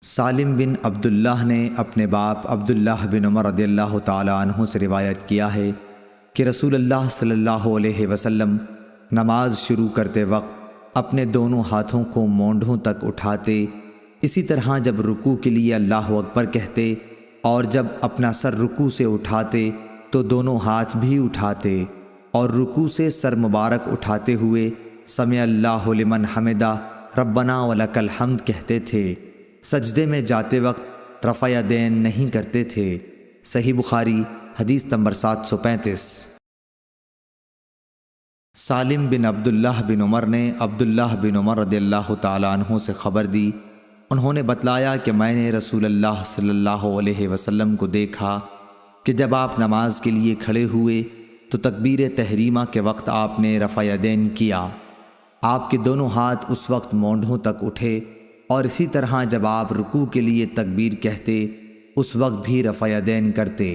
سالم بن عبداللہ نے اپنے باپ عبداللہ بن عمر رضی اللہ تعالی عنہ سے روایت کیا ہے کہ رسول اللہ صلی اللہ علیہ وسلم نماز شروع کرتے وقت اپنے دونوں ہاتھوں کو مونڈھوں تک اٹھاتے، اسی طرح جب رکوع کے لیے اللہ اکبر کہتے اور جب اپنا سر رکوع سے اٹھاتے تو دونوں ہاتھ بھی اٹھاتے، اور رکوع سے سر مبارک اٹھاتے ہوئے سمع اللہ لمن حمدہ ربنا ولک الحمد کہتے تھے۔ سجدے میں جاتے وقت رفع یدین نہیں کرتے تھے۔ صحیح بخاری حدیث نمبر 735۔ سالم بن عبداللہ بن عمر نے عبداللہ بن عمر رضی اللہ تعالیٰ عنہ سے خبر دی، انہوں نے بتلایا کہ میں نے رسول اللہ صلی اللہ علیہ وسلم کو دیکھا کہ جب آپ نماز کے لیے کھڑے ہوئے تو تکبیر تحریمہ کے وقت آپ نے رفع یدین کیا، آپ کے دونوں ہاتھ اس وقت مونڈھوں تک اٹھے، اور اسی طرح جب آپ رکوع کے لیے تکبیر کہتے اس وقت بھی رفع یدین کرتے،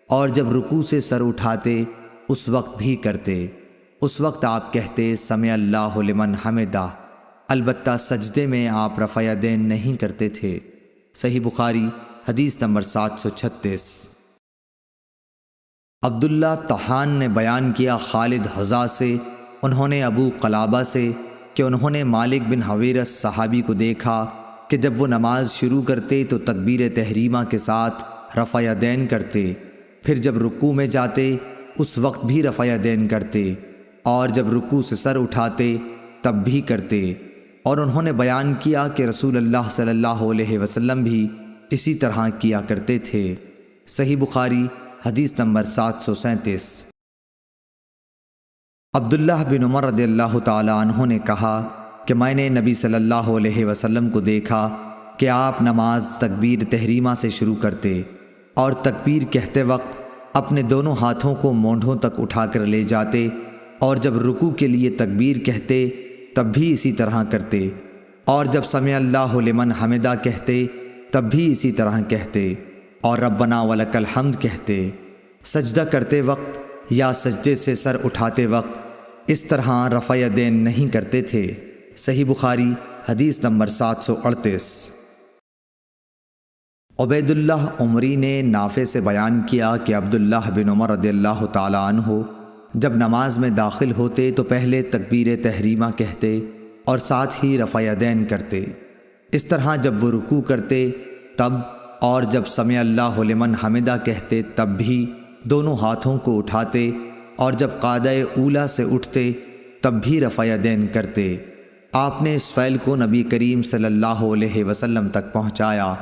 اور جب رکوع سے سر اٹھاتے اس وقت بھی کرتے۔ اس وقت آپ کہتے سمع اللہ لمن حمدہ، البتہ سجدے میں آپ رفع یدین نہیں کرتے تھے۔ صحیح بخاری حدیث نمبر 736۔ عبداللہ طحان نے بیان کیا خالد حذا سے، انہوں نے ابو قلابہ سے کہ انہوں نے مالک بن حویرث صحابی کو دیکھا کہ جب وہ نماز شروع کرتے تو تکبیر تحریمہ کے ساتھ رفع یدین کرتے، پھر جب رکوع میں جاتے اس وقت بھی رفع یدین کرتے، اور جب رکوع سے سر اٹھاتے تب بھی کرتے، اور انہوں نے بیان کیا کہ رسول اللہ صلی اللہ علیہ وسلم بھی اسی طرح کیا کرتے تھے۔ صحیح بخاری حدیث نمبر 737۔ عبداللہ بن عمر رضی اللہ تعالی عنہ نے کہا کہ میں نے نبی صلی اللہ علیہ وسلم کو دیکھا کہ آپ نماز تکبیر تحریمہ سے شروع کرتے اور تکبیر کہتے وقت اپنے دونوں ہاتھوں کو مونڈھوں تک اٹھا کر لے جاتے، اور جب رکوع کے لیے تکبیر کہتے تب بھی اسی طرح کرتے، اور جب سمع اللہ لمن حمدہ کہتے تب بھی اسی طرح کہتے، اور ربنا ولک الحمد کہتے۔ سجدہ کرتے وقت یا سجدے سے سر اٹھاتے وقت اس طرح رفع یدین نہیں کرتے تھے۔ صحیح بخاری حدیث نمبر 738۔ عبید اللہ عمری نے نافع سے بیان کیا کہ عبداللہ بن عمر رضی اللہ تعالی عنہ جب نماز میں داخل ہوتے تو پہلے تکبیر تحریمہ کہتے اور ساتھ ہی رفع یدین کرتے، اس طرح جب وہ رکوع کرتے تب، اور جب سمع اللہ لمن حمدہ کہتے تب بھی دونوں ہاتھوں کو اٹھاتے، اور جب قعدہ اولیٰ سے اٹھتے تب بھی رفع یدین کرتے۔ آپ نے اس فعل کو نبی کریم صلی اللہ علیہ وسلم تک پہنچایا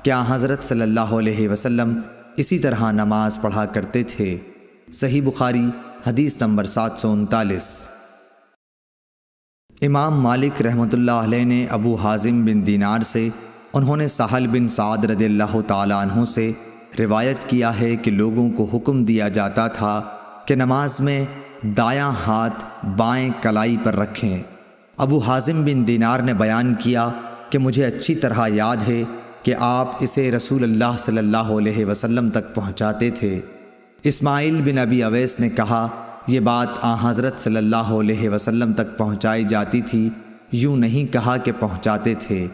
کہ حضرت صلی اللہ علیہ وسلم اسی طرح نماز پڑھا کرتے تھے۔ صحیح بخاری حدیث نمبر 739۔ امام مالک رحمۃ اللہ علیہ نے ابو حازم بن دینار سے، انہوں نے سہل بن سعد رضی اللہ تعالی عنہ سے روایت کیا ہے کہ لوگوں کو حکم دیا جاتا تھا کہ نماز میں دایاں ہاتھ بائیں کلائی پر رکھیں۔ ابو حازم بن دینار نے بیان کیا کہ مجھے اچھی طرح یاد ہے کہ آپ اسے رسول اللہ صلی اللہ علیہ وسلم تک پہنچاتے تھے۔ اسماعیل بن ابی اویس نے کہا یہ بات حضرت صلی اللہ علیہ وسلم تک پہنچائی جاتی تھی، یوں نہیں کہا کہ پہنچاتے تھے۔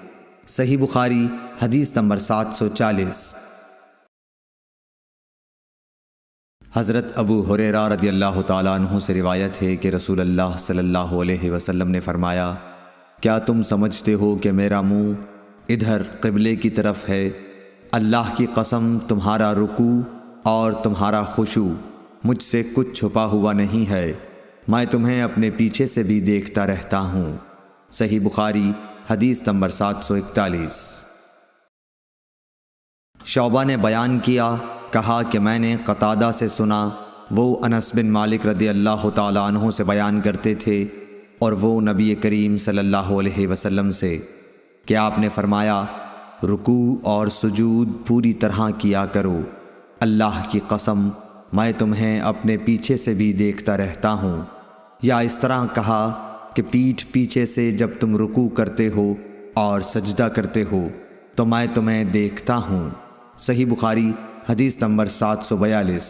صحیح بخاری حدیث نمبر 740۔ حضرت ابو ہریرہ رضی اللہ تعالیٰ عنہ سے روایت ہے کہ رسول اللہ صلی اللہ علیہ وسلم نے فرمایا، کیا تم سمجھتے ہو کہ میرا منہ ادھر قبلے کی طرف ہے؟ اللہ کی قسم تمہارا رکوع اور تمہارا خشوع مجھ سے کچھ چھپا ہوا نہیں ہے، میں تمہیں اپنے پیچھے سے بھی دیکھتا رہتا ہوں۔ صحیح بخاری حدیث نمبر 741۔ شعبہ نے بیان کیا، کہا کہ میں نے قتادہ سے سنا، وہ انس بن مالک رضی اللہ تعالی عنہ سے بیان کرتے تھے، اور وہ نبی کریم صلی اللہ علیہ وسلم سے کہ آپ نے فرمایا رکوع اور سجود پوری طرح کیا کرو، اللہ کی قسم میں تمہیں اپنے پیچھے سے بھی دیکھتا رہتا ہوں، یا اس طرح کہا کہ پیٹھ پیچھے سے جب تم رکوع کرتے ہو اور سجدہ کرتے ہو تو میں تمہیں دیکھتا ہوں۔ صحیح بخاری حدیث نمبر 742۔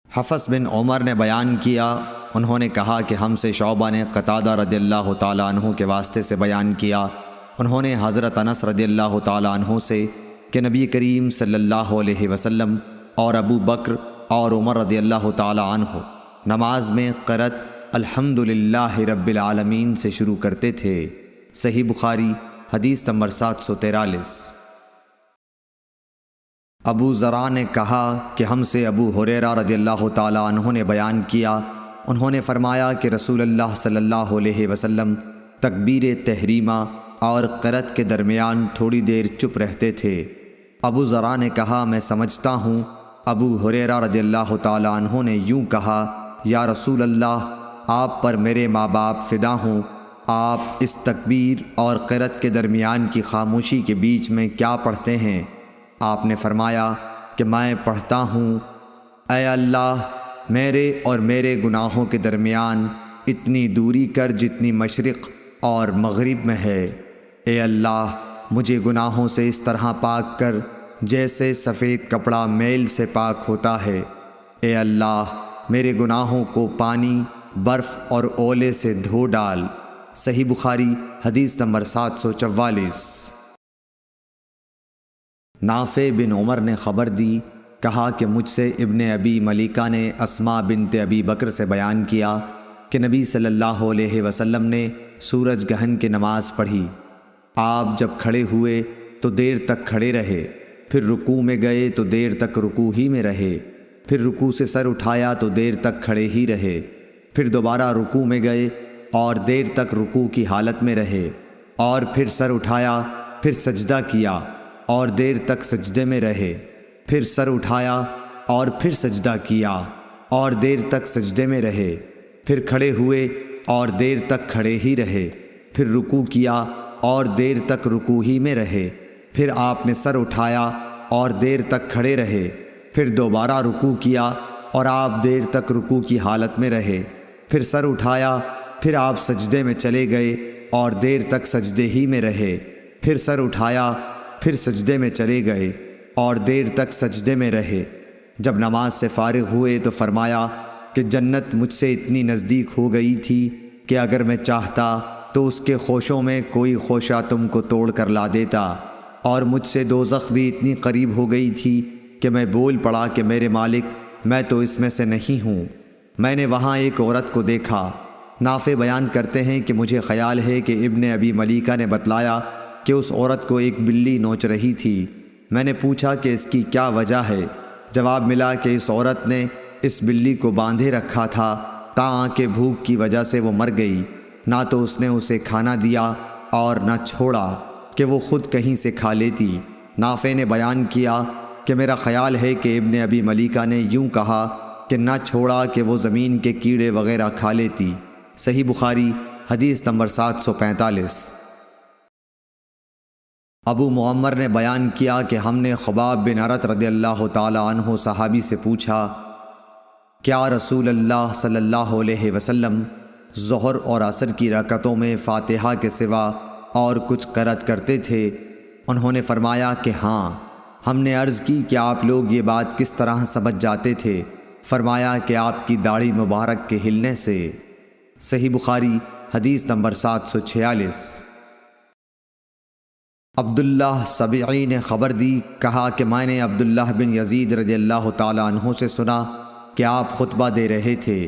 حفص بن عمر نے بیان کیا، انہوں نے کہا کہ ہم سے شعبہ نے قتادہ رضی اللہ تعالی عنہ کے واسطے سے بیان کیا انہوں نے حضرت انس رضی اللہ تعالیٰ عنہ سے کہ نبی کریم صلی اللہ علیہ وسلم اور ابو بکر اور عمر رضی اللہ تعالیٰ عنہ نماز میں قرأت الحمدللہ رب العالمین سے شروع کرتے تھے۔ صحیح بخاری حدیث نمبر 743۔ ابو ذرا نے کہا کہ ہم سے ابو ہریرہ رضی اللہ تعالیٰ عنہ نے بیان کیا، انہوں نے فرمایا کہ رسول اللہ صلی اللہ علیہ وسلم تکبیر تحریمہ اور قرأت کے درمیان تھوڑی دیر چپ رہتے تھے۔ ابو ذرا نے کہا میں سمجھتا ہوں ابو ہریرہ رضی اللہ تعالیٰ عنہ نے یوں کہا، یا رسول اللہ آپ پر میرے ماں باپ فدا ہوں، آپ اس تکبیر اور قرأت کے درمیان کی خاموشی کے بیچ میں کیا پڑھتے ہیں؟ آپ نے فرمایا کہ میں پڑھتا ہوں، اے اللہ میرے اور میرے گناہوں کے درمیان اتنی دوری کر جتنی مشرق اور مغرب میں ہے۔ اے اللہ مجھے گناہوں سے اس طرح پاک کر جیسے سفید کپڑا میل سے پاک ہوتا ہے۔ اے اللہ میرے گناہوں کو پانی، برف اور اولے سے دھو ڈال۔ صحیح بخاری حدیث نمبر 744۔ نافع بن عمر نے خبر دی، کہا کہ مجھ سے ابن ابی ملیکہ نے اسماء بنت ابی بکر سے بیان کیا کہ نبی صلی اللہ علیہ وسلم نے سورج گہن کی نماز پڑھی۔ آپ جب کھڑے ہوئے تو دیر تک کھڑے رہے، پھر رکوع میں گئے تو دیر تک رکوع ہی میں رہے، پھر رکوع سے سر اٹھایا تو دیر تک kھڑے ہی رہے، پھر دوبارہ رکوع میں گئے اور دیر تک رکوع کی حالت میں رہے، اور پھر سر اٹھایا، پھر سجدہ کیا اور دیر تک سجدے میں رہے، پھر سر اٹھایا اور پھر سجدہ کیا اور دیر تک سجدے میں رہے، پھر کھڑے ہوئے اور دیر تک کھڑے ہی رہے، پھر رکوع کیا اور دیر تک رکوع ہی میں رہے، پھر آپ نے سر اٹھایا اور دیر تک کھڑے رہے، پھر دوبارہ رکوع کیا اور آپ دیر تک رکوع کی حالت میں رہے، پھر سر اٹھایا، پھر آپ سجدے میں چلے گئے اور دیر تک سجدے ہی میں رہے، پھر سر اٹھایا، پھر سجدے میں چلے گئے اور دیر تک سجدے میں رہے۔ جب نماز سے فارغ ہوئے تو فرمایا کہ جنت مجھ سے اتنی نزدیک ہو گئی تھی کہ اگر میں چاہتا تو اس کے خوشوں میں کوئی خوشہ تم کو توڑ کر لا دیتا، اور مجھ سے دوزخ بھی اتنی قریب ہو گئی تھی کہ میں بول پڑا کہ میرے مالک میں تو اس میں سے نہیں ہوں۔ میں نے وہاں ایک عورت کو دیکھا۔ نافع بیان کرتے ہیں کہ مجھے خیال ہے کہ ابن ابی ملیکہ نے بتلایا کہ اس عورت کو ایک بلی نوچ رہی تھی۔ میں نے پوچھا کہ اس کی کیا وجہ ہے؟ جواب ملا کہ اس عورت نے اس بلی کو باندھے رکھا تھا تاکہ بھوک کی وجہ سے وہ مر گئی، نہ تو اس نے اسے کھانا دیا اور نہ چھوڑا کہ وہ خود کہیں سے کھا لیتی۔ نافع نے بیان کیا کہ میرا خیال ہے کہ ابن ابی ملیکہ نے یوں کہا کہ نہ چھوڑا کہ وہ زمین کے کیڑے وغیرہ کھا لیتی۔ صحیح بخاری حدیث نمبر 745۔ ابو معمر نے بیان کیا کہ ہم نے خباب بن ارت رضی اللہ تعالی عنہ صحابی سے پوچھا، کیا رسول اللہ صلی اللہ علیہ وسلم ظہر اور عصر کی رکعتوں میں فاتحہ کے سوا اور کچھ قرأت کرتے تھے؟ انہوں نے فرمایا کہ ہاں۔ ہم نے عرض کی کہ آپ لوگ یہ بات کس طرح سمجھ جاتے تھے؟ فرمایا کہ آپ کی داڑھی مبارک کے ہلنے سے۔ صحیح بخاری حدیث نمبر 746۔ عبداللہ سبعی نے خبر دی، کہا کہ میں نے عبداللہ بن یزید رضی اللہ تعالی عنہ سے سنا کہ آپ خطبہ دے رہے تھے۔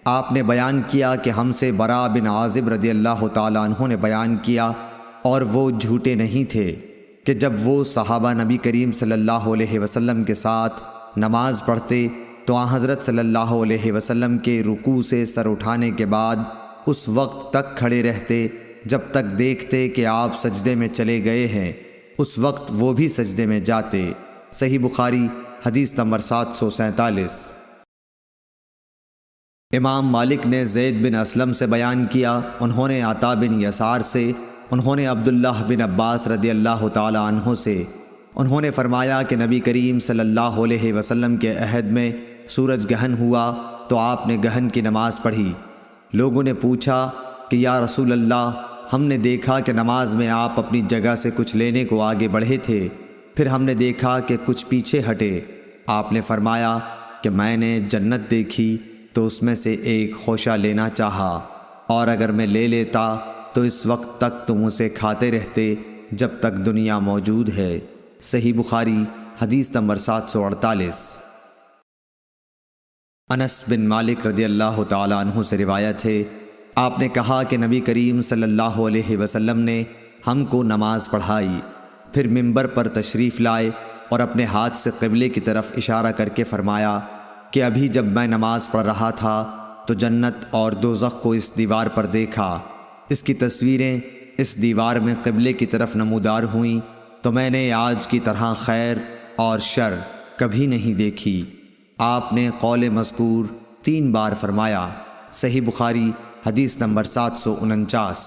آپ نے بیان کیا کہ ہم سے براء بن عازب رضی اللہ تعالی عنہ نے بیان کیا، اور وہ جھوٹے نہیں تھے، کہ جب وہ صحابہ نبی کریم صلی اللہ علیہ وسلم کے ساتھ نماز پڑھتے تو آن حضرت صلی اللہ علیہ وسلم کے رکوع سے سر اٹھانے کے بعد اس وقت تک کھڑے رہتے جب تک دیکھتے کہ آپ سجدے میں چلے گئے ہیں، اس وقت وہ بھی سجدے میں جاتے۔ صحیح بخاری حدیث نمبر 747۔ امام مالک نے زید بن اسلم سے بیان کیا، انہوں نے عطا بن یسار سے، انہوں نے عبداللہ بن عباس رضی اللہ تعالی عنہ سے، انہوں نے فرمایا کہ نبی کریم صلی اللہ علیہ وسلم کے عہد میں سورج گہن ہوا تو آپ نے گہن کی نماز پڑھی۔ لوگوں نے پوچھا کہ یا رسول اللہ، ہم نے دیکھا کہ نماز میں آپ اپنی جگہ سے کچھ لینے کو آگے بڑھے تھے، پھر ہم نے دیکھا کہ کچھ پیچھے ہٹے۔ آپ نے فرمایا کہ میں نے جنت دیکھی تو اس میں سے ایک خوشہ لینا چاہا، اور اگر میں لے لیتا تو اس وقت تک تم اسے کھاتے رہتے جب تک دنیا موجود ہے۔ صحیح بخاری حدیث نمبر 748۔ انس بن مالک رضی اللہ تعالی عنہ سے روایت ہے، آپ نے کہا کہ نبی کریم صلی اللہ علیہ وسلم نے ہم کو نماز پڑھائی، پھر منبر پر تشریف لائے اور اپنے ہاتھ سے قبلے کی طرف اشارہ کر کے فرمایا کہ ابھی جب میں نماز پڑھ رہا تھا تو جنت اور دوزخ کو اس دیوار پر دیکھا، اس کی تصویریں اس دیوار میں قبلے کی طرف نمودار ہوئیں، تو میں نے آج کی طرح خیر اور شر کبھی نہیں دیکھی۔ آپ نے قول مذکور 3 بار فرمایا۔ صحیح بخاری حدیث نمبر 749۔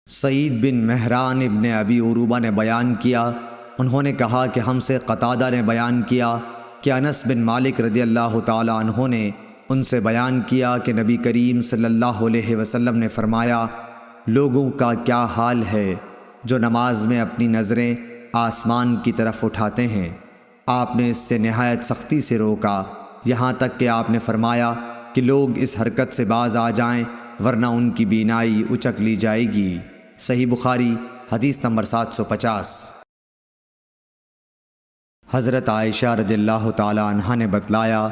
سعید بن مہران ابن ابی عروبہ نے بیان کیا، انہوں نے کہا کہ ہم سے قتادہ نے بیان کیا کہ انس بن مالک رضی اللہ تعالی عنہ نے ان سے بیان کیا کہ نبی کریم صلی اللہ علیہ وسلم نے فرمایا، لوگوں کا کیا حال ہے جو نماز میں اپنی نظریں آسمان کی طرف اٹھاتے ہیں۔ آپ نے اس سے نہایت سختی سے روکا، یہاں تک کہ آپ نے فرمایا کہ لوگ اس حرکت سے باز آ جائیں ورنہ ان کی بینائی اچک لی جائے گی۔ صحیح بخاری حدیث نمبر 750۔ حضرت عائشہ رضی اللہ تعالی عنہا نے بتلایا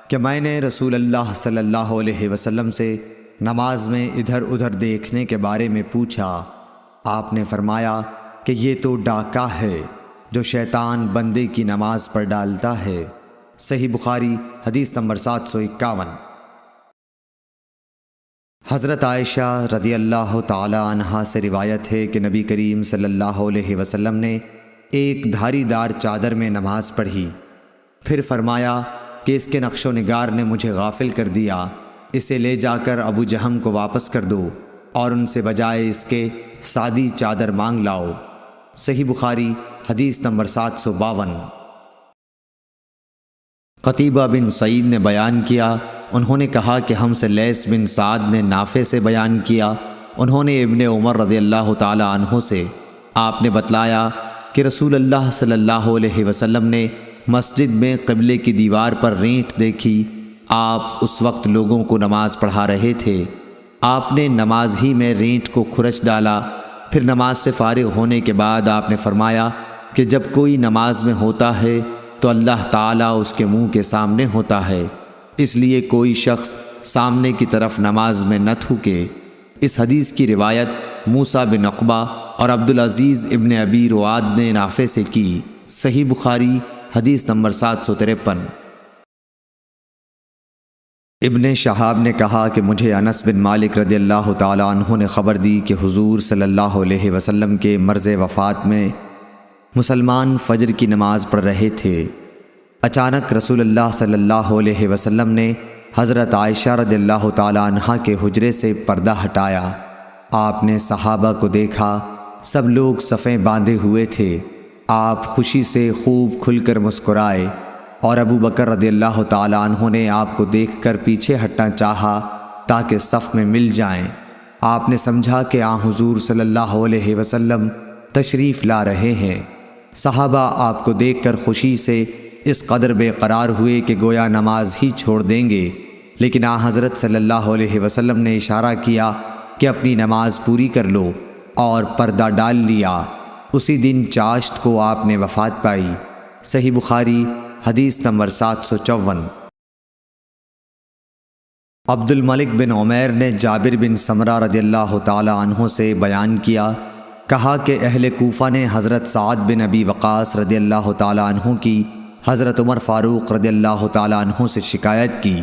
کہ میں نے رسول اللہ صلی اللہ علیہ وسلم سے نماز میں ادھر ادھر دیکھنے کے بارے میں پوچھا۔ آپ نے فرمایا کہ یہ تو ڈاکہ ہے جو شیطان بندے کی نماز پر ڈالتا ہے۔ صحیح بخاری حدیث نمبر 751۔ حضرت عائشہ رضی اللہ تعالی عنہا سے روایت ہے کہ نبی کریم صلی اللہ علیہ وسلم نے ایک دھاری دار چادر میں نماز پڑھی، پھر فرمایا کہ اس کے نقش و نگار نے مجھے غافل کر دیا، اسے لے جا کر ابو جہم کو واپس کر دو اور ان سے بجائے اس کے سادی چادر مانگ لاؤ۔ صحیح بخاری حدیث نمبر 752۔ قتیبہ بن سعید نے بیان کیا، انہوں نے کہا کہ ہم سے لیث بن سعد نے نافع سے بیان کیا، انہوں نے ابن عمر رضی اللہ تعالی عنہ سے آپ نے بتلایا کہ رسول اللہ صلی اللہ علیہ وسلم نے مسجد میں قبلے کی دیوار پر رینٹ دیکھی، آپ اس وقت لوگوں کو نماز پڑھا رہے تھے، آپ نے نماز ہی میں رینٹ کو کھرچ ڈالا، پھر نماز سے فارغ ہونے کے بعد آپ نے فرمایا کہ جب کوئی نماز میں ہوتا ہے تو اللہ تعالیٰ اس کے منہ کے سامنے ہوتا ہے، اس لیے کوئی شخص سامنے کی طرف نماز میں نہ تھوکے۔ اس حدیث کی روایت موسیٰ بن عقبہ اور عبدالعزیز ابن ابی رواد نے نافع سے کی۔ صحیح بخاری حدیث نمبر 753۔ ابن شہاب نے کہا کہ مجھے انس بن مالک رضی اللہ تعالی عنہ نے خبر دی کہ حضور صلی اللہ علیہ وسلم کے مرض وفات میں مسلمان فجر کی نماز پڑھ رہے تھے، اچانک رسول اللہ صلی اللہ علیہ وسلم نے حضرت عائشہ رضی اللہ تعالی عنہا کے حجرے سے پردہ ہٹایا، آپ نے صحابہ کو دیکھا، سب لوگ صفیں باندھے ہوئے تھے، آپ خوشی سے خوب کھل کر مسکرائے، اور ابو بکر رضی اللہ تعالی عنہ نے آپ کو دیکھ کر پیچھے ہٹنا چاہا تاکہ صف میں مل جائیں۔ آپ نے سمجھا کہ حضور صلی اللہ علیہ وسلم تشریف لا رہے ہیں۔ صحابہ آپ کو دیکھ کر خوشی سے اس قدر بے قرار ہوئے کہ گویا نماز ہی چھوڑ دیں گے، لیکن حضرت صلی اللہ علیہ وسلم نے اشارہ کیا کہ اپنی نماز پوری کر لو، اور پردہ ڈال لیا۔ اسی دن چاشت کو آپ نے وفات پائی۔ صحیح بخاری حدیث نمبر 754۔ عبد الملک بن عمیر نے جابر بن سمرہ رضی اللہ تعالی عنہ سے بیان کیا، کہا کہ اہل کوفہ نے حضرت سعد بن ابی وقاص رضی اللہ تعالی عنہ کی حضرت عمر فاروق رضی اللہ تعالی عنہ سے شکایت کی،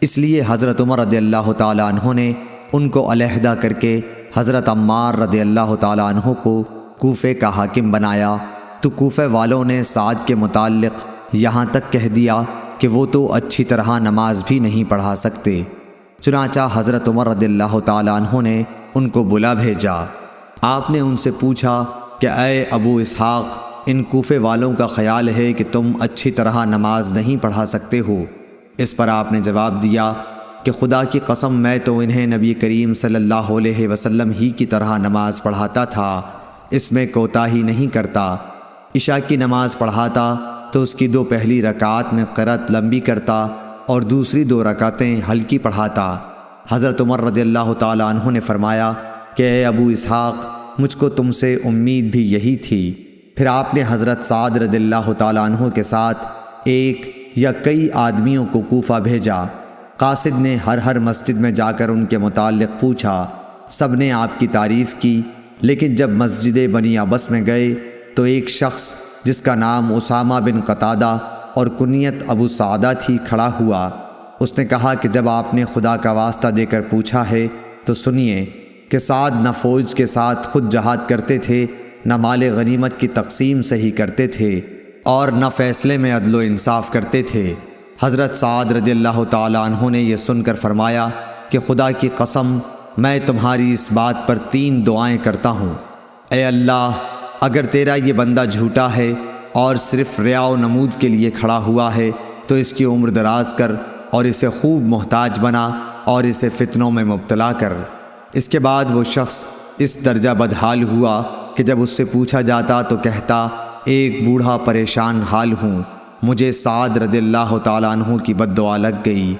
اس لیے حضرت عمر رضی اللہ تعالی عنہ نے ان کو علیحدہ کر کے حضرت عمار رضی اللہ تعالی عنہ کو کوفے کا حاکم بنایا، تو کوفے والوں نے سعد کے متعلق یہاں تک کہہ دیا کہ وہ تو اچھی طرح نماز بھی نہیں پڑھا سکتے۔ چنانچہ حضرت عمر رضی اللہ تعالی عنہ نے ان کو بلا بھیجا۔ آپ نے ان سے پوچھا کہ اے ابو اسحاق، ان کوفے والوں کا خیال ہے کہ تم اچھی طرح نماز نہیں پڑھا سکتے ہو۔ اس پر آپ نے جواب دیا کہ خدا کی قسم میں تو انہیں نبی کریم صلی اللہ علیہ وسلم ہی کی طرح نماز پڑھاتا تھا، اس میں کوتاہی نہیں کرتا۔ عشاء کی نماز پڑھاتا تو اس کی 2 پہلی رکعات میں قرأت لمبی کرتا اور دوسری 2 رکعتیں ہلکی پڑھاتا۔ حضرت عمر رضی اللہ تعالیٰ عنہ نے فرمایا کہ اے ابو اسحاق، مجھ کو تم سے امید بھی یہی تھی۔ پھر آپ نے حضرت سعد رضی اللہ تعالیٰ عنہ کے ساتھ ایک یا کئی آدمیوں کو کوفہ بھیجا۔ قاصد نے ہر مسجد میں جا کر ان کے متعلق پوچھا۔ سب نے آپ کی تعریف کی، لیکن جب مسجد بنی عبس میں گئے تو ایک شخص جس کا نام اسامہ بن قتادہ اور کنیت ابو سعدہ تھی کھڑا ہوا۔ اس نے کہا کہ جب آپ نے خدا کا واسطہ دے کر پوچھا ہے تو سنیے کہ سعد نہ فوج کے ساتھ خود جہاد کرتے تھے، نہ مال غنیمت کی تقسیم صحیح کرتے تھے، اور نہ فیصلے میں عدل و انصاف کرتے تھے۔ حضرت سعد رضی اللہ تعالیٰ عنہ نے یہ سن کر فرمایا کہ خدا کی قسم، میں تمہاری اس بات پر 3 دعائیں کرتا ہوں۔ اے اللہ، اگر تیرا یہ بندہ جھوٹا ہے اور صرف ریا و نمود کے لیے کھڑا ہوا ہے تو اس کی عمر دراز کر اور اسے خوب محتاج بنا اور اسے فتنوں میں مبتلا کر۔ اس کے بعد وہ شخص اس درجہ بدحال ہوا کہ جب اس سے پوچھا جاتا تو کہتا، ایک بوڑھا پریشان حال ہوں، مجھے سعد رضی اللہ تعالیٰ عنہ کی بد دعا لگ گئی۔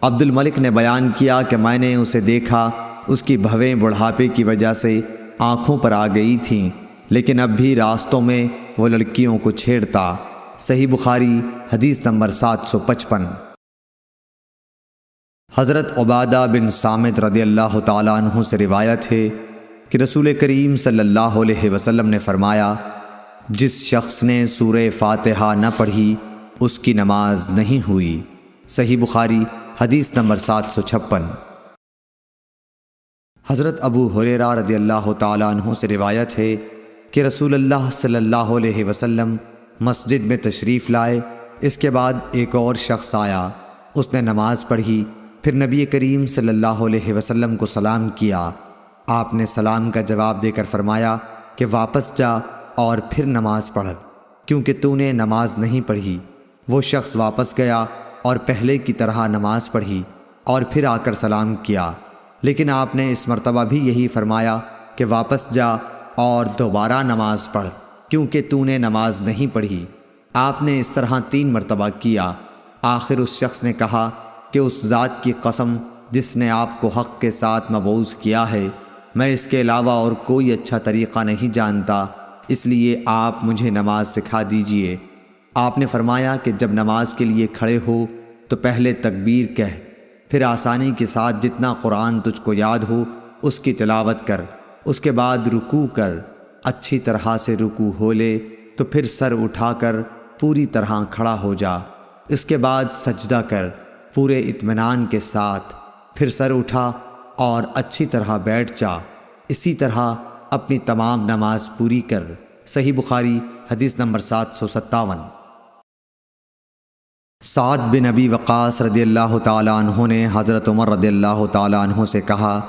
عبد الملک نے بیان کیا کہ میں نے اسے دیکھا، اس کی بھویں بڑھاپے کی وجہ سے آنکھوں پر آ گئی تھیں، لیکن اب بھی راستوں میں وہ لڑکیوں کو چھیڑتا۔ صحیح بخاری حدیث نمبر 755۔ حضرت عبادہ بن صامت رضی اللہ تعالیٰ عنہ سے روایت ہے کہ رسول کریم صلی اللہ علیہ وسلم نے فرمایا، جس شخص نے سورہ فاتحہ نہ پڑھی اس کی نماز نہیں ہوئی۔ صحیح بخاری حدیث نمبر 756۔ حضرت ابو ہریرہ رضی اللہ تعالیٰ عنہ سے روایت ہے کہ رسول اللہ صلی اللہ علیہ وسلم مسجد میں تشریف لائے۔ اس کے بعد ایک اور شخص آیا، اس نے نماز پڑھی، پھر نبی کریم صلی اللہ علیہ وسلم کو سلام کیا۔ آپ نے سلام کا جواب دے کر فرمایا کہ واپس جا اور پھر نماز پڑھ، کیونکہ تو نے نماز نہیں پڑھی۔ وہ شخص واپس گیا اور پہلے کی طرح نماز پڑھی اور پھر آ کر سلام کیا، لیکن آپ نے اس مرتبہ بھی یہی فرمایا کہ واپس جا اور دوبارہ نماز پڑھ، کیونکہ تو نے نماز نہیں پڑھی۔ آپ نے اس طرح 3 مرتبہ کیا۔ آخر اس شخص نے کہا کہ اس ذات کی قسم جس نے آپ کو حق کے ساتھ مبعوث کیا ہے، میں اس کے علاوہ اور کوئی اچھا طریقہ نہیں جانتا، اس لیے آپ مجھے نماز سکھا دیجئے۔ آپ نے فرمایا کہ جب نماز کے لیے کھڑے ہو تو پہلے تکبیر کہہ، پھر آسانی کے ساتھ جتنا قرآن تجھ کو یاد ہو اس کی تلاوت کر، اس کے بعد رکوع کر، اچھی طرح سے رکوع ہو لے تو پھر سر اٹھا کر پوری طرح کھڑا ہو جا، اس کے بعد سجدہ کر پورے اطمینان کے ساتھ، پھر سر اٹھا اور اچھی طرح بیٹھ جا، اسی طرح اپنی تمام نماز پوری کر۔ صحیح بخاری حدیث نمبر 757۔ سعد بن ابی وقاص رضی اللہ تعالیٰ عنہ نے حضرت عمر رضی اللہ تعالیٰ عنہ سے کہا،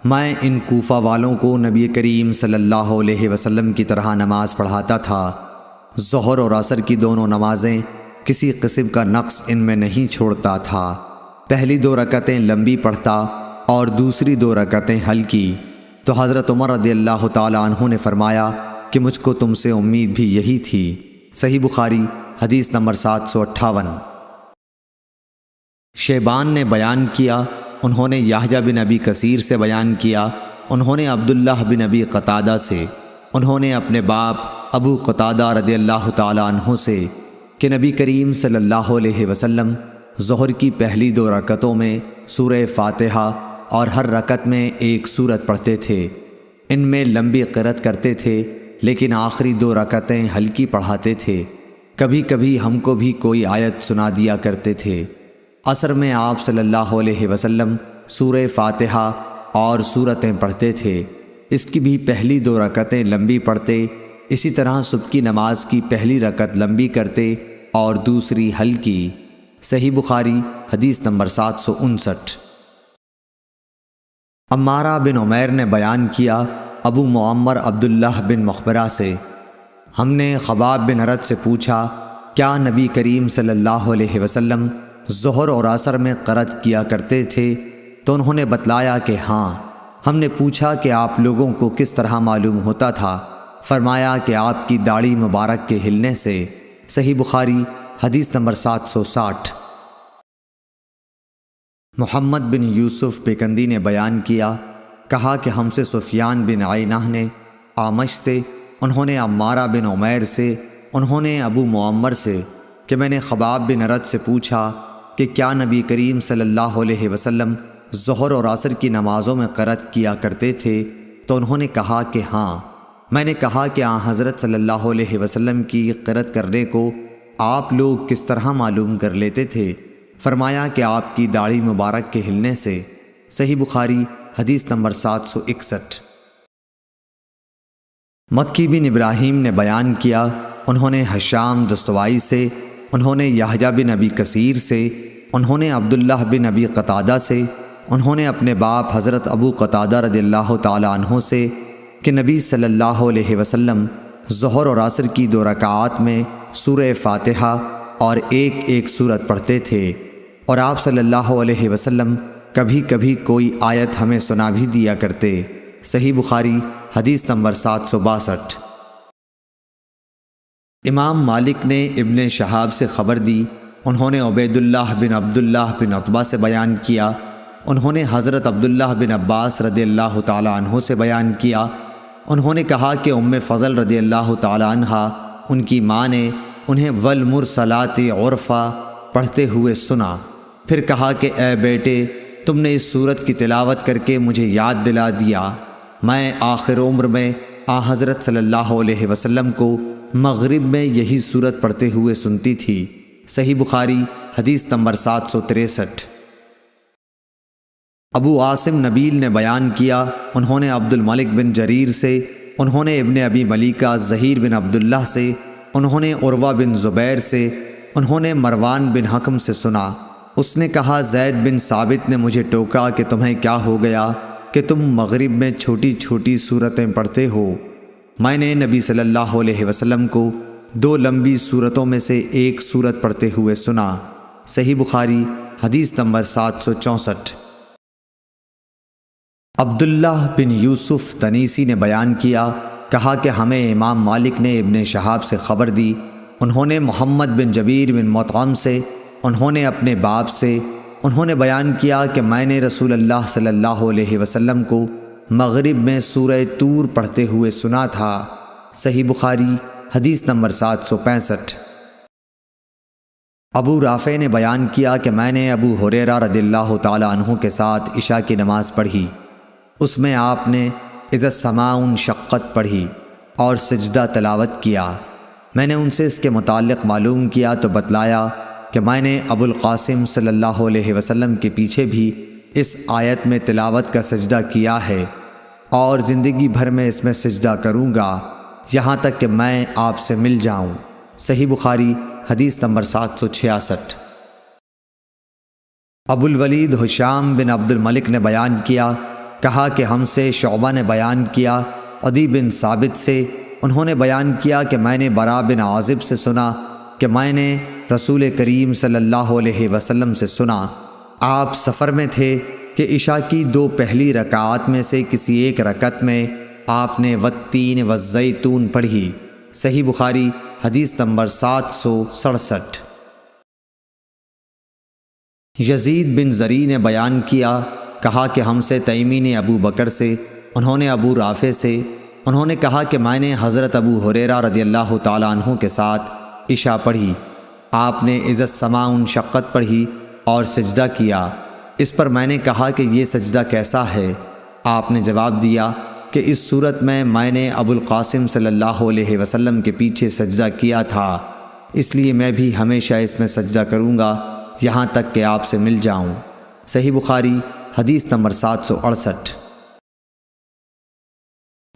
میں ان کوفہ والوں کو نبی کریم صلی اللہ علیہ وسلم کی طرح نماز پڑھاتا تھا۔ ظہر اور عصر کی دونوں نمازیں کسی قسم کا نقص ان میں نہیں چھوڑتا تھا۔ پہلی 2 رکعتیں لمبی پڑھتا اور دوسری 2 رکعتیں ہلکی۔ تو حضرت عمر رضی اللہ تعالیٰ عنہ نے فرمایا کہ مجھ کو تم سے امید بھی یہی تھی۔ صحیح بخاری حدیث نمبر 758۔ شیبان نے بیان کیا، انہوں نے یحییٰ بن ابی کثیر سے بیان کیا، انہوں نے عبداللہ بن ابی قتادہ سے، انہوں نے اپنے باپ ابو قتادہ رضی اللہ تعالیٰ عنہ سے کہ نبی کریم صلی اللہ علیہ وسلم ظہر کی پہلی 2 رکعتوں میں سورہ فاتحہ اور ہر رکعت میں ایک سورت پڑھتے تھے۔ ان میں لمبی قرأت کرتے تھے، لیکن آخری 2 رکعتیں ہلکی پڑھاتے تھے۔ کبھی کبھی ہم کو بھی کوئی آیت سنا دیا کرتے تھے۔ عصر میں آپ صلی اللہ علیہ وسلم سورہ فاتحہ اور سورتیں پڑھتے تھے، اس کی بھی پہلی 2 رکعتیں لمبی پڑھتے، اسی طرح صبح کی نماز کی پہلی رکعت لمبی کرتے اور دوسری ہلکی۔ صحیح بخاری حدیث نمبر 759۔ عمارہ بن عمیر نے بیان کیا ابو معمر عبداللہ بن مخبرہ سے، ہم نے خباب بن ارد سے پوچھا کیا نبی کریم صلی اللہ علیہ وسلم ظہر اور عصر میں قرأت کیا کرتے تھے؟ تو انہوں نے بتلایا کہ ہاں۔ ہم نے پوچھا کہ آپ لوگوں کو کس طرح معلوم ہوتا تھا؟ فرمایا کہ آپ کی داڑھی مبارک کے ہلنے سے۔ صحیح بخاری حدیث نمبر 760۔ محمد بن یوسف پیکندی نے بیان کیا، کہا کہ ہم سے سفیان بن عینہ نے اعمش سے، انہوں نے عمارہ بن عمیر سے، انہوں نے ابو معمر سے کہ میں نے خباب بن ارد سے پوچھا کہ کیا نبی کریم صلی اللہ علیہ وسلم ظہر اور عصر کی نمازوں میں قرأت کیا کرتے تھے؟ تو انہوں نے کہا کہ ہاں۔ میں نے کہا کہ حضرت صلی اللہ علیہ وسلم کی قرأت کرنے کو آپ لوگ کس طرح معلوم کر لیتے تھے؟ فرمایا کہ آپ کی داڑھی مبارک کے ہلنے سے۔ صحیح بخاری حدیث نمبر 761۔ مکی بن ابراہیم نے بیان کیا، انہوں نے حشام دستوائی سے، انہوں نے یحییٰ بن ابی کثیر سے، انہوں نے عبداللہ بن ابی قتادہ سے، انہوں نے اپنے باپ حضرت ابو قتادہ رضی اللہ تعالی عنہ سے کہ نبی صلی اللہ علیہ وسلم ظہر اور عصر کی 2 رکعات میں سورہ فاتحہ اور ایک سورت پڑھتے تھے، اور آپ صلی اللہ علیہ وسلم کبھی کبھی کوئی آیت ہمیں سنا بھی دیا کرتے۔ صحیح بخاری حدیث نمبر 762۔ امام مالک نے ابن شہاب سے خبر دی، انہوں نے عبید اللہ بن عبداللہ بن عتبہ سے بیان کیا، انہوں نے حضرت عبداللہ بن عباس رضی اللہ تعالی عنہ سے بیان کیا، انہوں نے کہا کہ ام فضل رضی اللہ تعالی عنہا ان کی ماں نے انہیں والمرسلات عرفا پڑھتے ہوئے سنا، پھر کہا کہ اے بیٹے، تم نے اس سورت کی تلاوت کر کے مجھے یاد دلا دیا، میں آخر عمر میں حضرت صلی اللہ علیہ وسلم کو مغرب میں یہی سورت پڑھتے ہوئے سنتی تھی۔ صحیح بخاری حدیث نمبر 763۔ ابو عاصم نبیل نے بیان کیا، انہوں نے عبد الملک بن جریر سے، انہوں نے ابن ابی ملیکہ ظہیر بن عبداللہ سے، انہوں نے عروہ بن زبیر سے، انہوں نے مروان بن حکم سے سنا، اس نے کہا زید بن ثابت نے مجھے ٹوکا کہ تمہیں کیا ہو گیا کہ تم مغرب میں چھوٹی چھوٹی سورتیں پڑھتے ہو؟ میں نے نبی صلی اللہ علیہ وسلم کو 2 لمبی سورتوں میں سے ایک سورت پڑھتے ہوئے سنا۔ صحیح بخاری حدیث نمبر 764۔ عبداللہ بن یوسف تنیسی نے بیان کیا، کہا کہ ہمیں امام مالک نے ابن شہاب سے خبر دی، انہوں نے محمد بن جبیر بن مطعم سے، انہوں نے اپنے باپ سے، انہوں نے بیان کیا کہ میں نے رسول اللہ صلی اللہ علیہ وسلم کو مغرب میں سورہ طور پڑھتے ہوئے سنا تھا۔ صحیح بخاری حدیث نمبر 765۔ ابو رافع نے بیان کیا کہ میں نے ابو ہریرہ رضی اللہ تعالی عنہ کے ساتھ عشاء کی نماز پڑھی، اس میں آپ نے اذا السماء انشقت پڑھی اور سجدہ تلاوت کیا۔ میں نے ان سے اس کے متعلق معلوم کیا تو بتلایا کہ میں نے ابو القاسم صلی اللہ علیہ وسلم کے پیچھے بھی اس آیت میں تلاوت کا سجدہ کیا ہے، اور زندگی بھر میں اس میں سجدہ کروں گا یہاں تک کہ میں آپ سے مل جاؤں۔ صحیح بخاری حدیث نمبر 766۔ ابو الولید حشام بن عبد الملک نے بیان کیا، کہا کہ ہم سے شعبہ نے بیان کیا عدی بن ثابت سے، انہوں نے بیان کیا کہ میں نے براء بن عازب سے سنا کہ میں نے رسول کریم صلی اللہ علیہ وسلم سے سنا، آپ سفر میں تھے کہ عشاء کی 2 پہلی رکعات میں سے کسی ایک رکعت میں آپ نے والتین والزیتون پڑھی۔ صحیح بخاری حدیث نمبر 767۔ یزید بن زری نے بیان کیا، کہا کہ ہم سے تیمی نے ابو بکر سے، انہوں نے ابو رافع سے، انہوں نے کہا کہ میں نے حضرت ابو ہریرہ رضی اللہ تعالی عنہ کے ساتھ عشاء پڑھی، آپ نے اذا السماء انشقت پڑھی اور سجدہ کیا۔ اس پر میں نے کہا کہ یہ سجدہ کیسا ہے؟ آپ نے جواب دیا کہ اس صورت میں نے ابو القاسم صلی اللہ علیہ وسلم کے پیچھے سجدہ کیا تھا، اس لیے میں بھی ہمیشہ اس میں سجدہ کروں گا یہاں تک کہ آپ سے مل جاؤں۔ صحیح بخاری حدیث نمبر 768۔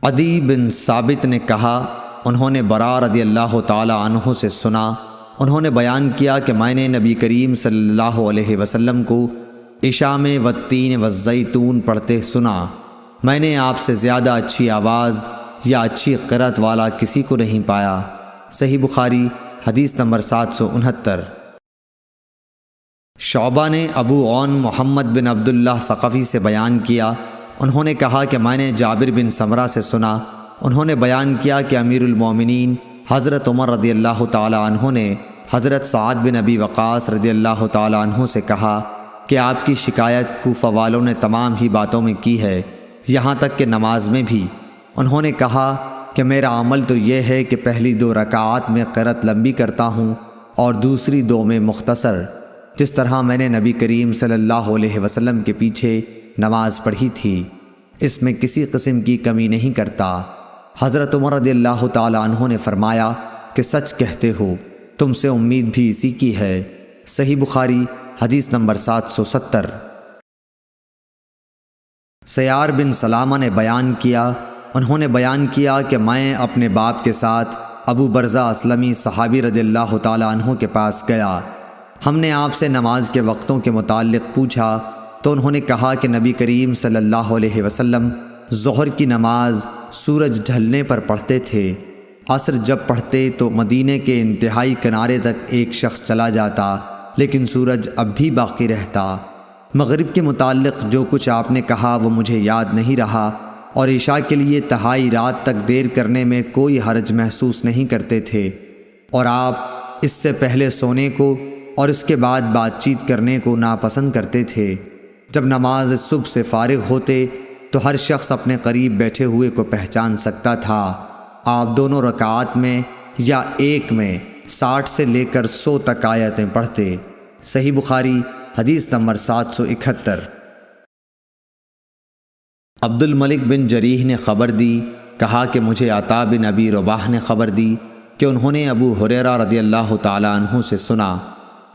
عدی بن ثابت نے کہا، انہوں نے براء رضی اللہ تعالی عنہ سے سنا، انہوں نے بیان کیا کہ میں نے نبی کریم صلی اللہ علیہ وسلم کو عشاء میں والتین والزیتون پڑھتے سنا، میں نے آپ سے زیادہ اچھی آواز یا اچھی قرأت والا کسی کو نہیں پایا۔ صحیح بخاری حدیث نمبر 769۔ شعبہ نے ابو عون محمد بن عبداللہ ثقفی سے بیان کیا، انہوں نے کہا کہ میں نے جابر بن سمرہ سے سنا، انہوں نے بیان کیا کہ امیر المومنین حضرت عمر رضی اللہ تعالی عنہ نے حضرت سعد بن ابی وقاص رضی اللہ تعالی عنہ سے کہا کہ آپ کی شکایت کوفہ والوں نے تمام ہی باتوں میں کی ہے، یہاں تک کہ نماز میں بھی۔ انہوں نے کہا کہ میرا عمل تو یہ ہے کہ پہلی 2 رکعات میں قرأت لمبی کرتا ہوں اور دوسری 2 میں مختصر، جس طرح میں نے نبی کریم صلی اللہ علیہ وسلم کے پیچھے نماز پڑھی تھی، اس میں کسی قسم کی کمی نہیں کرتا۔ حضرت عمر رضی اللہ تعالی عنہ نے فرمایا کہ سچ کہتے ہو، تم سے امید بھی اسی کی ہے۔ صحیح بخاری حدیث نمبر 770۔ سیار بن سلامہ نے بیان کیا، انہوں نے بیان کیا کہ میں اپنے باپ کے ساتھ ابو برزہ اسلمی صحابی رضی اللہ تعالی عنہ کے پاس گیا۔ ہم نے آپ سے نماز کے وقتوں کے متعلق پوچھا تو انہوں نے کہا کہ نبی کریم صلی اللہ علیہ وسلم ظہر کی نماز سورج ڈھلنے پر پڑھتے تھے، عصر جب پڑھتے تو مدینے کے انتہائی کنارے تک ایک شخص چلا جاتا لیکن سورج اب بھی باقی رہتا۔ مغرب کے متعلق جو کچھ آپ نے کہا وہ مجھے یاد نہیں رہا، اور عشاء کے لیے تہائی رات تک دیر کرنے میں کوئی حرج محسوس نہیں کرتے تھے، اور آپ اس سے پہلے سونے کو اور اس کے بعد بات چیت کرنے کو ناپسند کرتے تھے۔ جب نماز صبح سے فارغ ہوتے تو ہر شخص اپنے قریب بیٹھے ہوئے کو پہچان سکتا تھا۔ آپ دونوں رکعات میں یا ایک میں 60 سے لے کر 100 تک آیتیں پڑھتے۔ صحیح بخاری حدیث نمبر 771۔ عبد الملک بن جریح نے خبر دی، کہا کہ مجھے عطا بن ابی رباح نے خبر دی کہ انہوں نے ابو ہریرہ رضی اللہ تعالی عنہ سے سنا،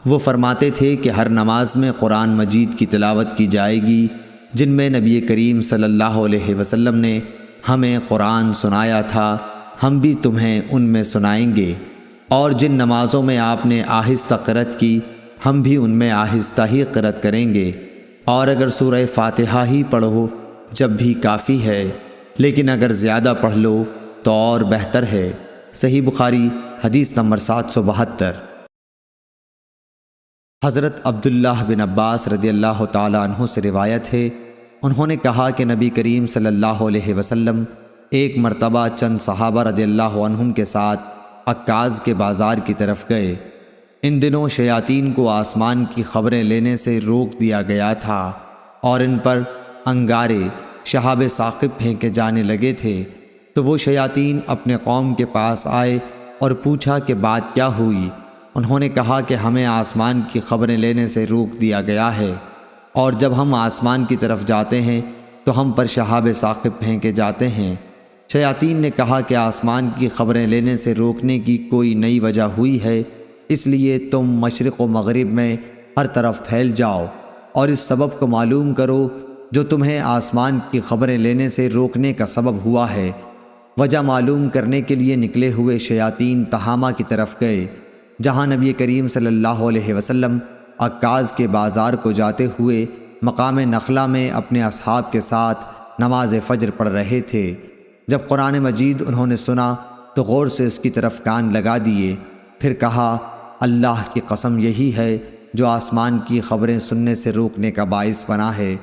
وہ فرماتے تھے کہ ہر نماز میں قرآن مجید کی تلاوت کی جائے گی جن میں نبی کریم صلی اللہ علیہ وسلم نے ہمیں قرآن سنایا تھا، ہم بھی تمہیں ان میں سنائیں گے، اور جن نمازوں میں آپ نے آہستہ قرأت کی ہم بھی ان میں آہستہ ہی قرأت کریں گے، اور اگر سورہ فاتحہ ہی پڑھو جب بھی کافی ہے، لیکن اگر زیادہ پڑھ لو تو اور بہتر ہے۔ صحیح بخاری حدیث نمبر 772۔ حضرت عبداللہ بن عباس رضی اللہ تعالی عنہ سے روایت ہے، انہوں نے کہا کہ نبی کریم صلی اللہ علیہ وسلم ایک مرتبہ چند صحابہ رضی اللہ عنہم کے ساتھ عکاظ کے بازار کی طرف گئے۔ ان دنوں شیاطین کو آسمان کی خبریں لینے سے روک دیا گیا تھا اور ان پر انگارے شہاب ثاقب پھینکے جانے لگے تھے، تو وہ شیاطین اپنے قوم کے پاس آئے اور پوچھا کہ بات کیا ہوئی۔ انہوں نے کہا کہ ہمیں آسمان کی خبریں لینے سے روک دیا گیا ہے، اور جب ہم آسمان کی طرف جاتے ہیں تو ہم پر شہاب ثاقب پھینکے جاتے ہیں۔ شیاطین نے کہا کہ آسمان کی خبریں لینے سے روکنے کی کوئی نئی وجہ ہوئی ہے، اس لیے تم مشرق و مغرب میں ہر طرف پھیل جاؤ اور اس سبب کو معلوم کرو جو تمہیں آسمان کی خبریں لینے سے روکنے کا سبب ہوا ہے۔ وجہ معلوم کرنے کے لیے نکلے ہوئے شیاطین تہامہ کی طرف گئے، جہاں نبی کریم صلی اللہ علیہ وسلم عکاظ کے بازار کو جاتے ہوئے مقام نخلہ میں اپنے اصحاب کے ساتھ نماز فجر پڑھ رہے تھے۔ جب قرآن مجید انہوں نے سنا تو غور سے اس کی طرف کان لگا دیے، پھر کہا اللہ کی قسم یہی ہے جو آسمان کی خبریں سننے سے روکنے کا باعث بنا ہے۔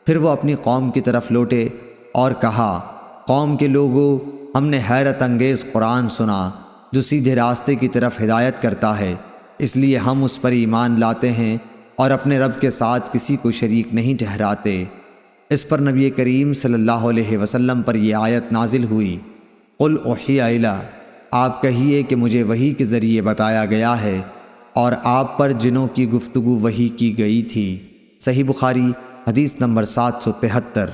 پھر وہ اپنی قوم کی طرف لوٹے اور کہا قوم کے لوگوں، ہم نے حیرت انگیز قرآن سنا جو سیدھے راستے کی طرف ہدایت کرتا ہے، اس لیے ہم اس پر ایمان لاتے ہیں اور اپنے رب کے ساتھ کسی کو شریک نہیں ٹھہراتے۔ اس پر نبی کریم صلی اللہ علیہ وسلم پر یہ آیت نازل ہوئی، قل اوحی الی، آپ کہیے کہ مجھے وحی کے ذریعے بتایا گیا ہے اور آپ پر جنوں کی گفتگو وحی کی گئی تھی۔ صحیح بخاری حدیث نمبر 773۔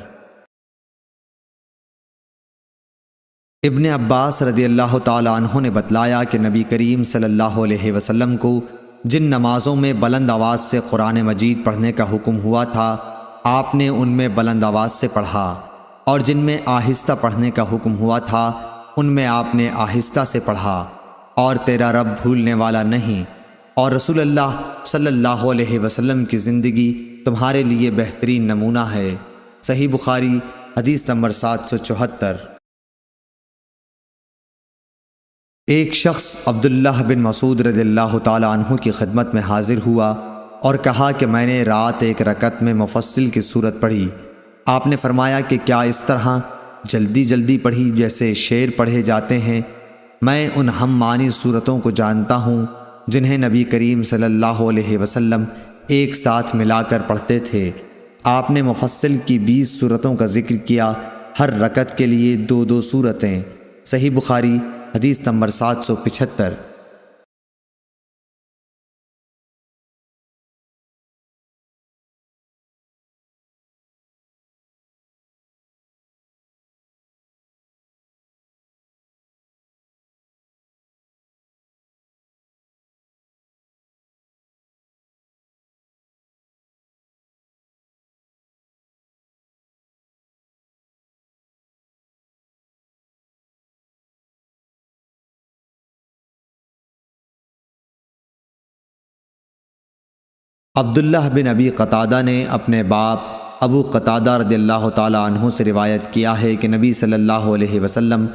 ابن عباس رضی اللہ تعالی عنہ نے بتلایا کہ نبی کریم صلی اللہ علیہ وسلم کو جن نمازوں میں بلند آواز سے قرآن مجید پڑھنے کا حکم ہوا تھا آپ نے ان میں بلند آواز سے پڑھا، اور جن میں آہستہ پڑھنے کا حکم ہوا تھا ان میں آپ نے آہستہ سے پڑھا، اور تیرا رب بھولنے والا نہیں، اور رسول اللہ صلی اللہ علیہ وسلم کی زندگی تمہارے لیے بہترین نمونہ ہے۔ صحیح بخاری حدیث نمبر 774۔ ایک شخص عبداللہ بن مسعود رضی اللہ تعالی عنہ کی خدمت میں حاضر ہوا اور کہا کہ میں نے رات ایک رکعت میں مفصل کی صورت پڑھی۔ آپ نے فرمایا کہ کیا اس طرح جلدی جلدی پڑھی جیسے شعر پڑھے جاتے ہیں؟ میں ان ہم معنی صورتوں کو جانتا ہوں جنہیں نبی کریم صلی اللہ علیہ وسلم ایک ساتھ ملا کر پڑھتے تھے۔ آپ نے مفصل کی 20 صورتوں کا ذکر کیا، ہر رکعت کے لیے 2 صورتیں۔ صحیح بخاری حدیث نمبر 775۔ عبداللہ بن ابی قتادہ نے اپنے باپ ابو قتادہ رضی اللہ تعالیٰ عنہ سے روایت کیا ہے کہ نبی صلی اللہ علیہ وسلم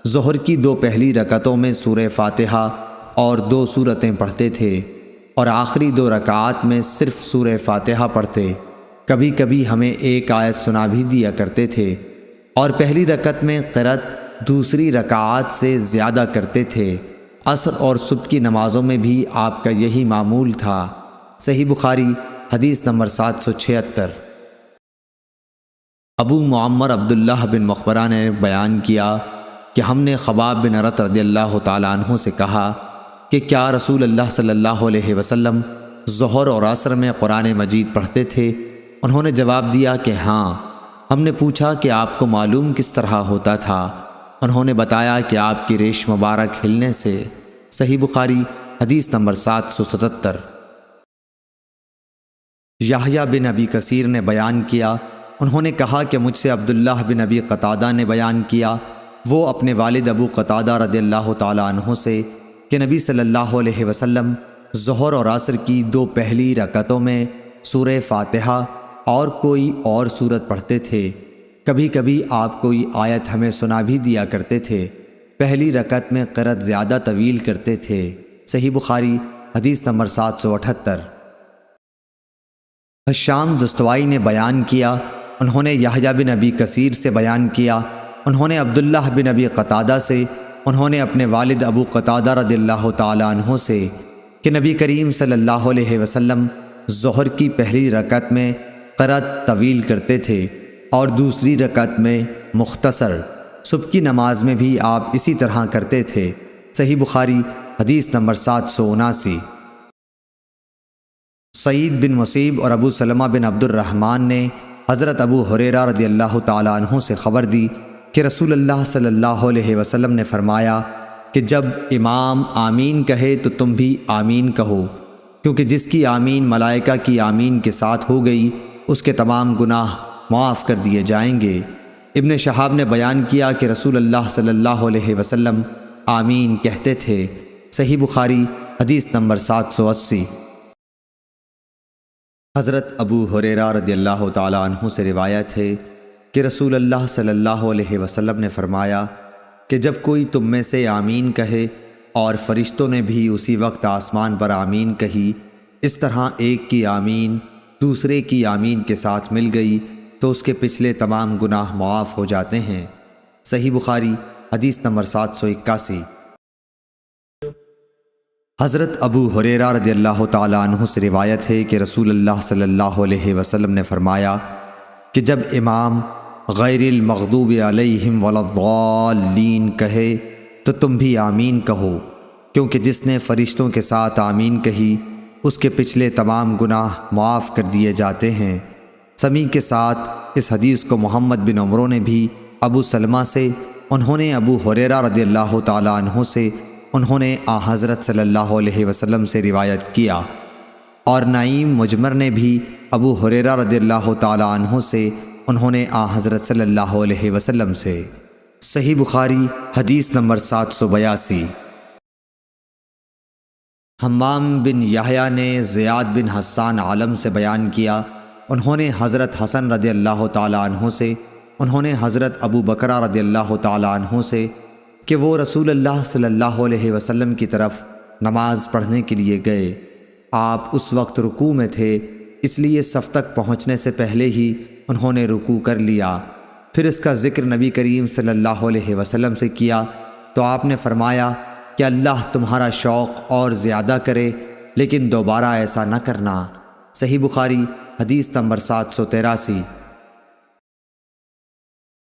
ظہر کی 2 پہلی رکعتوں میں سورہ فاتحہ اور 2 صورتیں پڑھتے تھے، اور آخری 2 رکعات میں صرف سورہ فاتحہ پڑھتے۔ کبھی کبھی ہمیں ایک آیت سنا بھی دیا کرتے تھے، اور پہلی رکعت میں قرأت دوسری رکعات سے زیادہ کرتے تھے۔ عصر اور صبح کی نمازوں میں بھی آپ کا یہی معمول تھا۔ صحیح بخاری حدیث نمبر 776۔ ابو معمر عبداللہ بن مخبرہ نے بیان کیا کہ ہم نے خباب بن ارت رضی اللہ تعالیٰ عنہ سے کہا کہ کیا رسول اللہ صلی اللہ علیہ وسلم ظہر اور عصر میں قرآن مجید پڑھتے تھے؟ انہوں نے جواب دیا کہ ہاں۔ ہم نے پوچھا کہ آپ کو معلوم کس طرح ہوتا تھا؟ انہوں نے بتایا کہ آپ کی ریش مبارک ہلنے سے۔ صحیح بخاری حدیث نمبر 777۔ یحییٰ بن ابی کثیر نے بیان کیا، انہوں نے کہا کہ مجھ سے عبداللہ بن ابی قتادہ نے بیان کیا، وہ اپنے والد ابو قتادہ رضی اللہ تعالیٰ عنہ سے، کہ نبی صلی اللہ علیہ وسلم ظہر اور عصر کی 2 پہلی رکعتوں میں سورہ فاتحہ اور کوئی اور سورت پڑھتے تھے۔ کبھی کبھی آپ کوئی آیت ہمیں سنا بھی دیا کرتے تھے۔ پہلی رکعت میں قرأت زیادہ طویل کرتے تھے۔ صحیح بخاری حدیث نمبر 778۔ حشام دستوائی نے بیان کیا، انہوں نے یحییٰ بن ابی کثیر سے بیان کیا، انہوں نے عبداللہ بن ابی قتادہ سے، انہوں نے اپنے والد ابو قتادہ رضی اللہ تعالیٰ عنہ سے، کہ نبی کریم صلی اللہ علیہ وسلم ظہر کی پہلی رکعت میں قرأت طویل کرتے تھے اور دوسری رکعت میں مختصر۔ صبح کی نماز میں بھی آپ اسی طرح کرتے تھے۔ صحیح بخاری حدیث نمبر 779۔ سعید بن مسیب اور ابو سلمہ بن عبد الرحمن نے حضرت ابو ہریرہ رضی اللہ تعالیٰ عنہ سے خبر دی کہ رسول اللہ صلی اللہ علیہ وسلم نے فرمایا کہ جب امام آمین کہے تو تم بھی آمین کہو، کیونکہ جس کی آمین ملائکہ کی آمین کے ساتھ ہو گئی اس کے تمام گناہ معاف کر دیے جائیں گے۔ ابن شہاب نے بیان کیا کہ رسول اللہ صلی اللہ علیہ وسلم آمین کہتے تھے۔ صحیح بخاری حدیث نمبر 780۔ حضرت ابو ہریرہ رضی اللہ تعالیٰ عنہ سے روایت ہے کہ رسول اللہ صلی اللہ علیہ وسلم نے فرمایا کہ جب کوئی تم میں سے آمین کہے اور فرشتوں نے بھی اسی وقت آسمان پر آمین کہی، اس طرح ایک کی آمین دوسرے کی آمین کے ساتھ مل گئی تو اس کے پچھلے تمام گناہ معاف ہو جاتے ہیں۔ صحیح بخاری حدیث نمبر 781۔ حضرت ابو ہریرہ رضی اللہ تعالیٰ عنہ سے روایت ہے کہ رسول اللہ صلی اللہ علیہ وسلم نے فرمایا کہ جب امام غیر المغضوب علیہم ولا الضالین کہے تو تم بھی آمین کہو، کیونکہ جس نے فرشتوں کے ساتھ آمین کہی اس کے پچھلے تمام گناہ معاف کر دیے جاتے ہیں۔ سمیع کے ساتھ اس حدیث کو محمد بن عمرو نے بھی ابو سلمہ سے، انہوں نے ابو ہریرہ رضی اللہ تعالیٰ عنہ سے، انہوں نے حضرت صلی اللہ علیہ وسلم سے روایت کیا، اور نعیم مجمر نے بھی ابو ہریرہ رضی اللہ تعالیٰ عنہ سے، انہوں نے حضرت صلی اللہ علیہ وسلم سے۔ صحیح بخاری حدیث نمبر 782۔ حمام بن یحییٰ نے زیاد بن حسان عالم سے بیان کیا، انہوں نے حضرت حسن رضی اللہ تعالیٰ عنہ سے، انہوں نے حضرت ابو بکرہ رضی اللہ تعالیٰ عنہ سے، کہ وہ رسول اللہ صلی اللہ علیہ وسلم کی طرف نماز پڑھنے کے لیے گئے۔ آپ اس وقت رکوع میں تھے، اس لیے صف تک پہنچنے سے پہلے ہی انہوں نے رکوع کر لیا۔ پھر اس کا ذکر نبی کریم صلی اللہ علیہ وسلم سے کیا تو آپ نے فرمایا کہ اللہ تمہارا شوق اور زیادہ کرے، لیکن دوبارہ ایسا نہ کرنا۔ صحیح بخاری حدیث نمبر 783۔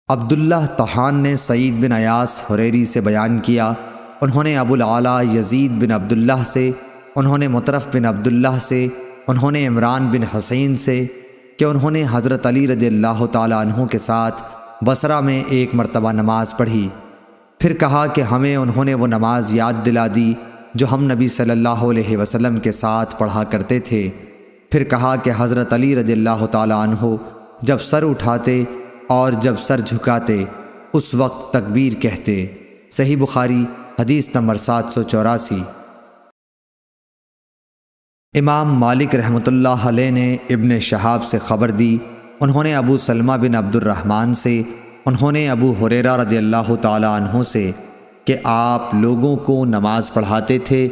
عبداللہ طحان نے سعید بن ایاس حریری سے بیان کیا، انہوں نے ابو العلا یزید بن عبداللہ سے، انہوں نے مطرف بن عبداللہ سے، انہوں نے عمران بن حسین سے کہ انہوں نے حضرت علی رضی اللہ تعالیٰ عنہ کے ساتھ بصرہ میں ایک مرتبہ نماز پڑھی، پھر کہا کہ ہمیں انہوں نے وہ نماز یاد دلا دی جو ہم نبی صلی اللہ علیہ وسلم کے ساتھ پڑھا کرتے تھے۔ پھر کہا کہ حضرت علی رضی اللہ تعالیٰ عنہ جب سر اٹھاتے اور جب سر جھکاتے اس وقت تکبیر کہتے۔ صحیح بخاری حدیث نمبر 784۔ امام مالک رحمۃ اللہ علیہ نے ابن شہاب سے خبر دی، انہوں نے ابو سلمہ بن عبد الرحمن سے، انہوں نے ابو ہریرہ رضی اللہ تعالیٰ عنہ سے کہ آپ لوگوں کو نماز پڑھاتے تھے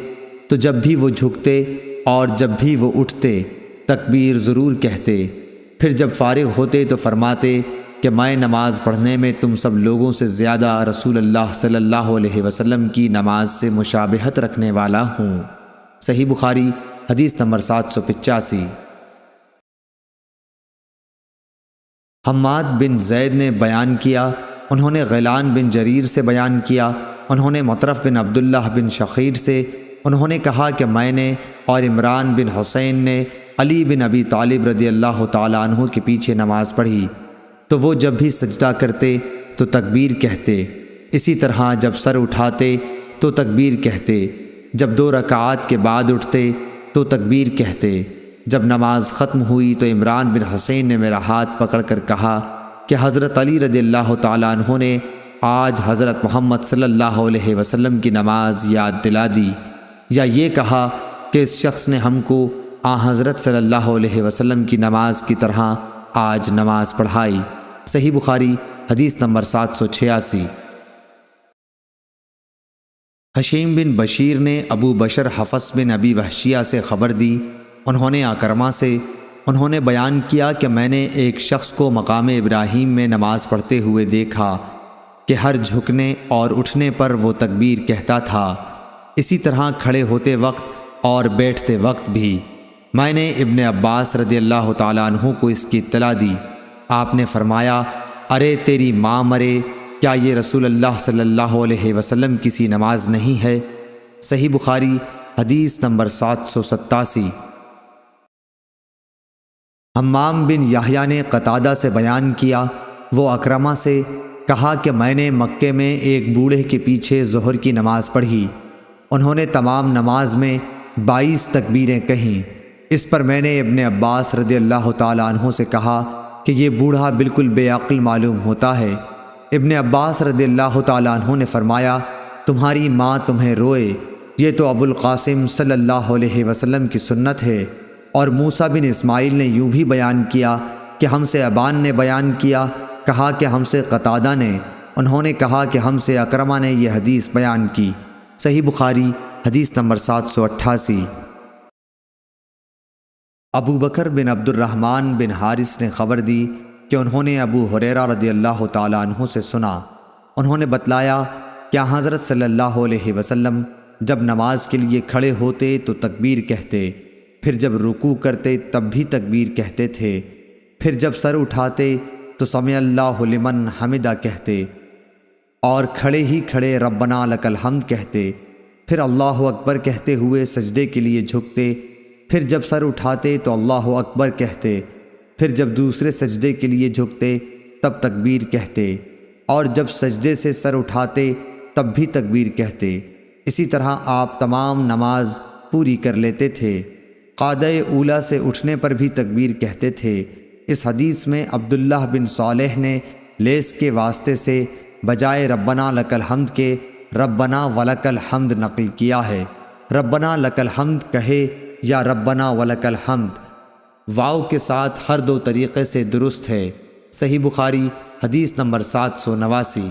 تو جب بھی وہ جھکتے اور جب بھی وہ اٹھتے تکبیر ضرور کہتے، پھر جب فارغ ہوتے تو فرماتے کہ میں نماز پڑھنے میں تم سب لوگوں سے زیادہ رسول اللہ صلی اللہ علیہ وسلم کی نماز سے مشابہت رکھنے والا ہوں۔ صحیح بخاری حدیث نمبر 785۔ حماد بن زید نے بیان کیا، انہوں نے غیلان بن جریر سے بیان کیا، انہوں نے مطرف بن عبداللہ بن شخیر سے، انہوں نے کہا کہ میں نے اور عمران بن حسین نے علی بن ابی طالب رضی اللہ تعالیٰ عنہ کے پیچھے نماز پڑھی تو وہ جب بھی سجدہ کرتے تو تکبیر کہتے، اسی طرح جب سر اٹھاتے تو تکبیر کہتے، جب 2 رکعات کے بعد اٹھتے تو تکبیر کہتے۔ جب نماز ختم ہوئی تو عمران بن حسین نے میرا ہاتھ پکڑ کر کہا کہ حضرت علی رضی اللہ تعالیٰ عنہ نے آج حضرت محمد صلی اللہ علیہ وسلم کی نماز یاد دلا دی، یا یہ کہا کہ اس شخص نے ہم کو حضرت صلی اللہ علیہ وسلم کی نماز کی طرح آج نماز پڑھائی۔ صحیح بخاری حدیث نمبر 786۔ حشیم بن بشیر نے ابو بشر حفص بن ابی وحشیہ سے خبر دی، انہوں نے اکرمہ سے، انہوں نے بیان کیا کہ میں نے ایک شخص کو مقام ابراہیم میں نماز پڑھتے ہوئے دیکھا کہ ہر جھکنے اور اٹھنے پر وہ تکبیر کہتا تھا، اسی طرح کھڑے ہوتے وقت اور بیٹھتے وقت بھی۔ میں نے ابن عباس رضی اللہ تعالیٰ عنہ کو اس کی اطلاع دی، آپ نے فرمایا، ارے تیری ماں مرے، کیا یہ رسول اللہ صلی اللہ علیہ وسلم کسی نماز نہیں ہے؟ صحیح بخاری حدیث نمبر 787۔ حمام بن یحییٰ نے قتادہ سے بیان کیا، وہ اکرمہ سے کہا کہ میں نے مکے میں ایک بوڑھے کے پیچھے ظہر کی نماز پڑھی، انہوں نے تمام نماز میں 22 تکبیریں کہیں۔ اس پر میں نے ابن عباس رضی اللہ تعالیٰ عنہ سے کہا کہ یہ بوڑھا بالکل بے عقل معلوم ہوتا ہے۔ ابن عباس رضی اللہ تعالیٰ عنہ نے فرمایا، تمہاری ماں تمہیں روئے، یہ تو ابو القاسم صلی اللہ علیہ وسلم کی سنت ہے۔ اور موسیٰ بن اسماعیل نے یوں بھی بیان کیا کہ ہم سے ابان نے بیان کیا، کہا کہ ہم سے قتادہ نے، انہوں نے کہا کہ ہم سے اکرمہ نے یہ حدیث بیان کی۔ صحیح بخاری حدیث نمبر 788۔ ابو بکر بن عبد الرحمن بن حارث نے خبر دی کہ انہوں نے ابو ہریرہ رضی اللہ تعالیٰ عنہ سے سنا، انہوں نے بتلایا کہ حضرت صلی اللہ علیہ وسلم جب نماز کے لیے کھڑے ہوتے تو تکبیر کہتے، پھر جب رکوع کرتے تب بھی تکبیر کہتے تھے، پھر جب سر اٹھاتے تو سمع اللہ لمن حمدہ کہتے، اور کھڑے ہی کھڑے ربنا لک الحمد کہتے، پھر اللہ اکبر کہتے ہوئے سجدے کے لیے جھکتے، پھر جب سر اٹھاتے تو اللہ اکبر کہتے، پھر جب دوسرے سجدے کے لیے جھکتے تب تکبیر کہتے، اور جب سجدے سے سر اٹھاتے تب بھی تکبیر کہتے۔ اسی طرح آپ تمام نماز پوری کر لیتے تھے۔ قعدہ اولیٰ سے اٹھنے پر بھی تکبیر کہتے تھے۔ اس حدیث میں عبداللہ بن صالح نے لیس کے واسطے سے بجائے ربنا لک الحمد کے ربنا ولک الحمد نقل کیا ہے۔ ربنا لک الحمد کہے یا ربنا ولک الحمد، واو کے ساتھ ہر دو طریقے سے درست ہے۔ صحیح بخاری حدیث نمبر 789۔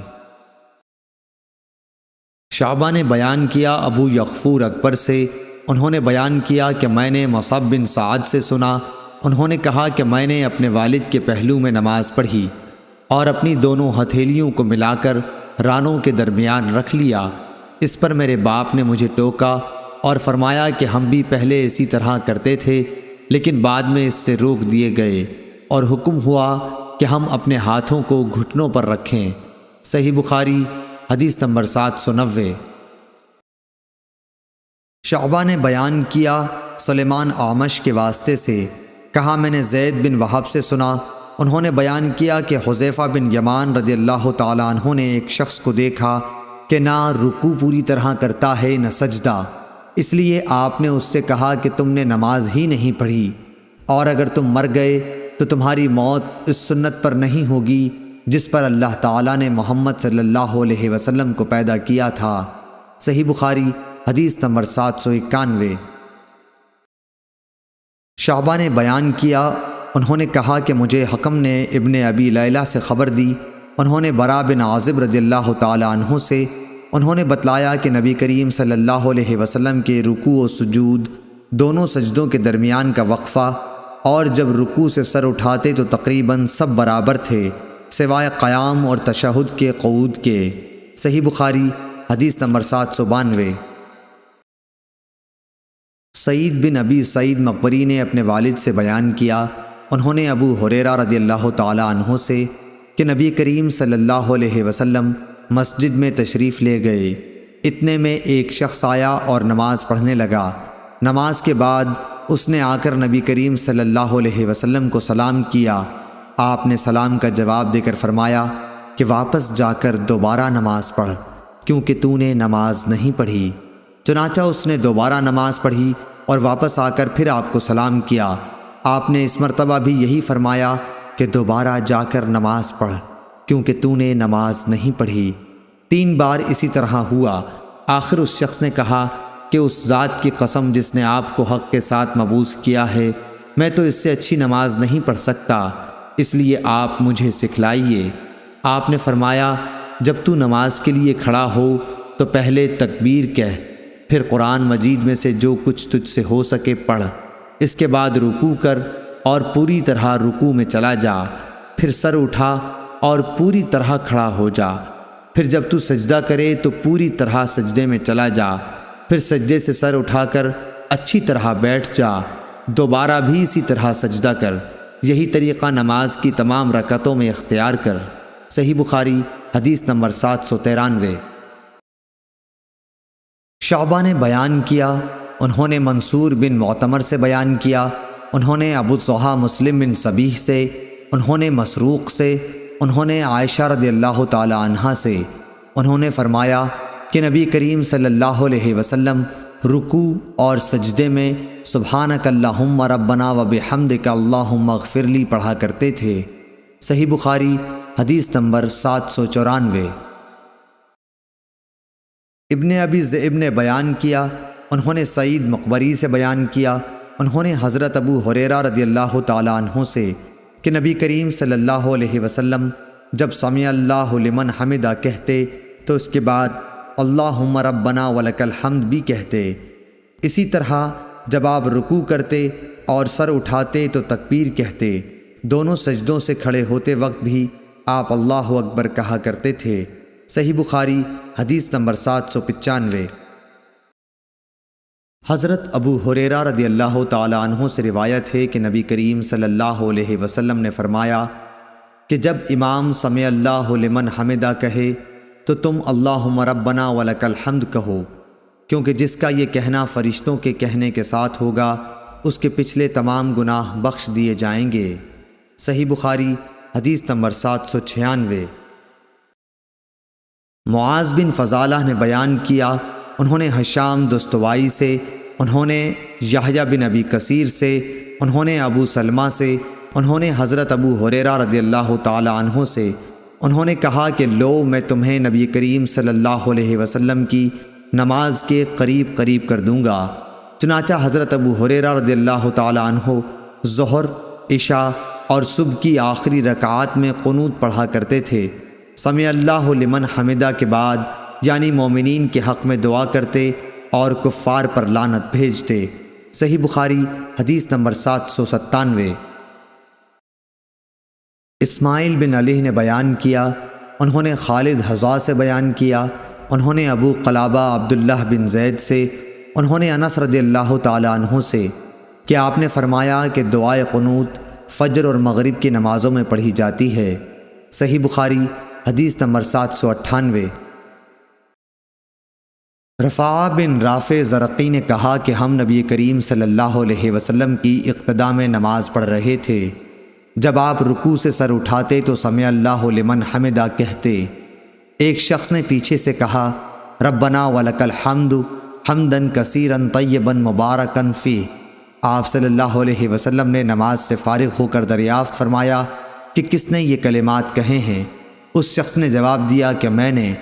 شعبہ نے بیان کیا ابو یغفور اکبر سے، انہوں نے بیان کیا کہ میں نے مصعب بن سعد سے سنا، انہوں نے کہا کہ میں نے اپنے والد کے پہلو میں نماز پڑھی اور اپنی دونوں ہتھیلیوں کو ملا کر رانوں کے درمیان رکھ لیا۔ اس پر میرے باپ نے مجھے ٹوکا اور فرمایا کہ ہم بھی پہلے اسی طرح کرتے تھے، لیکن بعد میں اس سے روک دیے گئے اور حکم ہوا کہ ہم اپنے ہاتھوں کو گھٹنوں پر رکھیں۔ صحیح بخاری حدیث نمبر 790۔ شعبہ نے بیان کیا سلیمان اعمش کے واسطے سے، کہا میں نے زید بن وہب سے سنا، انہوں نے بیان کیا کہ حذیفہ بن یمان رضی اللہ تعالیٰ عنہ نے ایک شخص کو دیکھا کہ نہ رکوع پوری طرح کرتا ہے نہ سجدہ، اس لیے آپ نے اس سے کہا کہ تم نے نماز ہی نہیں پڑھی، اور اگر تم مر گئے تو تمہاری موت اس سنت پر نہیں ہوگی جس پر اللہ تعالیٰ نے محمد صلی اللہ علیہ وسلم کو پیدا کیا تھا۔ صحیح بخاری حدیث نمبر 791۔ شعبہ نے بیان کیا، انہوں نے کہا کہ مجھے حکم نے ابن ابی لیلہ سے خبر دی، انہوں نے برا بن عازب رضی اللہ تعالی عنہ سے، انہوں نے بتلایا کہ نبی کریم صلی اللہ علیہ وسلم کے رکوع و سجود، دونوں سجدوں کے درمیان کا وقفہ، اور جب رکوع سے سر اٹھاتے تو تقریباً سب برابر تھے سوائے قیام اور تشہد کے قعود کے۔ صحیح بخاری حدیث نمبر 792۔ سعید بن ابی سعید مقبری نے اپنے والد سے بیان کیا، انہوں نے ابو ہریرہ رضی اللہ تعالی عنہ سے کہ نبی کریم صلی اللہ علیہ وسلم مسجد میں تشریف لے گئے، اتنے میں ایک شخص آیا اور نماز پڑھنے لگا۔ نماز کے بعد اس نے آ کر نبی کریم صلی اللہ علیہ وسلم کو سلام کیا، آپ نے سلام کا جواب دے کر فرمایا کہ واپس جا کر دوبارہ نماز پڑھ کیونکہ تو نے نماز نہیں پڑھی۔ چنانچہ اس نے دوبارہ نماز پڑھی اور واپس آ کر پھر آپ کو سلام کیا، آپ نے اس مرتبہ بھی یہی فرمایا کہ دوبارہ جا کر نماز پڑھ کیونکہ تو نے نماز نہیں پڑھی۔ 3 بار اسی طرح ہوا، آخر اس شخص نے کہا کہ اس ذات کی قسم جس نے آپ کو حق کے ساتھ مبعوث کیا ہے، میں تو اس سے اچھی نماز نہیں پڑھ سکتا، اس لیے آپ مجھے سکھلائیے۔ آپ نے فرمایا جب تو نماز کے لیے کھڑا ہو تو پہلے تکبیر کہہ، پھر قرآن مجید میں سے جو کچھ تجھ سے ہو سکے پڑھ، اس کے بعد رکوع کر اور پوری طرح رکوع میں چلا جا، پھر سر اٹھا اور پوری طرح کھڑا ہو جا، پھر جب تو سجدہ کرے تو پوری طرح سجدے میں چلا جا، پھر سجدے سے سر اٹھا کر اچھی طرح بیٹھ جا، دوبارہ بھی اسی طرح سجدہ کر، یہی طریقہ نماز کی تمام رکعتوں میں اختیار کر۔ صحیح بخاری حدیث نمبر 793۔ شعبہ نے بیان کیا، انہوں نے منصور بن معتمر سے بیان کیا، انہوں نے ابو الضحیٰ مسلم بن صبیح سے، انہوں نے مسروق سے، انہوں نے عائشہ رضی اللہ تعالی عنہا سے، انہوں نے فرمایا کہ نبی کریم صلی اللہ علیہ وسلم رکوع اور سجدے میں سبحانک اللہم ربنا و بحمدک اللہم اغفر لی پڑھا کرتے تھے۔ صحیح بخاری حدیث نمبر 794۔ ابن ابی ذئب نے بیان کیا، انہوں نے سعید مقبری سے بیان کیا، انہوں نے حضرت ابو ہریرہ رضی اللہ تعالی عنہ سے کہ نبی کریم صلی اللہ علیہ وسلم جب سمع اللہ لمن حمدہ کہتے تو اس کے بعد اللہم ربنا ولک الحمد بھی کہتے۔ اسی طرح جب آپ رکوع کرتے اور سر اٹھاتے تو تکبیر کہتے، دونوں سجدوں سے کھڑے ہوتے وقت بھی آپ اللہ اکبر کہا کرتے تھے۔ صحیح بخاری حدیث نمبر 795۔ حضرت ابو ہریرہ رضی اللہ تعالی عنہ سے روایت ہے کہ نبی کریم صلی اللہ علیہ وسلم نے فرمایا کہ جب امام سمع اللہ لمن حمدہ کہے تو تم اللہم ربنا ولک الحمد کہو، کیونکہ جس کا یہ کہنا فرشتوں کے کہنے کے ساتھ ہوگا اس کے پچھلے تمام گناہ بخش دیے جائیں گے۔ صحیح بخاری حدیث نمبر 796۔ معاذ بن فضالہ نے بیان کیا، انہوں نے ہشام دستوائی سے، انہوں نے یحییٰ بن ابی کثیر سے، انہوں نے ابو سلمہ سے، انہوں نے حضرت ابو ہریرہ رضی اللہ تعالی عنہ سے، انہوں نے کہا کہ لو میں تمہیں نبی کریم صلی اللہ علیہ وسلم کی نماز کے قریب قریب کر دوں گا۔ چنانچہ حضرت ابو ہریرہ رضی اللہ تعالی عنہ ظہر، عشاء اور صبح کی آخری رکعات میں قنوت پڑھا کرتے تھے، سمع اللہ لمن حمدہ کے بعد یعنی مومنین کے حق میں دعا کرتے اور کفار پر لعنت بھیجتے۔ صحیح بخاری حدیث نمبر 797۔ اسماعیل بن علی نے بیان کیا، انہوں نے خالد حذا سے بیان کیا، انہوں نے ابو قلابہ عبداللہ بن زید سے، انہوں نے انس رضی اللہ تعالی عنہ سے کہ آپ نے فرمایا کہ دعائے قنوت فجر اور مغرب کی نمازوں میں پڑھی جاتی ہے۔ صحیح بخاری حدیث نمبر 798۔ رفاع بن رافع زرقی نے کہا کہ ہم نبی کریم صلی اللہ علیہ وسلم کی اقتداء میں نماز پڑھ رہے تھے۔ جب آپ رکوع سے سر اٹھاتے تو سمع اللہ لمن حمدہ کہتے۔ ایک شخص نے پیچھے سے کہا ربنا ولک الحمد حمدن کثیرن طیبن مبارکن فیہ۔ آپ صلی اللہ علیہ وسلم نے نماز سے فارغ ہو کر دریافت فرمایا کہ کس نے یہ کلمات کہے ہیں؟ اس شخص نے جواب دیا کہ میں نے۔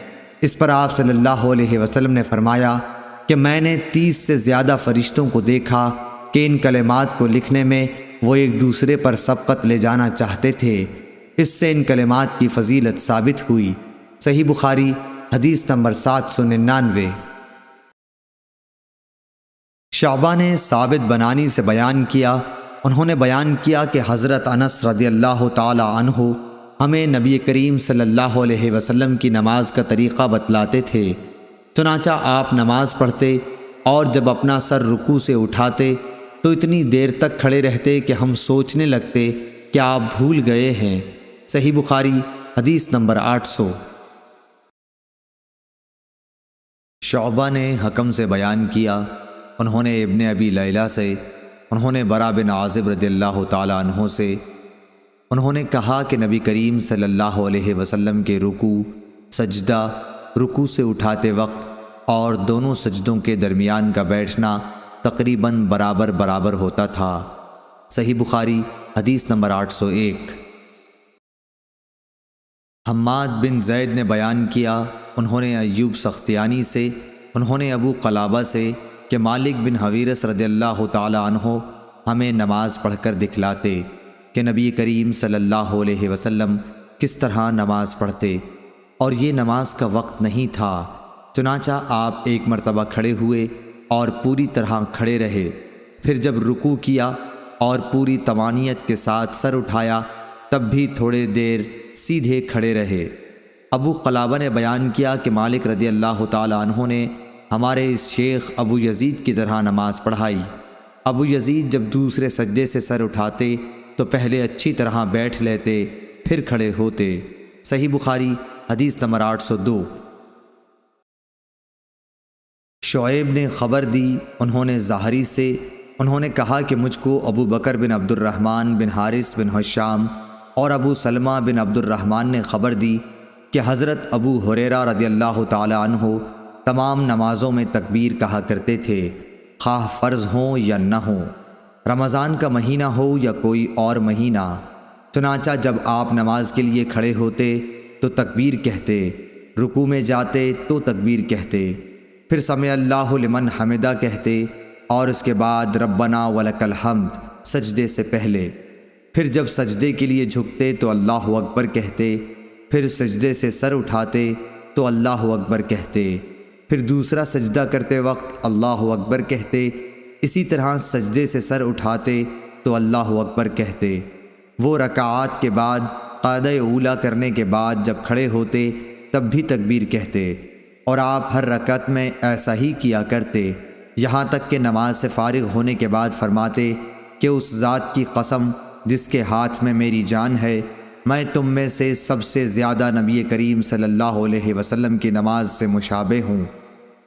اس پر آپ صلی اللہ علیہ وسلم نے فرمایا کہ میں نے 30 سے زیادہ فرشتوں کو دیکھا کہ ان کلمات کو لکھنے میں وہ ایک دوسرے پر سبقت لے جانا چاہتے تھے۔ اس سے ان کلمات کی فضیلت ثابت ہوئی۔ صحیح بخاری حدیث نمبر 799۔ شعبہ نے ثابت بنانی سے بیان کیا، انہوں نے بیان کیا کہ حضرت انس رضی اللہ تعالی عنہ ہمیں نبی کریم صلی اللہ علیہ وسلم کی نماز کا طریقہ بتلاتے تھے۔ چنانچہ آپ نماز پڑھتے اور جب اپنا سر رکوع سے اٹھاتے تو اتنی دیر تک کھڑے رہتے کہ ہم سوچنے لگتے کہ آپ بھول گئے ہیں۔ صحیح بخاری حدیث نمبر 800۔ شعبہ نے حکم سے بیان کیا، انہوں نے ابن ابی لیلہ سے، انہوں نے برا بن عازب رضی اللہ تعالی عنہ سے، انہوں نے کہا کہ نبی کریم صلی اللہ علیہ وسلم کے رکوع، سجدہ، رکوع سے اٹھاتے وقت اور دونوں سجدوں کے درمیان کا بیٹھنا تقریباً برابر ہوتا تھا۔ صحیح بخاری حدیث نمبر 801۔ حماد بن زید نے بیان کیا، انہوں نے ایوب سختیانی سے، انہوں نے ابو قلابہ سے کہ مالک بن حویرث رضی اللہ تعالی عنہ ہمیں نماز پڑھ کر دکھلاتے کہ نبی کریم صلی اللہ علیہ وسلم کس طرح نماز پڑھتے، اور یہ نماز کا وقت نہیں تھا۔ چنانچہ آپ ایک مرتبہ کھڑے ہوئے اور پوری طرح کھڑے رہے، پھر جب رکوع کیا اور پوری طمانینت کے ساتھ سر اٹھایا تب بھی تھوڑے دیر سیدھے کھڑے رہے۔ ابو قلابہ نے بیان کیا کہ مالک رضی اللہ تعالی عنہ نے ہمارے اس شیخ ابو یزید کی طرح نماز پڑھائی۔ ابو یزید جب دوسرے سجدے سے سر اٹھاتے تو پہلے اچھی طرح بیٹھ لیتے پھر کھڑے ہوتے۔ صحیح بخاری حدیث نمبر 802۔ شعیب نے خبر دی، انہوں نے ظاہری سے، انہوں نے کہا کہ مجھ کو ابو بکر بن عبد الرحمن بن حارث بن حشام اور ابو سلمہ بن عبد الرحمن نے خبر دی کہ حضرت ابو ہریرہ رضی اللہ تعالی عنہ تمام نمازوں میں تکبیر کہا کرتے تھے، خواہ فرض ہوں یا نہ ہوں، رمضان کا مہینہ ہو یا کوئی اور مہینہ۔ چنانچہ جب آپ نماز کے لیے کھڑے ہوتے تو تکبیر کہتے، رکوع میں جاتے تو تکبیر کہتے، پھر سمع اللہ لمن حمدہ کہتے، اور اس کے بعد ربنا ولک الحمد سجدے سے پہلے، پھر جب سجدے کے لیے جھکتے تو اللہ اکبر کہتے، پھر سجدے سے سر اٹھاتے تو اللہ اکبر کہتے، پھر دوسرا سجدہ کرتے وقت اللہ اکبر کہتے، اسی طرح سجدے سے سر اٹھاتے تو اللہ اکبر کہتے۔ وہ رکعات کے بعد قاعدہ اولیٰ کرنے کے بعد جب کھڑے ہوتے تب بھی تکبیر کہتے، اور آپ ہر رکعت میں ایسا ہی کیا کرتے، یہاں تک کہ نماز سے فارغ ہونے کے بعد فرماتے کہ اس ذات کی قسم جس کے ہاتھ میں میری جان ہے، میں تم میں سے سب سے زیادہ نبی کریم صلی اللہ علیہ وسلم کی نماز سے مشابہ ہوں۔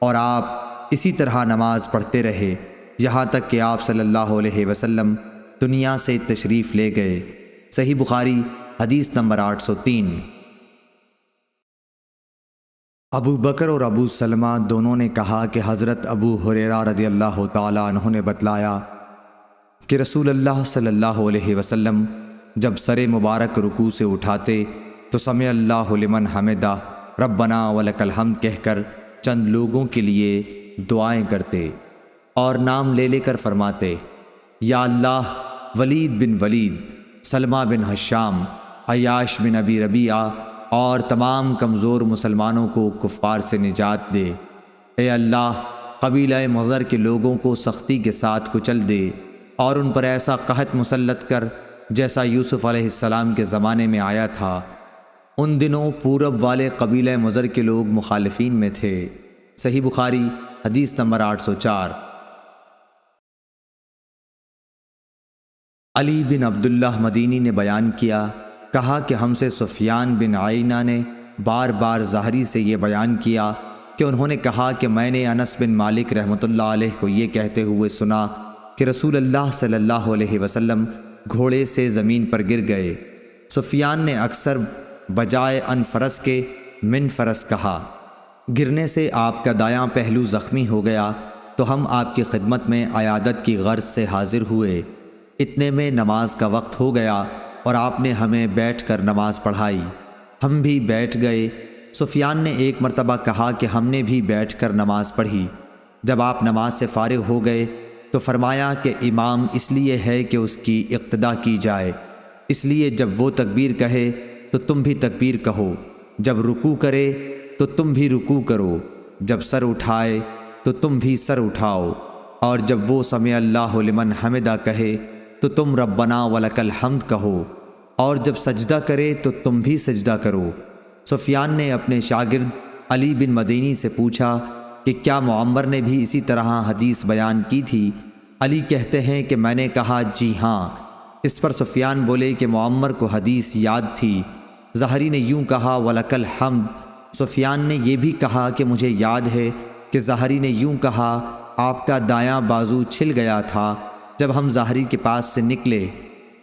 اور آپ اسی طرح نماز پڑھتے رہے یہاں تک کہ آپ صلی اللہ علیہ وسلم دنیا سے تشریف لے گئے۔ صحیح بخاری حدیث نمبر 803۔ ابو بکر اور ابو سلمہ دونوں نے کہا کہ حضرت ابو ہریرہ رضی اللہ تعالی عنہ نے بتلایا کہ رسول اللہ صلی اللہ علیہ وسلم جب سر مبارک رکوع سے اٹھاتے تو سمع اللہ لمن حمدہ ربنا ولک الحمد کہہ کر چند لوگوں کے لیے دعائیں کرتے اور نام لے لے کر فرماتے، یا اللہ ولید بن ولید، سلمہ بن حشام، عیاش بن ابی ربیعہ اور تمام کمزور مسلمانوں کو کفار سے نجات دے۔ اے اللہ قبیلہ مضر کے لوگوں کو سختی کے ساتھ کچل دے اور ان پر ایسا قحط مسلط کر جیسا یوسف علیہ السلام کے زمانے میں آیا تھا۔ ان دنوں پورب والے قبیلہ مضر کے لوگ مخالفین میں تھے۔ صحیح بخاری حدیث نمبر 804۔ علی بن عبداللہ مدینی نے بیان کیا، کہا کہ ہم سے سفیان بن عیینہ نے بار بار ظاہری سے یہ بیان کیا کہ انہوں نے کہا کہ میں نے انس بن مالک رحمۃ اللہ علیہ کو یہ کہتے ہوئے سنا کہ رسول اللہ صلی اللہ علیہ وسلم گھوڑے سے زمین پر گر گئے۔ سفیان نے اکثر بجائے ان فرس کے من فرس کہا۔ گرنے سے آپ کا دایاں پہلو زخمی ہو گیا تو ہم آپ کی خدمت میں عیادت کی غرض سے حاضر ہوئے۔ اتنے میں نماز کا وقت ہو گیا اور آپ نے ہمیں بیٹھ کر نماز پڑھائی۔ ہم بھی بیٹھ گئے۔ سفیان نے ایک مرتبہ کہا کہ ہم نے بھی بیٹھ کر نماز پڑھی۔ جب آپ نماز سے فارغ ہو گئے تو فرمایا کہ امام اس لیے ہے کہ اس کی اقتدا کی جائے، اس لیے جب وہ تکبیر کہے تو تم بھی تکبیر کہو، جب رکوع کرے تو تم بھی رکوع کرو، جب سر اٹھائے تو تم بھی سر اٹھاؤ، اور جب وہ سمع اللہ لمن حمدہ کہے تو تم ربنا ولک الحمد کہو، اور جب سجدہ کرے تو تم بھی سجدہ کرو۔ سفیان نے اپنے شاگرد علی بن مدینی سے پوچھا کہ کیا معمر نے بھی اسی طرح حدیث بیان کی تھی؟ علی کہتے ہیں کہ میں نے کہا جی ہاں۔ اس پر سفیان بولے کہ معمر کو حدیث یاد تھی۔ ظاہری نے یوں کہا ولک الحمد۔ سفیان نے یہ بھی کہا کہ مجھے یاد ہے کہ ظاہری نے یوں کہا آپ کا دایاں بازو چھل گیا تھا جب ہم ظاہری کے پاس سے نکلے۔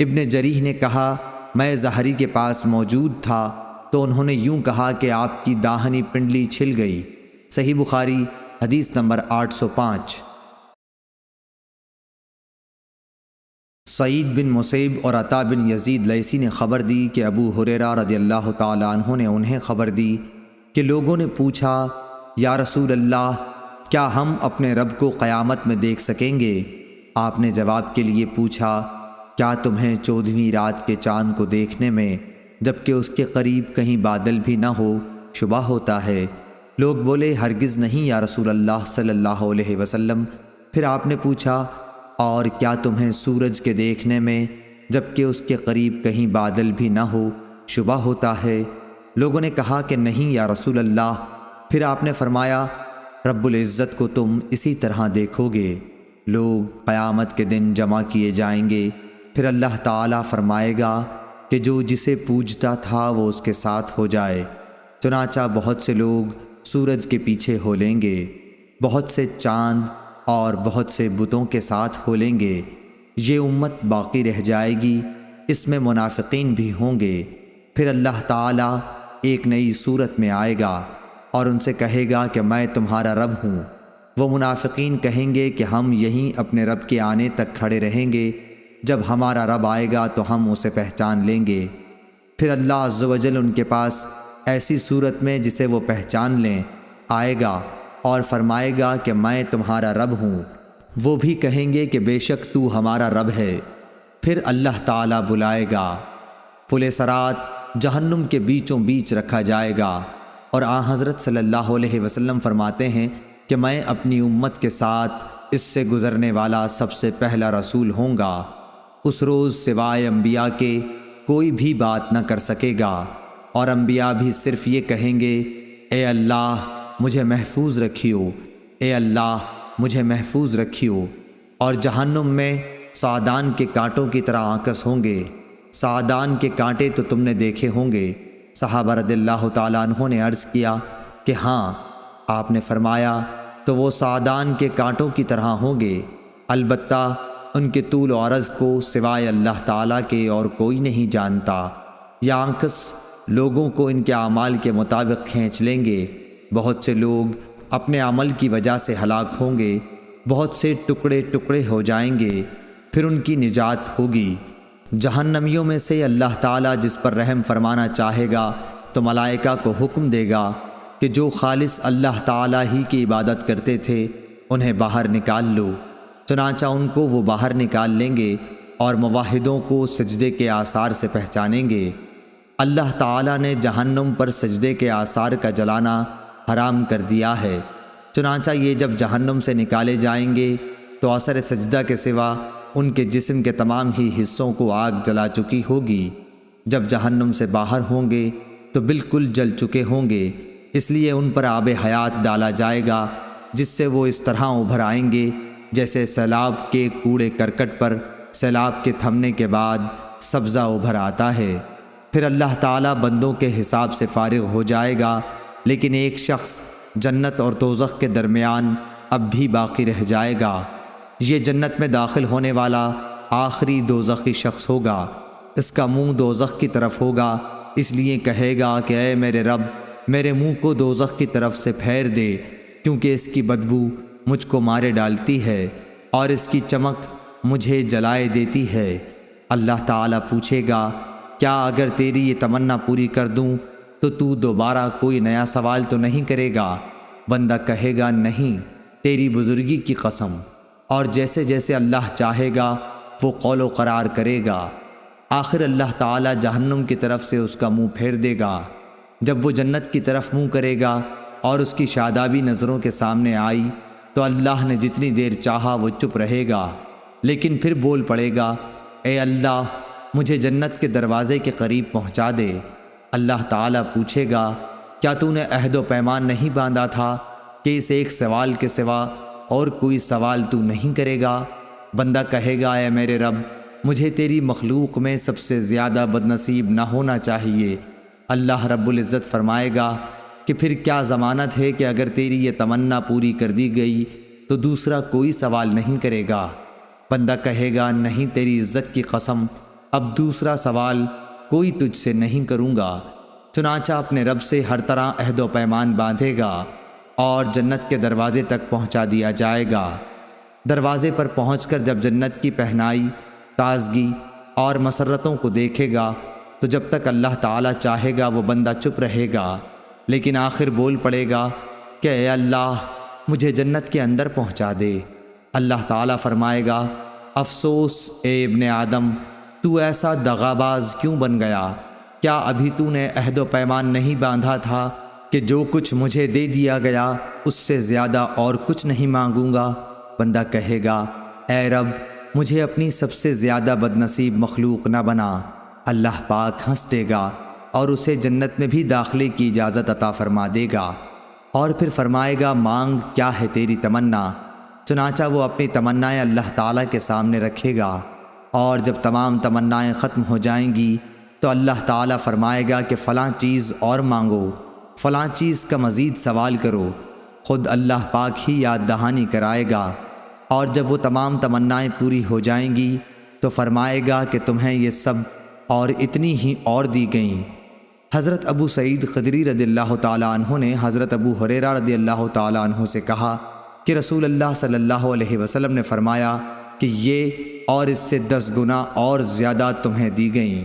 ابن جریح نے کہا میں ظاہری کے پاس موجود تھا تو انہوں نے یوں کہا کہ آپ کی داہنی پنڈلی چھل گئی۔ صحیح بخاری حدیث نمبر 805۔ سعید بن مسیب اور عطا بن یزید لیثی نے خبر دی کہ ابو ہریرہ رضی اللہ تعالی عنہ نے انہیں خبر دی کہ لوگوں نے پوچھا یا رسول اللہ کیا ہم اپنے رب کو قیامت میں دیکھ سکیں گے؟ آپ نے جواب کے لیے پوچھا کیا تمہیں 14ویں رات کے چاند کو دیکھنے میں جبکہ اس کے قریب کہیں بادل بھی نہ ہو شبہ ہوتا ہے؟ لوگ بولے ہرگز نہیں یا رسول اللہ صلی اللہ علیہ وسلم۔ پھر آپ نے پوچھا اور کیا تمہیں سورج کے دیکھنے میں جبکہ اس کے قریب کہیں بادل بھی نہ ہو شبہ ہوتا ہے؟ لوگوں نے کہا کہ نہیں یا رسول اللہ۔ پھر آپ نے فرمایا رب العزت کو تم اسی طرح دیکھو گے۔ لوگ قیامت کے دن جمع کیے جائیں گے، پھر اللہ تعالیٰ فرمائے گا کہ جو جسے پوجتا تھا وہ اس کے ساتھ ہو جائے۔ چنانچہ بہت سے لوگ سورج کے پیچھے ہو لیں گے، بہت سے چاند اور بہت سے بتوں کے ساتھ ہو لیں گے۔ یہ امت باقی رہ جائے گی، اس میں منافقین بھی ہوں گے۔ پھر اللہ تعالیٰ ایک نئی صورت میں آئے گا اور ان سے کہے گا کہ میں تمہارا رب ہوں۔ وہ منافقین کہیں گے کہ ہم یہیں اپنے رب کے آنے تک کھڑے رہیں گے، جب ہمارا رب آئے گا تو ہم اسے پہچان لیں گے۔ پھر اللہ عز و جل ان کے پاس ایسی صورت میں جسے وہ پہچان لیں آئے گا اور فرمائے گا کہ میں تمہارا رب ہوں۔ وہ بھی کہیں گے کہ بے شک تو ہمارا رب ہے۔ پھر اللہ تعالیٰ بلائے گا، پل صراط جہنم کے بیچوں بیچ رکھا جائے گا، اور آن حضرت صلی اللہ علیہ وسلم فرماتے ہیں کہ میں اپنی امت کے ساتھ اس سے گزرنے والا سب سے پہلا رسول ہوں گا۔ اس روز سوائے انبیاء کے کوئی بھی بات نہ کر سکے گا، اور انبیاء بھی صرف یہ کہیں گے اے اللہ مجھے محفوظ رکھیو، اے اللہ مجھے محفوظ رکھیو۔ اور جہنم میں سعدان کے کانٹوں کی طرح آنکس ہوں گے۔ سعدان کے کانٹے تو تم نے دیکھے ہوں گے۔ صحابہ رضی اللہ تعالیٰ عنہ نے عرض کیا کہ ہاں۔ آپ نے فرمایا تو وہ سعدان کے کانٹوں کی طرح ہوں گے، البتہ ان کے طول و عرض کو سوائے اللہ تعالیٰ کے اور کوئی نہیں جانتا۔ یہ آنکس لوگوں کو ان کے اعمال کے مطابق کھینچ لیں گے۔ بہت سے لوگ اپنے عمل کی وجہ سے ہلاک ہوں گے، بہت سے ٹکڑے ٹکڑے ہو جائیں گے، پھر ان کی نجات ہوگی۔ جہنمیوں میں سے اللہ تعالیٰ جس پر رحم فرمانا چاہے گا تو ملائکہ کو حکم دے گا کہ جو خالص اللہ تعالیٰ ہی کی عبادت کرتے تھے انہیں باہر نکال لو۔ چنانچہ ان کو وہ باہر نکال لیں گے اور موحدوں کو سجدے کے آثار سے پہچانیں گے۔ اللہ تعالیٰ نے جہنم پر سجدے کے آثار کا جلانا حرام کر دیا ہے۔ چنانچہ یہ جب جہنم سے نکالے جائیں گے تو اثر سجدہ کے سوا ان کے جسم کے تمام ہی حصوں کو آگ جلا چکی ہوگی۔ جب جہنم سے باہر ہوں گے تو بالکل جل چکے ہوں گے، اس لیے ان پر آب حیات ڈالا جائے گا جس سے وہ اس طرح ابھر آئیں گے جیسے سیلاب کے کوڑے کرکٹ پر سیلاب کے تھمنے کے بعد سبزہ ابھر آتا ہے۔ پھر اللہ تعالیٰ بندوں کے حساب سے فارغ ہو جائے گا، لیکن ایک شخص جنت اور دوزخ کے درمیان اب بھی باقی رہ جائے گا۔ یہ جنت میں داخل ہونے والا آخری دوزخی شخص ہوگا۔ اس کا منہ دوزخ کی طرف ہوگا، اس لیے کہے گا کہ اے میرے رب، میرے منہ کو دوزخ کی طرف سے پھیر دے، کیونکہ اس کی بدبو مجھ کو مارے ڈالتی ہے اور اس کی چمک مجھے جلائے دیتی ہے۔ اللہ تعالیٰ پوچھے گا، کیا اگر تیری یہ تمنا پوری کر دوں تو دوبارہ کوئی نیا سوال تو نہیں کرے گا؟ بندہ کہے گا، نہیں، تیری بزرگی کی قسم۔ اور جیسے جیسے اللہ چاہے گا وہ قول و قرار کرے گا۔ آخر اللہ تعالیٰ جہنم کی طرف سے اس کا منہ پھیر دے گا۔ جب وہ جنت کی طرف منہ کرے گا اور اس کی شادابی نظروں کے سامنے آئی تو اللہ نے جتنی دیر چاہا وہ چپ رہے گا، لیکن پھر بول پڑے گا، اے اللہ، مجھے جنت کے دروازے کے قریب پہنچا دے۔ اللہ تعالیٰ پوچھے گا، کیا تو نے عہد و پیمان نہیں باندھا تھا کہ اس ایک سوال کے سوا اور کوئی سوال تو نہیں کرے گا؟ بندہ کہے گا، اے میرے رب، مجھے تیری مخلوق میں سب سے زیادہ بدنصیب نہ ہونا چاہیے۔ اللہ رب العزت فرمائے گا کہ پھر کیا ضمانت ہے کہ اگر تیری یہ تمنا پوری کر دی گئی تو دوسرا کوئی سوال نہیں کرے گا؟ بندہ کہے گا، نہیں، تیری عزت کی قسم، اب دوسرا سوال کوئی تجھ سے نہیں کروں گا۔ چنانچہ اپنے رب سے ہر طرح عہد و پیمان باندھے گا اور جنت کے دروازے تک پہنچا دیا جائے گا۔ دروازے پر پہنچ کر جب جنت کی پہنائی، تازگی اور مسرتوں کو دیکھے گا تو جب تک اللہ تعالیٰ چاہے گا وہ بندہ چپ رہے گا، لیکن آخر بول پڑے گا کہ اے اللہ، مجھے جنت کے اندر پہنچا دے۔ اللہ تعالیٰ فرمائے گا، افسوس اے ابن آدم، تو ایسا دغاباز کیوں بن گیا؟ کیا ابھی تو نے عہد و پیمان نہیں باندھا تھا کہ جو کچھ مجھے دے دیا گیا اس سے زیادہ اور کچھ نہیں مانگوں گا؟ بندہ کہے گا، اے رب، مجھے اپنی سب سے زیادہ بدنصیب مخلوق نہ بنا۔ اللہ پاک ہنس دے گا اور اسے جنت میں بھی داخلے کی اجازت عطا فرما دے گا، اور پھر فرمائے گا، مانگ، کیا ہے تیری تمنا؟ چنانچہ وہ اپنی تمنائیں اللہ تعالیٰ کے سامنے رکھے گا، اور جب تمام تمنائیں ختم ہو جائیں گی تو اللہ تعالیٰ فرمائے گا کہ فلاں چیز اور مانگو، فلاں چیز کا مزید سوال کرو۔ خود اللہ پاک ہی یاد دہانی کرائے گا، اور جب وہ تمام تمنائیں پوری ہو جائیں گی تو فرمائے گا کہ تمہیں یہ سب اور اتنی ہی اور دی گئیں۔ حضرت ابو سعید خدری رضی اللہ تعالیٰ عنہ نے حضرت ابو ہریرہ رضی اللہ تعالیٰ عنہ سے کہا کہ رسول اللہ صلی اللہ علیہ وسلم نے فرمایا کہ یہ اور اس سے 10 گنا اور زیادہ تمہیں دی گئیں۔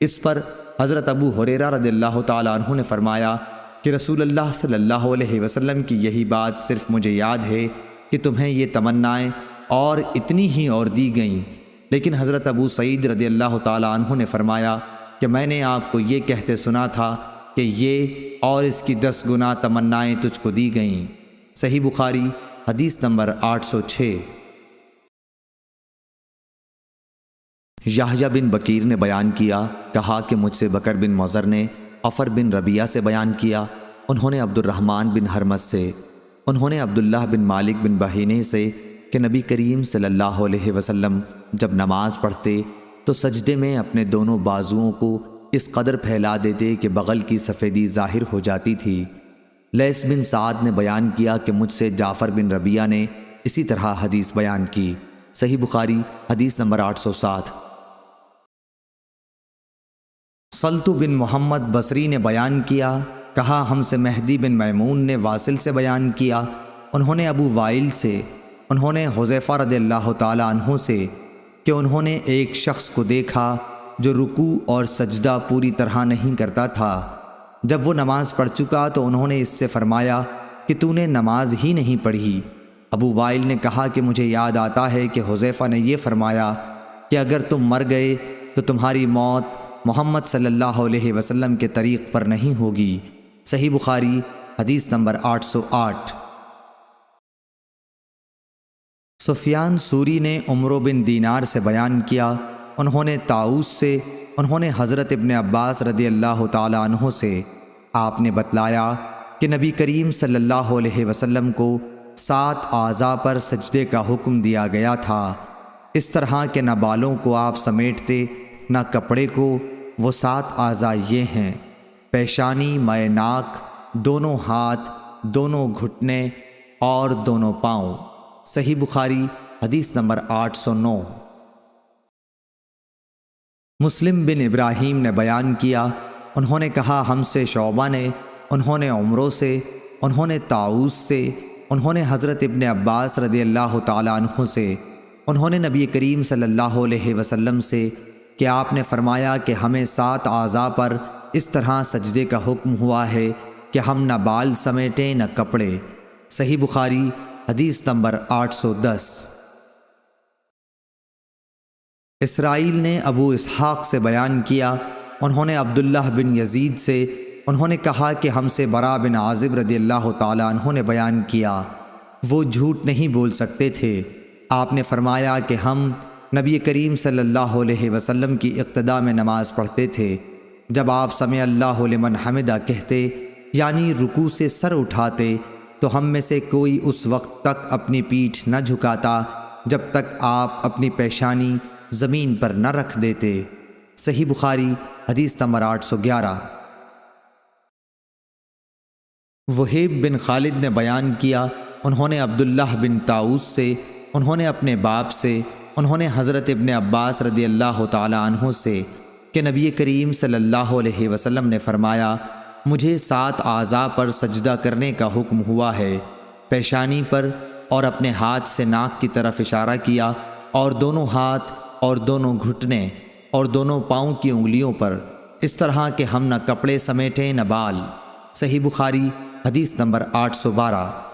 اس پر حضرت ابو ہریرہ رضی اللہ تعالیٰ عنہ نے فرمایا کہ رسول اللہ صلی اللہ علیہ وسلم کی یہی بات صرف مجھے یاد ہے کہ تمہیں یہ تمنائیں اور اتنی ہی اور دی گئیں، لیکن حضرت ابو سعید رضی اللہ تعالیٰ عنہ نے فرمایا کہ میں نے آپ کو یہ کہتے سنا تھا کہ یہ اور اس کی 10 گنا تمنائیں تجھ کو دی گئیں۔ صحیح بخاری حدیث نمبر 806۔ یحییٰ بن بکیر نے بیان کیا، کہا کہ مجھ سے بکر بن مضر نے عفر بن ربیعہ سے بیان کیا، انہوں نے عبد الرحمن بن حرمز سے، انہوں نے عبداللہ بن مالک بن بحینے سے کہ نبی کریم صلی اللہ علیہ وسلم جب نماز پڑھتے تو سجدے میں اپنے دونوں بازوؤں کو اس قدر پھیلا دیتے کہ بغل کی سفیدی ظاہر ہو جاتی تھی۔ لیث بن سعد نے بیان کیا کہ مجھ سے جعفر بن ربیعہ نے اسی طرح حدیث بیان کی۔ صحیح بخاری حدیث نمبر 807۔ سلط بن محمد بصری نے بیان کیا، کہا ہم سے مہدی بن میمون نے واصل سے بیان کیا، انہوں نے ابو وائل سے، انہوں نے حذیفہ رضی اللہ تعالی عنہ سے کہ انہوں نے ایک شخص کو دیکھا جو رکوع اور سجدہ پوری طرح نہیں کرتا تھا۔ جب وہ نماز پڑھ چکا تو انہوں نے اس سے فرمایا کہ تو نے نماز ہی نہیں پڑھی۔ ابو وائل نے کہا کہ مجھے یاد آتا ہے کہ حذیفہ نے یہ فرمایا کہ اگر تم مر گئے تو تمہاری موت محمد صلی اللہ علیہ وسلم کے طریق پر نہیں ہوگی۔ صحیح بخاری حدیث نمبر 808۔ سفیان ثوری نے عمرو بن دینار سے بیان کیا، انہوں نے طاؤس سے، انہوں نے حضرت ابن عباس رضی اللہ تعالی عنہ سے، آپ نے بتلایا کہ نبی کریم صلی اللہ علیہ وسلم کو 7 اعضاء پر سجدے کا حکم دیا گیا تھا۔ اس طرح کہ نہ بالوں کو آپ سمیٹتے نہ کپڑے کو۔ وہ 7 اعضاء یہ ہیں: پیشانی، مائع ناک، دونوں ہاتھ، دونوں گھٹنے اور دونوں پاؤں۔ صحیح بخاری حدیث نمبر 809۔ مسلم بن ابراہیم نے بیان کیا، انہوں نے کہا ہم سے شعبہ نے، انہوں نے عمرو سے، انہوں نے طاؤس سے، انہوں نے حضرت ابن عباس رضی اللہ تعالیٰ عنہ سے، انہوں نے نبی کریم صلی اللہ علیہ وسلم سے کہ آپ نے فرمایا کہ ہمیں 7 اعضاء پر اس طرح سجدے کا حکم ہوا ہے کہ ہم نہ بال سمیٹیں نہ کپڑے۔ صحیح بخاری حدیث نمبر 810۔ اسرائیل نے ابو اسحاق سے بیان کیا، انہوں نے عبداللہ بن یزید سے، انہوں نے کہا کہ ہم سے برا بن عازب رضی اللہ تعالیٰ عنہ نے بیان کیا، وہ جھوٹ نہیں بول سکتے تھے۔ آپ نے فرمایا کہ ہم نبی کریم صلی اللہ علیہ وسلم کی اقتداء میں نماز پڑھتے تھے، جب آپ سمع اللہ لمن حمدہ کہتے یعنی رکوع سے سر اٹھاتے تو ہم میں سے کوئی اس وقت تک اپنی پیٹھ نہ جھکاتا جب تک آپ اپنی پیشانی زمین پر نہ رکھ دیتے۔ صحیح بخاری حدیث نمبر 811۔ وہیب بن خالد نے بیان کیا، انہوں نے عبداللہ بن طاؤس سے، انہوں نے اپنے باپ سے، انہوں نے حضرت ابن عباس رضی اللہ تعالیٰ عنہ سے کہ نبی کریم صلی اللہ علیہ وسلم نے فرمایا مجھے 7 اعضاء پر سجدہ کرنے کا حکم ہوا ہے، پیشانی پر اور اپنے ہاتھ سے ناک کی طرف اشارہ کیا، اور دونوں ہاتھ اور دونوں گھٹنے اور دونوں پاؤں کی انگلیوں پر، اس طرح کہ ہم نہ کپڑے سمیٹیں نہ بال۔ صحیح بخاری حدیث نمبر 812۔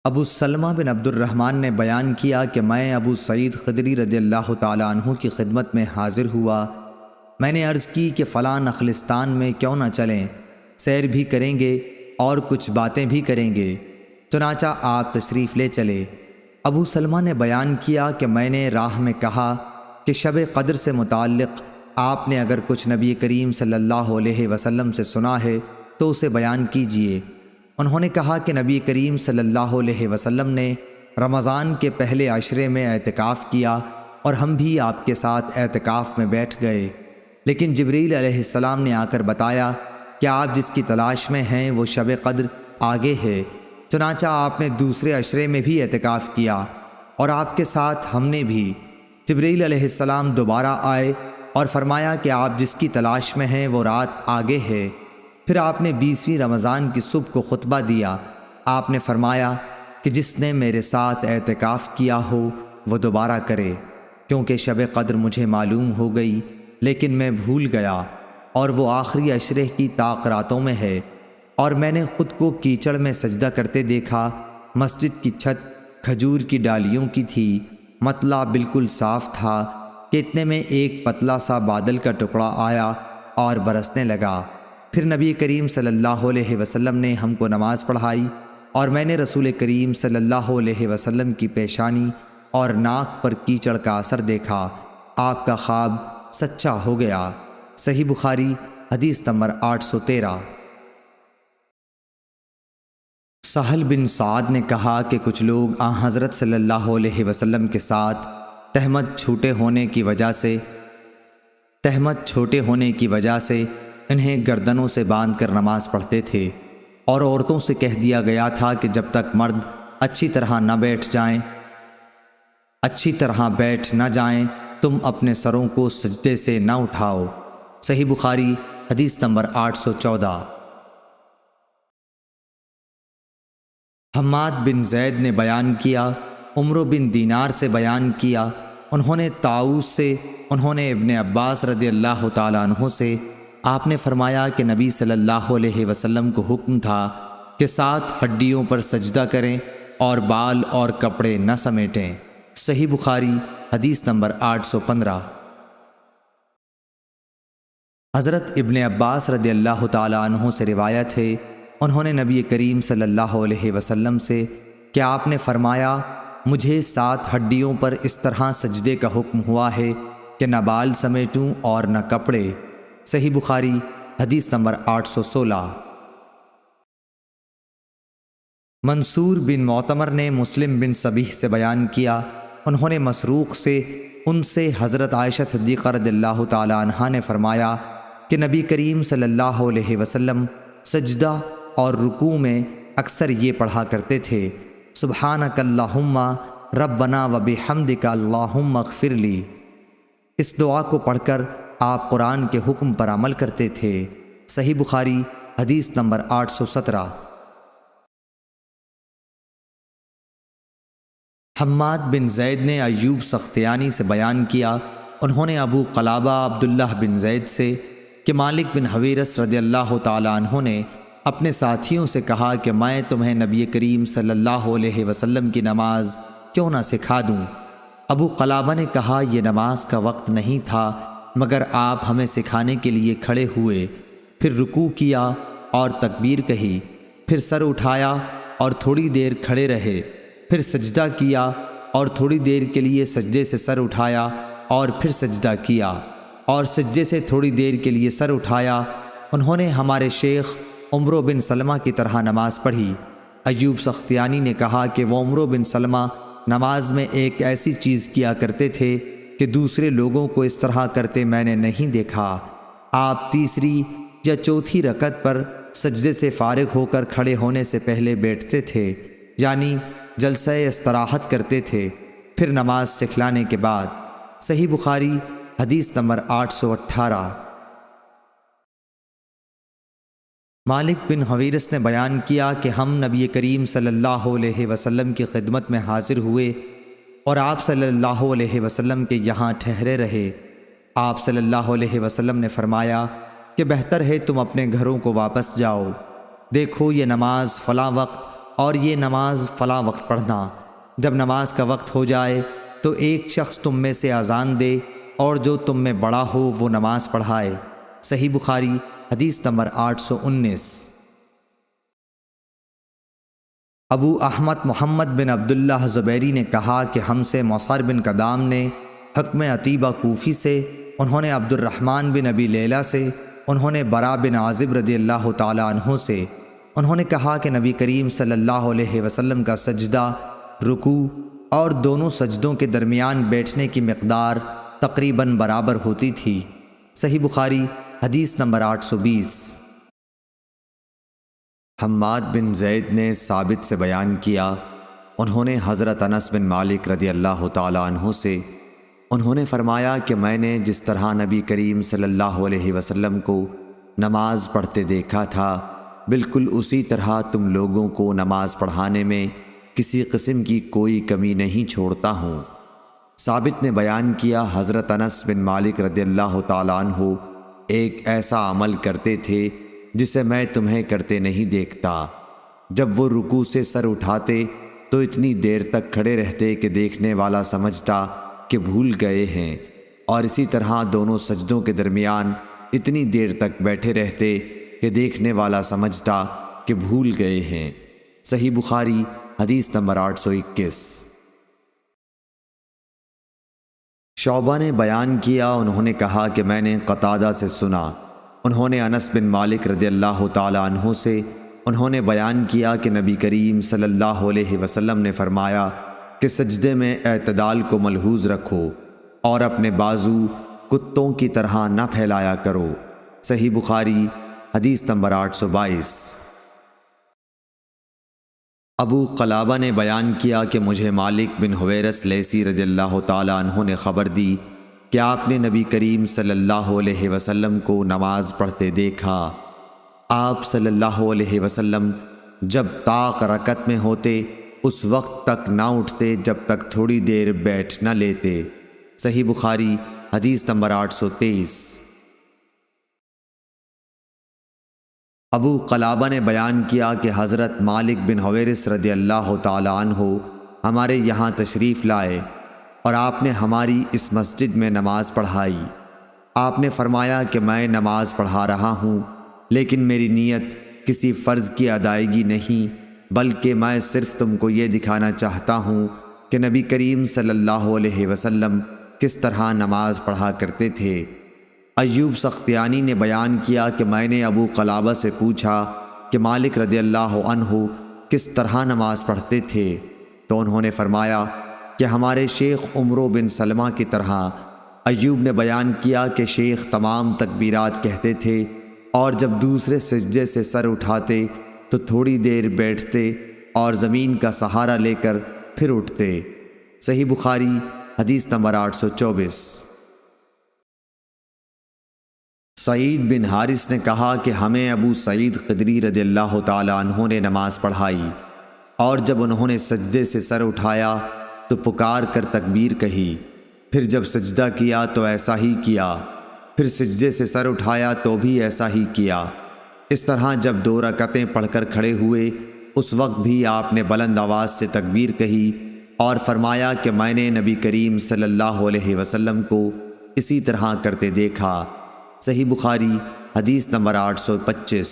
ابو سلمہ بن عبد الرحمن نے بیان کیا کہ میں ابو سعید خدری رضی اللہ تعالیٰ عنہ کی خدمت میں حاضر ہوا۔ میں نے عرض کی کہ فلاں نخلستان میں کیوں نہ چلیں، سیر بھی کریں گے اور کچھ باتیں بھی کریں گے۔ چنانچہ آپ تشریف لے چلے۔ ابو سلمہ نے بیان کیا کہ میں نے راہ میں کہا کہ شب قدر سے متعلق آپ نے اگر کچھ نبی کریم صلی اللہ علیہ وسلم سے سنا ہے تو اسے بیان کیجئے۔ انہوں نے کہا کہ نبی کریم صلی اللہ علیہ وسلم نے رمضان کے پہلے عشرے میں اعتکاف کیا اور ہم بھی آپ کے ساتھ اعتکاف میں بیٹھ گئے، لیکن جبریل علیہ السلام نے آ کر بتایا کہ آپ جس کی تلاش میں ہیں وہ شب قدر آگے ہے۔ چنانچہ آپ نے دوسرے عشرے میں بھی اعتکاف کیا اور آپ کے ساتھ ہم نے بھی۔ جبریل علیہ السلام دوبارہ آئے اور فرمایا کہ آپ جس کی تلاش میں ہیں وہ رات آگے ہے۔ پھر آپ نے 20ویں رمضان کی صبح کو خطبہ دیا۔ آپ نے فرمایا کہ جس نے میرے ساتھ اعتکاف کیا ہو وہ دوبارہ کرے، کیونکہ شب قدر مجھے معلوم ہو گئی لیکن میں بھول گیا، اور وہ آخری عشرے کی طاق راتوں میں ہے، اور میں نے خود کو کیچڑ میں سجدہ کرتے دیکھا۔ مسجد کی چھت کھجور کی ڈالیوں کی تھی، مطلع بالکل صاف تھا کہ اتنے میں ایک پتلا سا بادل کا ٹکڑا آیا اور برسنے لگا۔ پھر نبی کریم صلی اللہ علیہ وسلم نے ہم کو نماز پڑھائی، اور میں نے رسول کریم صلی اللہ علیہ وسلم کی پیشانی اور ناک پر کیچڑ کا اثر دیکھا۔ آپ کا خواب سچا ہو گیا۔ صحیح بخاری حدیث نمبر 813۔ سہل بن سعد نے کہا کہ کچھ لوگ حضرت صلی اللہ علیہ وسلم کے ساتھ تہمت چھوٹے ہونے کی وجہ سے انہیں گردنوں سے باندھ کر نماز پڑھتے تھے، اور عورتوں سے کہہ دیا گیا تھا کہ جب تک مرد اچھی طرح بیٹھ نہ جائیں تم اپنے سروں کو سجدے سے نہ اٹھاؤ۔ صحیح بخاری حدیث نمبر 814۔ حماد بن زید نے بیان کیا، عمرو بن دینار سے بیان کیا، انہوں نے طاؤس سے، انہوں نے ابن عباس رضی اللہ تعالیٰ عنہ سے، آپ نے فرمایا کہ نبی صلی اللہ علیہ وسلم کو حکم تھا کہ 7 ہڈیوں پر سجدہ کریں اور بال اور کپڑے نہ سمیٹیں۔ صحیح بخاری حدیث نمبر 815۔ حضرت ابن عباس رضی اللہ تعالیٰ عنہ سے روایت ہے، انہوں نے نبی کریم صلی اللہ علیہ وسلم سے کہ آپ نے فرمایا مجھے 7 ہڈیوں پر اس طرح سجدے کا حکم ہوا ہے کہ نہ بال سمیٹوں اور نہ کپڑے۔ صحیح بخاری حدیث نمبر 816۔ منصور بن معتمر نے مسلم بن صبیح سے بیان کیا، انہوں نے مسروق سے ان سے حضرت عائشہ صدیقہ رضی اللہ تعالی عنہا نے فرمایا کہ نبی کریم صلی اللہ علیہ وسلم سجدہ اور رکوع میں اکثر یہ پڑھا کرتے تھے، سبحانک اللہم ربنا و بحمدک اللہم اغفر لی۔ اس دعا کو پڑھ کر آپ قرآن کے حکم پر عمل کرتے تھے۔ صحیح بخاری حدیث نمبر 817۔ حماد بن زید نے ایوب سختیانی سے بیان کیا، انہوں نے ابو قلابہ عبداللہ بن زید سے کہ مالک بن حویرث رضی اللہ تعالی عنہ نے اپنے ساتھیوں سے کہا کہ میں تمہیں نبی کریم صلی اللہ علیہ وسلم کی نماز کیوں نہ سکھا دوں؟ ابو قلابہ نے کہا یہ نماز کا وقت نہیں تھا مگر آپ ہمیں سکھانے کے لیے کھڑے ہوئے، پھر رکوع کیا اور تکبیر کہی، پھر سر اٹھایا اور تھوڑی دیر کھڑے رہے، پھر سجدہ کیا اور تھوڑی دیر کے لیے سجدے سے سر اٹھایا اور پھر سجدہ کیا اور سجدے سے تھوڑی دیر کے لیے سر اٹھایا۔ انہوں نے ہمارے شیخ عمرو بن سلمہ کی طرح نماز پڑھی۔ ایوب سختیانی نے کہا کہ وہ عمرو بن سلمہ نماز میں ایک ایسی چیز کیا کرتے تھے کہ دوسرے لوگوں کو اس طرح کرتے میں نے نہیں دیکھا۔ آپ تیسری یا چوتھی رکعت پر سجدے سے فارغ ہو کر کھڑے ہونے سے پہلے بیٹھتے تھے، یعنی جلسہ استراحت کرتے تھے، پھر نماز سکھلانے کے بعد۔ صحیح بخاری حدیث نمبر 818۔ مالک بن حویرث نے بیان کیا کہ ہم نبی کریم صلی اللہ علیہ وسلم کی خدمت میں حاضر ہوئے اور آپ صلی اللہ علیہ وسلم کے یہاں ٹھہرے رہے۔ آپ صلی اللہ علیہ وسلم نے فرمایا کہ بہتر ہے تم اپنے گھروں کو واپس جاؤ، دیکھو یہ نماز فلاں وقت اور یہ نماز فلاں وقت پڑھنا، جب نماز کا وقت ہو جائے تو ایک شخص تم میں سے اذان دے اور جو تم میں بڑا ہو وہ نماز پڑھائے۔ صحیح بخاری حدیث نمبر 819۔ ابو احمد محمد بن عبداللہ زبیری نے کہا کہ ہم سے مصعر بن قدام نے حکم عتیبہ کوفی سے، انہوں نے عبد الرحمن بن ابی لیلہ سے، انہوں نے برا بن عازب رضی اللہ تعالی عنہ سے، انہوں نے کہا کہ نبی کریم صلی اللہ علیہ وسلم کا سجدہ، رکوع اور دونوں سجدوں کے درمیان بیٹھنے کی مقدار تقریباً برابر ہوتی تھی۔ صحیح بخاری حدیث نمبر 820۔ حماد بن زید نے ثابت سے بیان کیا، انہوں نے حضرت انس بن مالک رضی اللہ تعالی عنہ سے، انہوں نے فرمایا کہ میں نے جس طرح نبی کریم صلی اللہ علیہ وسلم کو نماز پڑھتے دیکھا تھا، بالکل اسی طرح تم لوگوں کو نماز پڑھانے میں کسی قسم کی کوئی کمی نہیں چھوڑتا ہوں۔ ثابت نے بیان کیا حضرت انس بن مالک رضی اللہ تعالیٰ عنہ ایک ایسا عمل کرتے تھے جسے میں تمہیں کرتے نہیں دیکھتا۔ جب وہ رکوع سے سر اٹھاتے تو اتنی دیر تک کھڑے رہتے کہ دیکھنے والا سمجھتا کہ بھول گئے ہیں، اور اسی طرح دونوں سجدوں کے درمیان اتنی دیر تک بیٹھے رہتے کہ دیکھنے والا سمجھتا کہ بھول گئے ہیں۔ صحیح بخاری حدیث نمبر 821۔ شعبہ نے بیان کیا، انہوں نے کہا کہ میں نے قتادہ سے سنا، انہوں نے انس بن مالک رضی اللہ تعالی عنہ سے، انہوں نے بیان کیا کہ نبی کریم صلی اللہ علیہ وسلم نے فرمایا کہ سجدے میں اعتدال کو ملحوظ رکھو اور اپنے بازو کتوں کی طرح نہ پھیلایا کرو۔ صحیح بخاری حدیث نمبر 822۔ ابو قلابہ نے بیان کیا کہ مجھے مالک بن حویرث لیثی رضی اللہ تعالی عنہ نے خبر دی کہ آپ نے نبی کریم صلی اللہ علیہ وسلم کو نماز پڑھتے دیکھا۔ آپ صلی اللہ علیہ وسلم جب طاق رکعت میں ہوتے اس وقت تک نہ اٹھتے جب تک تھوڑی دیر بیٹھ نہ لیتے۔ صحیح بخاری حدیث نمبر 823۔ ابو قلابہ نے بیان کیا کہ حضرت مالک بن حویرث رضی اللہ تعالی عنہ ہمارے یہاں تشریف لائے اور آپ نے ہماری اس مسجد میں نماز پڑھائی۔ آپ نے فرمایا کہ میں نماز پڑھا رہا ہوں لیکن میری نیت کسی فرض کی ادائیگی نہیں، بلکہ میں صرف تم کو یہ دکھانا چاہتا ہوں کہ نبی کریم صلی اللہ علیہ وسلم کس طرح نماز پڑھا کرتے تھے۔ ایوب سختیانی نے بیان کیا کہ میں نے ابو قلابہ سے پوچھا کہ مالک رضی اللہ عنہ کس طرح نماز پڑھتے تھے، تو انہوں نے فرمایا کہ ہمارے شیخ عمرو بن سلمہ کی طرح۔ ایوب نے بیان کیا کہ شیخ تمام تکبیرات کہتے تھے، اور جب دوسرے سجدے سے سر اٹھاتے تو تھوڑی دیر بیٹھتے اور زمین کا سہارا لے کر پھر اٹھتے۔ صحیح بخاری حدیث نمبر 824۔ سعید بن حارث نے کہا کہ ہمیں ابو سعید خدری رضی اللہ تعالی عنہ نے نماز پڑھائی، اور جب انہوں نے سجدے سے سر اٹھایا تو پکار کر تکبیر کہی، پھر جب سجدہ کیا تو ایسا ہی کیا، پھر سجدے سے سر اٹھایا تو بھی ایسا ہی کیا۔ اس طرح جب 2 رکعتیں پڑھ کر کھڑے ہوئے اس وقت بھی آپ نے بلند آواز سے تکبیر کہی اور فرمایا کہ میں نے نبی کریم صلی اللہ علیہ وسلم کو اسی طرح کرتے دیکھا۔ صحیح بخاری حدیث نمبر 825۔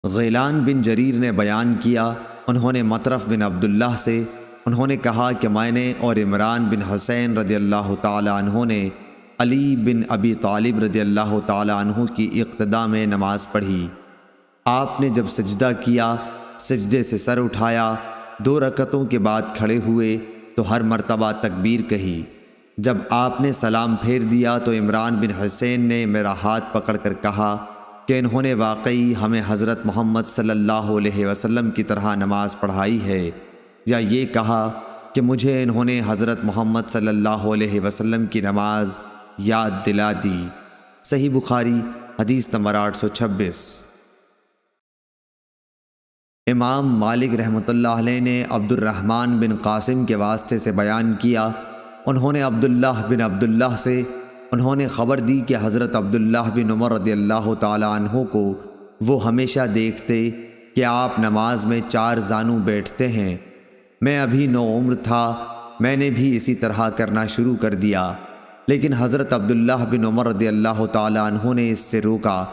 غیلان بن جریر نے بیان کیا، انہوں نے مطرف بن عبداللہ سے انہوں نے کہا کہ میں نے اور عمران بن حسین رضی اللہ تعالی عنہ نے علی بن ابی طالب رضی اللہ تعالی عنہ کی اقتداء میں نماز پڑھی۔ آپ نے جب سجدہ کیا، سجدے سے سر اٹھایا، 2 رکعتوں کے بعد کھڑے ہوئے تو ہر مرتبہ تکبیر کہی۔ جب آپ نے سلام پھیر دیا تو عمران بن حسین نے میرا ہاتھ پکڑ کر کہا کہ انہوں نے واقعی ہمیں حضرت محمد صلی اللہ علیہ وسلم کی طرح نماز پڑھائی ہے، یا یہ کہا کہ مجھے انہوں نے حضرت محمد صلی اللہ علیہ وسلم کی نماز یاد دلا دی۔ صحیح بخاری حدیث نمبر 826۔ امام مالک رحمۃ اللہ علیہ نے عبد الرحمن بن قاسم کے واسطے سے بیان کیا، انہوں نے عبداللہ بن عبداللہ سے انہوں نے خبر دی کہ حضرت عبداللہ بن عمر رضی اللہ تعالی عنہ کو وہ ہمیشہ دیکھتے کہ آپ نماز میں 4 زانو بیٹھتے ہیں۔ میں ابھی نوعمر تھا، میں نے بھی اسی طرح کرنا شروع کر دیا، لیکن حضرت عبداللہ بن عمر رضی اللہ تعالی عنہ نے اس سے روکا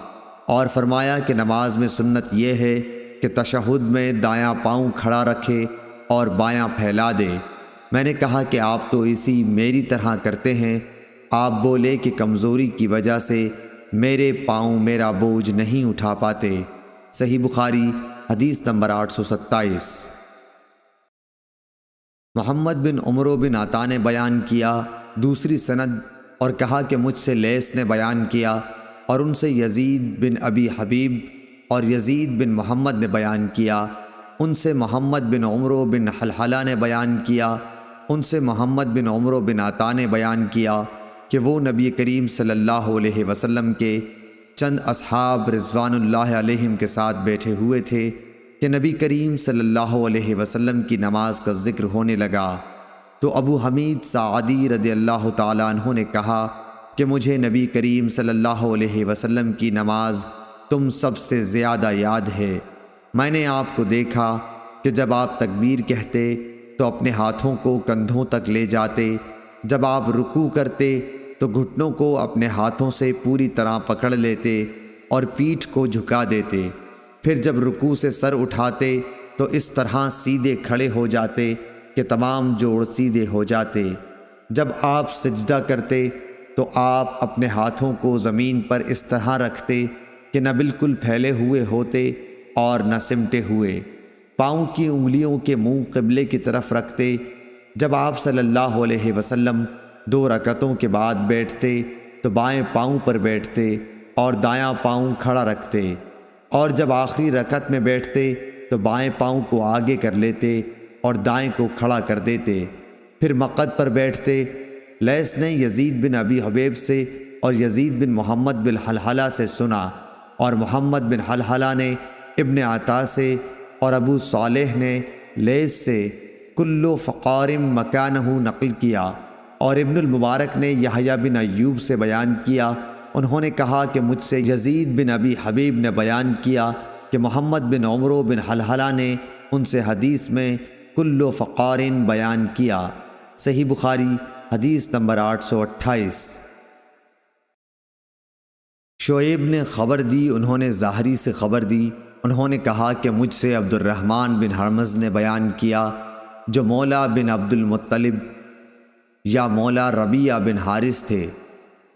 اور فرمایا کہ نماز میں سنت یہ ہے کہ تشہد میں دایاں پاؤں کھڑا رکھے اور بایاں پھیلا دے۔ میں نے کہا کہ آپ تو اسی میری طرح کرتے ہیں۔ آپ بولے کہ کمزوری کی وجہ سے میرے پاؤں میرا بوجھ نہیں اٹھا پاتے۔ صحیح بخاری حدیث نمبر 827۔ محمد بن عمرو بن عطا نے بیان کیا دوسری سند اور کہا کہ مجھ سے لیث نے بیان کیا اور ان سے یزید بن ابی حبیب اور یزید بن محمد نے بیان کیا، ان سے محمد بن عمرو بن حلحلہ نے بیان کیا، ان سے محمد بن عمرو بن عطا نے بیان کیا کہ وہ نبی کریم صلی اللہ علیہ وسلم کے چند اصحاب رضوان اللہ علیہم کے ساتھ بیٹھے ہوئے تھے کہ نبی کریم صلی اللہ علیہ وسلم کی نماز کا ذکر ہونے لگا، تو ابو حمید سعدی رضی اللہ تعالیٰ عنہ نے کہا کہ مجھے نبی کریم صلی اللہ علیہ وسلم کی نماز تم سب سے زیادہ یاد ہے۔ میں نے آپ کو دیکھا کہ جب آپ تکبیر کہتے تو اپنے ہاتھوں کو کندھوں تک لے جاتے، جب آپ رکوع کرتے تو گھٹنوں کو اپنے ہاتھوں سے پوری طرح پکڑ لیتے اور پیٹھ کو جھکا دیتے، پھر جب رکوع سے سر اٹھاتے تو اس طرح سیدھے کھڑے ہو جاتے کہ تمام جوڑ سیدھے ہو جاتے۔ جب آپ سجدہ کرتے تو آپ اپنے ہاتھوں کو زمین پر اس طرح رکھتے کہ نہ بالکل پھیلے ہوئے ہوتے اور نہ سمٹے ہوئے، پاؤں کی انگلیوں کے منہ قبلے کی طرف رکھتے۔ جب آپ صلی اللہ علیہ وسلم 2 رکعتوں کے بعد بیٹھتے تو بائیں پاؤں پر بیٹھتے اور دایاں پاؤں کھڑا رکھتے، اور جب آخری رکعت میں بیٹھتے تو بائیں پاؤں کو آگے کر لیتے اور دائیں کو کھڑا کر دیتے، پھر مقعد پر بیٹھتے۔ لیث نے یزید بن ابی حبیب سے اور یزید بن محمد بن حلحلہ سے سنا، اور محمد بن حلحلہ نے ابن عطا سے اور ابو صالح نے لیث سے کلو فقارم مکانہ نقل کیا، اور ابن المبارک نے یحییٰ بن ایوب سے بیان کیا، انہوں نے کہا کہ مجھ سے یزید بن ابی حبیب نے بیان کیا کہ محمد بن عمرو بن حلحلہ نے ان سے حدیث میں کلو فقارن بیان کیا۔ صحیح بخاری حدیث نمبر 828۔ شعیب نے خبر دی، انہوں نے ظاہری سے خبر دی، انہوں نے کہا کہ مجھ سے عبد الرحمن بن حرمز نے بیان کیا جو مولا بن عبد المطلب یا مولا ربیعہ بن حارث تھے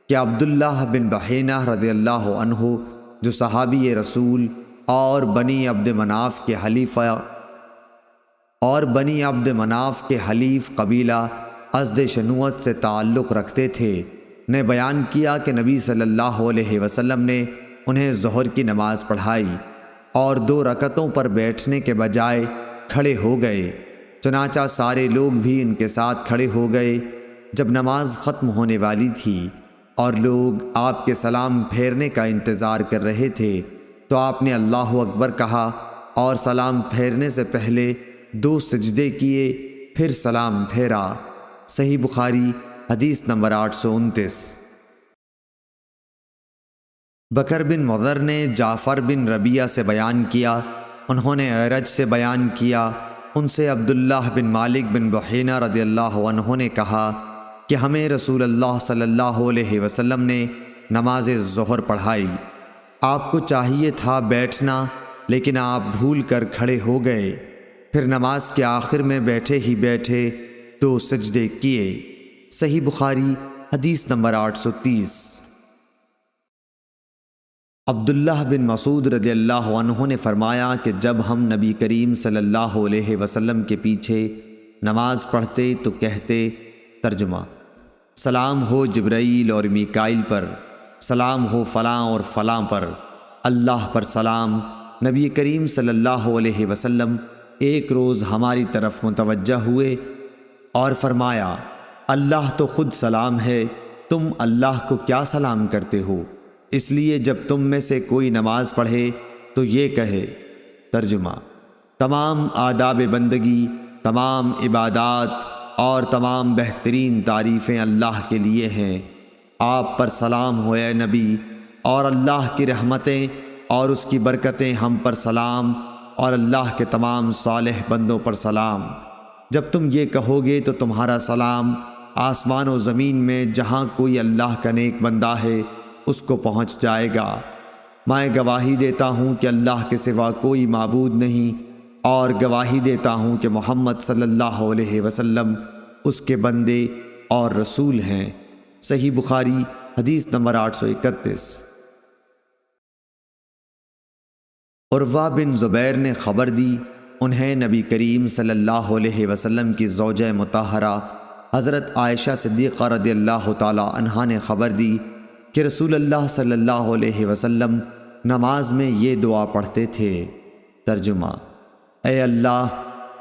کہ عبداللہ بن بحینہ رضی اللہ عنہ جو صحابی رسول اور بنی عبد مناف کے حلیف قبیلہ ازد شنوت سے تعلق رکھتے تھے، نے بیان کیا کہ نبی صلی اللہ علیہ وسلم نے انہیں ظہر کی نماز پڑھائی اور 2 رکعتوں پر بیٹھنے کے بجائے کھڑے ہو گئے، چنانچہ سارے لوگ بھی ان کے ساتھ کھڑے ہو گئے۔ جب نماز ختم ہونے والی تھی اور لوگ آپ کے سلام پھیرنے کا انتظار کر رہے تھے تو آپ نے اللہ اکبر کہا اور سلام پھیرنے سے پہلے 2 سجدے کیے، پھر سلام پھیرا۔ صحیح بخاری حدیث نمبر 829۔ بکر بن مضر نے جعفر بن ربیعہ سے بیان کیا، انہوں نے اعرج سے بیان کیا، ان سے عبداللہ بن مالک بن بحینہ رضی اللہ عنہ نے کہا کہ ہمیں رسول اللہ صلی اللہ علیہ وسلم نے نماز ظہر پڑھائی، آپ کو چاہیے تھا بیٹھنا لیکن آپ بھول کر کھڑے ہو گئے، پھر نماز کے آخر میں بیٹھے ہی بیٹھے 2 سجدے کیے۔ صحیح بخاری حدیث نمبر 830۔ عبداللہ بن مسعود رضی اللہ عنہ نے فرمایا کہ جب ہم نبی کریم صلی اللہ علیہ وسلم کے پیچھے نماز پڑھتے تو کہتے، ترجمہ: سلام ہو جبرائیل اور میکائیل پر، سلام ہو فلاں اور فلاں پر، اللہ پر سلام۔ نبی کریم صلی اللہ علیہ وسلم ایک روز ہماری طرف متوجہ ہوئے اور فرمایا، اللہ تو خود سلام ہے، تم اللہ کو کیا سلام کرتے ہو؟ اس لیے جب تم میں سے کوئی نماز پڑھے تو یہ کہے۔ ترجمہ: تمام آداب بندگی، تمام عبادات اور تمام بہترین تعریفیں اللہ کے لیے ہیں۔ آپ پر سلام ہو اے نبی، اور اللہ کی رحمتیں اور اس کی برکتیں ہم پر سلام، اور اللہ کے تمام صالح بندوں پر سلام۔ جب تم یہ کہو گے تو تمہارا سلام آسمان و زمین میں جہاں کوئی اللہ کا نیک بندہ ہے اس کو پہنچ جائے گا۔ میں گواہی دیتا ہوں کہ اللہ کے سوا کوئی معبود نہیں، اور گواہی دیتا ہوں کہ محمد صلی اللہ علیہ وسلم اس کے بندے اور رسول ہیں۔ صحیح بخاری حدیث نمبر 831۔ عروہ بن زبیر نے خبر دی، انہیں نبی کریم صلی اللہ علیہ وسلم کی زوجہ مطہرہ حضرت عائشہ صدیقہ رضی اللہ تعالی عنہا نے خبر دی کہ رسول اللہ صلی اللہ علیہ وسلم نماز میں یہ دعا پڑھتے تھے۔ ترجمہ: اے اللہ،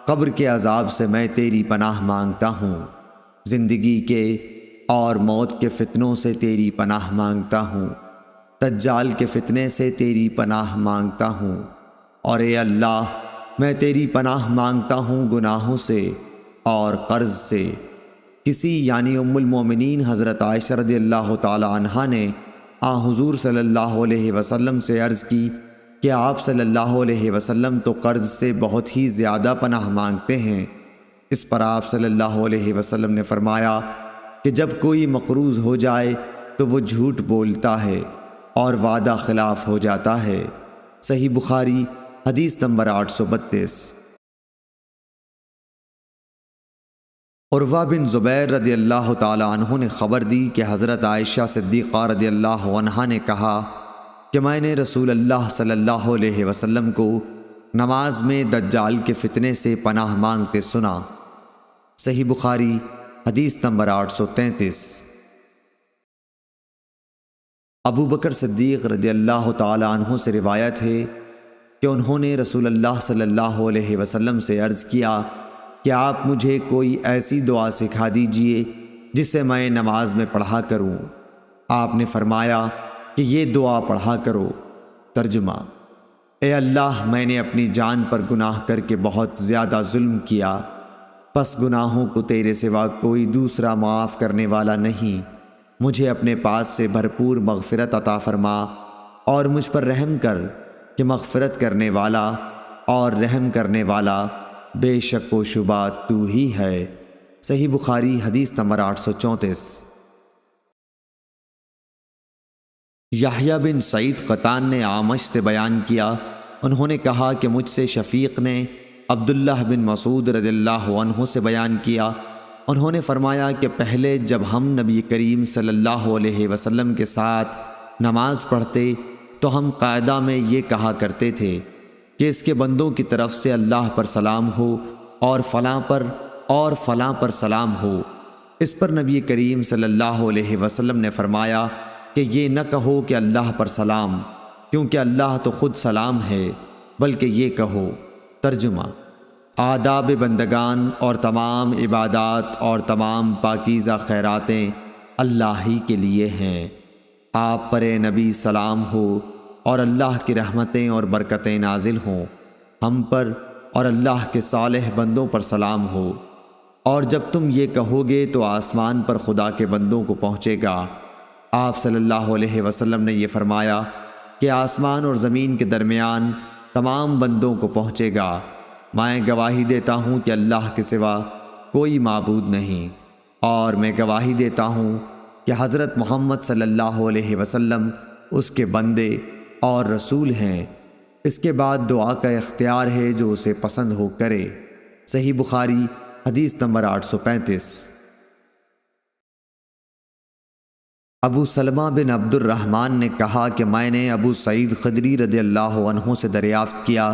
قبر کے عذاب سے میں تیری پناہ مانگتا ہوں، زندگی کے اور موت کے فتنوں سے تیری پناہ مانگتا ہوں، دجال کے فتنے سے تیری پناہ مانگتا ہوں، اور اے اللہ، میں تیری پناہ مانگتا ہوں گناہوں سے اور قرض سے۔ کسی یعنی ام المومنین حضرت عائشہ رضی اللہ تعالی عنہا نے حضور صلی اللہ علیہ وسلم سے عرض کی کہ آپ صلی اللہ علیہ وسلم تو قرض سے بہت ہی زیادہ پناہ مانگتے ہیں۔ اس پر آپ صلی اللہ علیہ وسلم نے فرمایا کہ جب کوئی مقروض ہو جائے تو وہ جھوٹ بولتا ہے اور وعدہ خلاف ہو جاتا ہے۔ صحیح بخاری حدیث نمبر 832۔ عروہ بن زبیر رضی اللہ تعالی عنہ نے خبر دی کہ حضرت عائشہ صدیقہ رضی اللہ عنہا نے کہا کہ میں نے رسول اللہ صلی اللہ علیہ وسلم کو نماز میں دجال کے فتنے سے پناہ مانگتے سنا۔ صحیح بخاری حدیث نمبر 833۔ ابو بکر صدیق رضی اللہ تعالی عنہ سے روایت ہے کہ انہوں نے رسول اللہ صلی اللہ علیہ وسلم سے عرض کیا کہ آپ مجھے کوئی ایسی دعا سکھا دیجئے جسے میں نماز میں پڑھا کروں۔ آپ نے فرمایا کہ یہ دعا پڑھا کرو۔ ترجمہ: اے اللہ، میں نے اپنی جان پر گناہ کر کے بہت زیادہ ظلم کیا، پس گناہوں کو تیرے سوا کوئی دوسرا معاف کرنے والا نہیں، مجھے اپنے پاس سے بھرپور مغفرت عطا فرما اور مجھ پر رحم کر کہ مغفرت کرنے والا اور رحم کرنے والا بے شک و شبہ تو ہی ہے۔ صحیح بخاری حدیث نمبر 834۔ یحییٰ بن سعید قطان نے اعمش سے بیان کیا، انہوں نے کہا کہ مجھ سے شفیق نے عبداللہ بن مسعود رضی اللہ عنہ سے بیان کیا، انہوں نے فرمایا کہ پہلے جب ہم نبی کریم صلی اللہ علیہ وسلم کے ساتھ نماز پڑھتے تو ہم قاعدہ میں یہ کہا کرتے تھے کہ اس کے بندوں کی طرف سے اللہ پر سلام ہو اور فلاں پر سلام ہو۔ اس پر نبی کریم صلی اللہ علیہ وسلم نے فرمایا کہ یہ نہ کہو کہ اللہ پر سلام، کیونکہ اللہ تو خود سلام ہے، بلکہ یہ کہو۔ ترجمہ: آداب بندگان اور تمام عبادات اور تمام پاکیزہ خیراتیں اللہ ہی کے لیے ہیں۔ آپ پر اے نبی سلام ہو اور اللہ کی رحمتیں اور برکتیں نازل ہوں۔ ہم پر اور اللہ کے صالح بندوں پر سلام ہو۔ اور جب تم یہ کہو گے تو آسمان پر خدا کے بندوں کو پہنچے گا۔ آپ صلی اللہ علیہ وسلم نے یہ فرمایا کہ آسمان اور زمین کے درمیان تمام بندوں کو پہنچے گا۔ میں گواہی دیتا ہوں کہ اللہ کے سوا کوئی معبود نہیں، اور میں گواہی دیتا ہوں کہ حضرت محمد صلی اللہ علیہ وسلم اس کے بندے اور رسول ہیں۔ اس کے بعد دعا کا اختیار ہے، جو اسے پسند ہو کرے۔ صحیح بخاری حدیث نمبر 835۔ ابو سلمہ بن عبد الرحمن نے کہا کہ میں نے ابو سعید خدری رضی اللہ عنہ سے دریافت کیا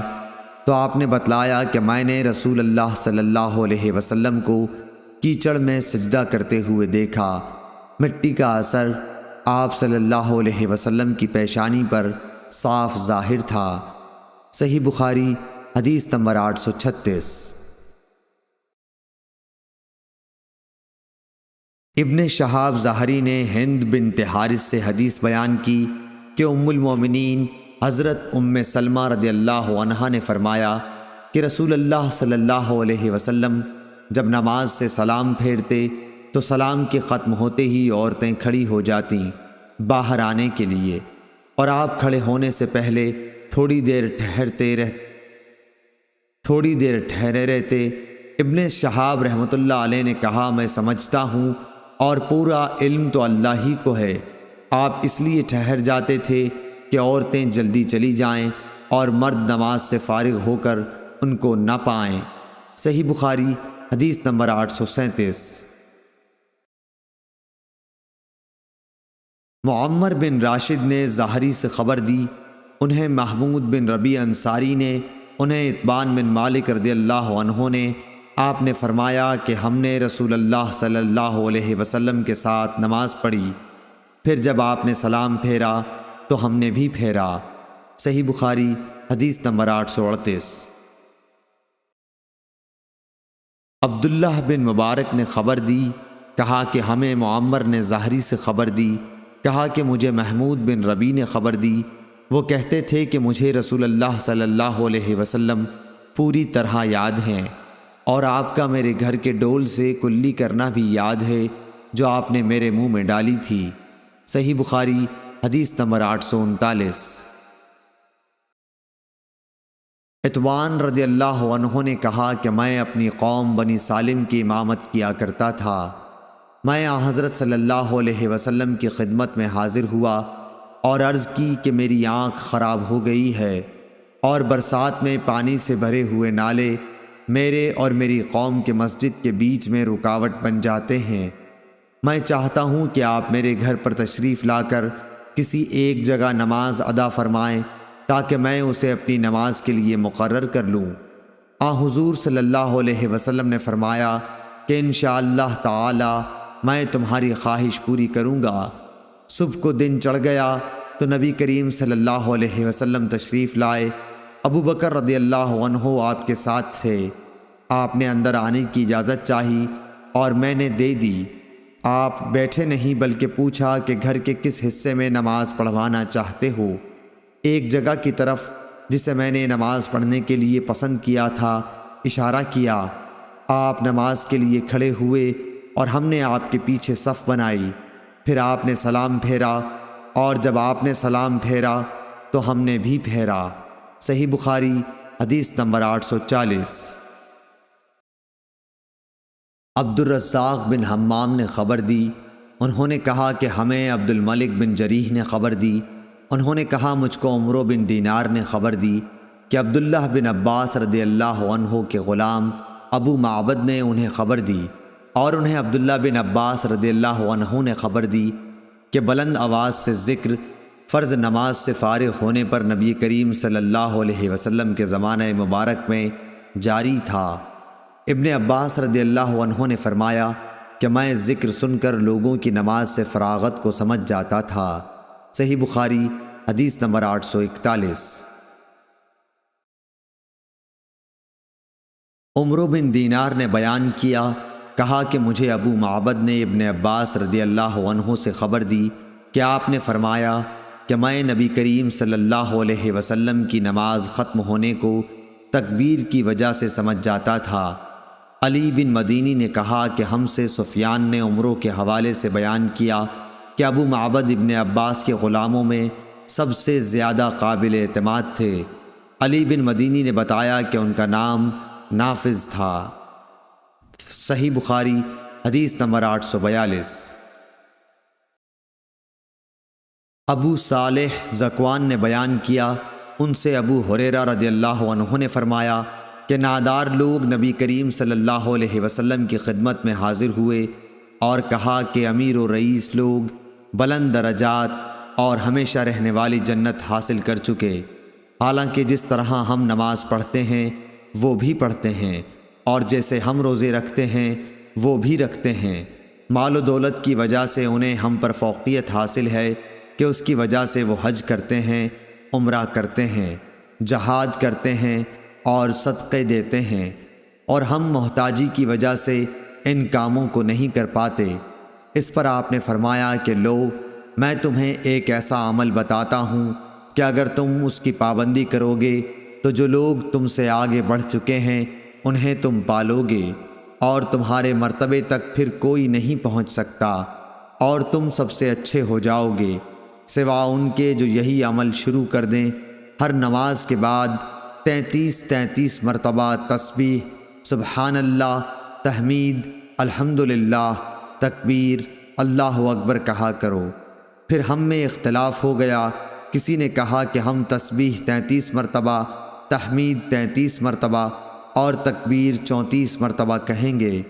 تو آپ نے بتلایا کہ میں نے رسول اللہ صلی اللہ علیہ وسلم کو کیچڑ میں سجدہ کرتے ہوئے دیکھا۔ مٹی کا اثر آپ صلی اللہ علیہ وسلم کی پیشانی پر صاف ظاہر تھا۔ صحیح بخاری حدیث نمبر 836۔ ابن شہاب ظاہری نے ہند بنت حارث سے حدیث بیان کی کہ ام المومنین حضرت ام سلمہ رضی اللہ عنہا نے فرمایا کہ رسول اللہ صلی اللہ علیہ وسلم جب نماز سے سلام پھیرتے تو سلام کے ختم ہوتے ہی عورتیں کھڑی ہو جاتیں باہر آنے کے لیے، اور آپ کھڑے ہونے سے پہلے تھوڑی دیر ٹھہرے رہتے۔ ابن شہاب رحمۃ اللہ علیہ نے کہا میں سمجھتا ہوں اور پورا علم تو اللہ ہی کو ہے، آپ اس لیے ٹھہر جاتے تھے کہ عورتیں جلدی چلی جائیں اور مرد نماز سے فارغ ہو کر ان کو نہ پائیں۔ صحیح بخاری حدیث نمبر 837۔ معمر بن راشد نے ظاہری سے خبر دی، انہیں محمود بن ربیع انصاری نے، انہیں اتبان بن مالک رضی اللہ عنہ نے، آپ نے فرمایا کہ ہم نے رسول اللہ صلی اللہ علیہ وسلم کے ساتھ نماز پڑھی، پھر جب آپ نے سلام پھیرا تو ہم نے بھی پھیرا۔ صحیح بخاری حدیث نمبر 838۔ عبداللہ بن مبارک نے خبر دی، کہا کہ ہمیں معمر نے ظاہری سے خبر دی، کہا کہ مجھے محمود بن ربیع نے خبر دی، وہ کہتے تھے کہ مجھے رسول اللہ صلی اللہ علیہ وسلم پوری طرح یاد ہیں، اور آپ کا میرے گھر کے ڈول سے کلی کرنا بھی یاد ہے جو آپ نے میرے منہ میں ڈالی تھی۔ صحیح بخاری حدیث نمبر 839۔ اتبان رضی اللہ عنہ نے کہا کہ میں اپنی قوم بنی سالم کی امامت کیا کرتا تھا۔ میں حضرت صلی اللہ علیہ وسلم کی خدمت میں حاضر ہوا اور عرض کی کہ میری آنکھ خراب ہو گئی ہے، اور برسات میں پانی سے بھرے ہوئے نالے میرے اور میری قوم کے مسجد کے بیچ میں رکاوٹ بن جاتے ہیں۔ میں چاہتا ہوں کہ آپ میرے گھر پر تشریف لا کر کسی ایک جگہ نماز ادا فرمائیں تاکہ میں اسے اپنی نماز کے لیے مقرر کر لوں۔ حضور صلی اللہ علیہ وسلم نے فرمایا کہ انشاءاللہ تعالی میں تمہاری خواہش پوری کروں گا۔ صبح کو دن چڑھ گیا تو نبی کریم صلی اللہ علیہ وسلم تشریف لائے۔ ابو بکر رضی اللہ عنہ آپ کے ساتھ تھے۔ آپ نے اندر آنے کی اجازت چاہی اور میں نے دے دی۔ آپ بیٹھے نہیں بلکہ پوچھا کہ گھر کے کس حصے میں نماز پڑھوانا چاہتے ہو؟ ایک جگہ کی طرف جسے میں نے نماز پڑھنے کے لیے پسند کیا تھا اشارہ کیا۔ آپ نماز کے لیے کھڑے ہوئے اور ہم نے آپ کے پیچھے صف بنائی۔ پھر آپ نے سلام پھیرا، اور جب آپ نے سلام پھیرا تو ہم نے بھی پھیرا۔ صحیح بخاری حدیث نمبر 840۔ عبد الرزاق بن حمام نے خبر دی، انہوں نے کہا کہ ہمیں عبد الملک بن جریح نے خبر دی، انہوں نے کہا مجھ کو عمرو بن دینار نے خبر دی کہ عبداللہ بن عباس رضی اللہ عنہ کے غلام ابو معبد نے انہیں خبر دی، اور انہیں عبداللہ بن عباس رضی اللہ عنہ نے خبر دی کہ بلند آواز سے ذکر فرض نماز سے فارغ ہونے پر نبی کریم صلی اللہ علیہ وسلم کے زمانہ مبارک میں جاری تھا۔ ابن عباس رضی اللہ عنہ نے فرمایا کہ میں ذکر سن کر لوگوں کی نماز سے فراغت کو سمجھ جاتا تھا۔ صحیح بخاری حدیث نمبر 841۔ عمرو بن دینار نے بیان کیا، کہا کہ مجھے ابو معبد نے ابن عباس رضی اللہ عنہ سے خبر دی کہ آپ نے فرمایا کہ میں نبی کریم صلی اللہ علیہ وسلم کی نماز ختم ہونے کو تکبیر کی وجہ سے سمجھ جاتا تھا۔ علی بن مدینی نے کہا کہ ہم سے سفیان نے عمرو کے حوالے سے بیان کیا کہ ابو معبد ابن عباس کے غلاموں میں سب سے زیادہ قابل اعتماد تھے۔ علی بن مدینی نے بتایا کہ ان کا نام نافذ تھا۔ صحیح بخاری حدیث نمبر 842۔ ابو صالح ذکوان نے بیان کیا، ان سے ابو ہریرہ رضی اللہ عنہ نے فرمایا کہ نادار لوگ نبی کریم صلی اللہ علیہ وسلم کی خدمت میں حاضر ہوئے اور کہا کہ امیر و رئیس لوگ بلند درجات اور ہمیشہ رہنے والی جنت حاصل کر چکے، حالانکہ جس طرح ہم نماز پڑھتے ہیں وہ بھی پڑھتے ہیں، اور جیسے ہم روزے رکھتے ہیں وہ بھی رکھتے ہیں۔ مال و دولت کی وجہ سے انہیں ہم پر فوقیت حاصل ہے کہ اس کی وجہ سے وہ حج کرتے ہیں، عمرہ کرتے ہیں، جہاد کرتے ہیں اور صدقے دیتے ہیں، اور ہم محتاجی کی وجہ سے ان کاموں کو نہیں کر پاتے۔ اس پر آپ نے فرمایا کہ لو، میں تمہیں ایک ایسا عمل بتاتا ہوں کہ اگر تم اس کی پابندی کرو گے تو جو لوگ تم سے آگے بڑھ چکے ہیں انہیں تم پالو گے، اور تمہارے مرتبے تک پھر کوئی نہیں پہنچ سکتا، اور تم سب سے اچھے ہو جاؤ گے، سوا ان کے جو یہی عمل شروع کر دیں۔ ہر نماز کے بعد 33 مرتبہ تسبیح، سبحان اللہ، تحمید، الحمدللہ، تکبیر، اللہ اکبر کہا کرو۔ پھر ہم میں اختلاف ہو گیا، کسی نے کہا کہ ہم تسبیح 33 مرتبہ، تحمید 33 مرتبہ اور تکبیر 34 مرتبہ کہیں گے۔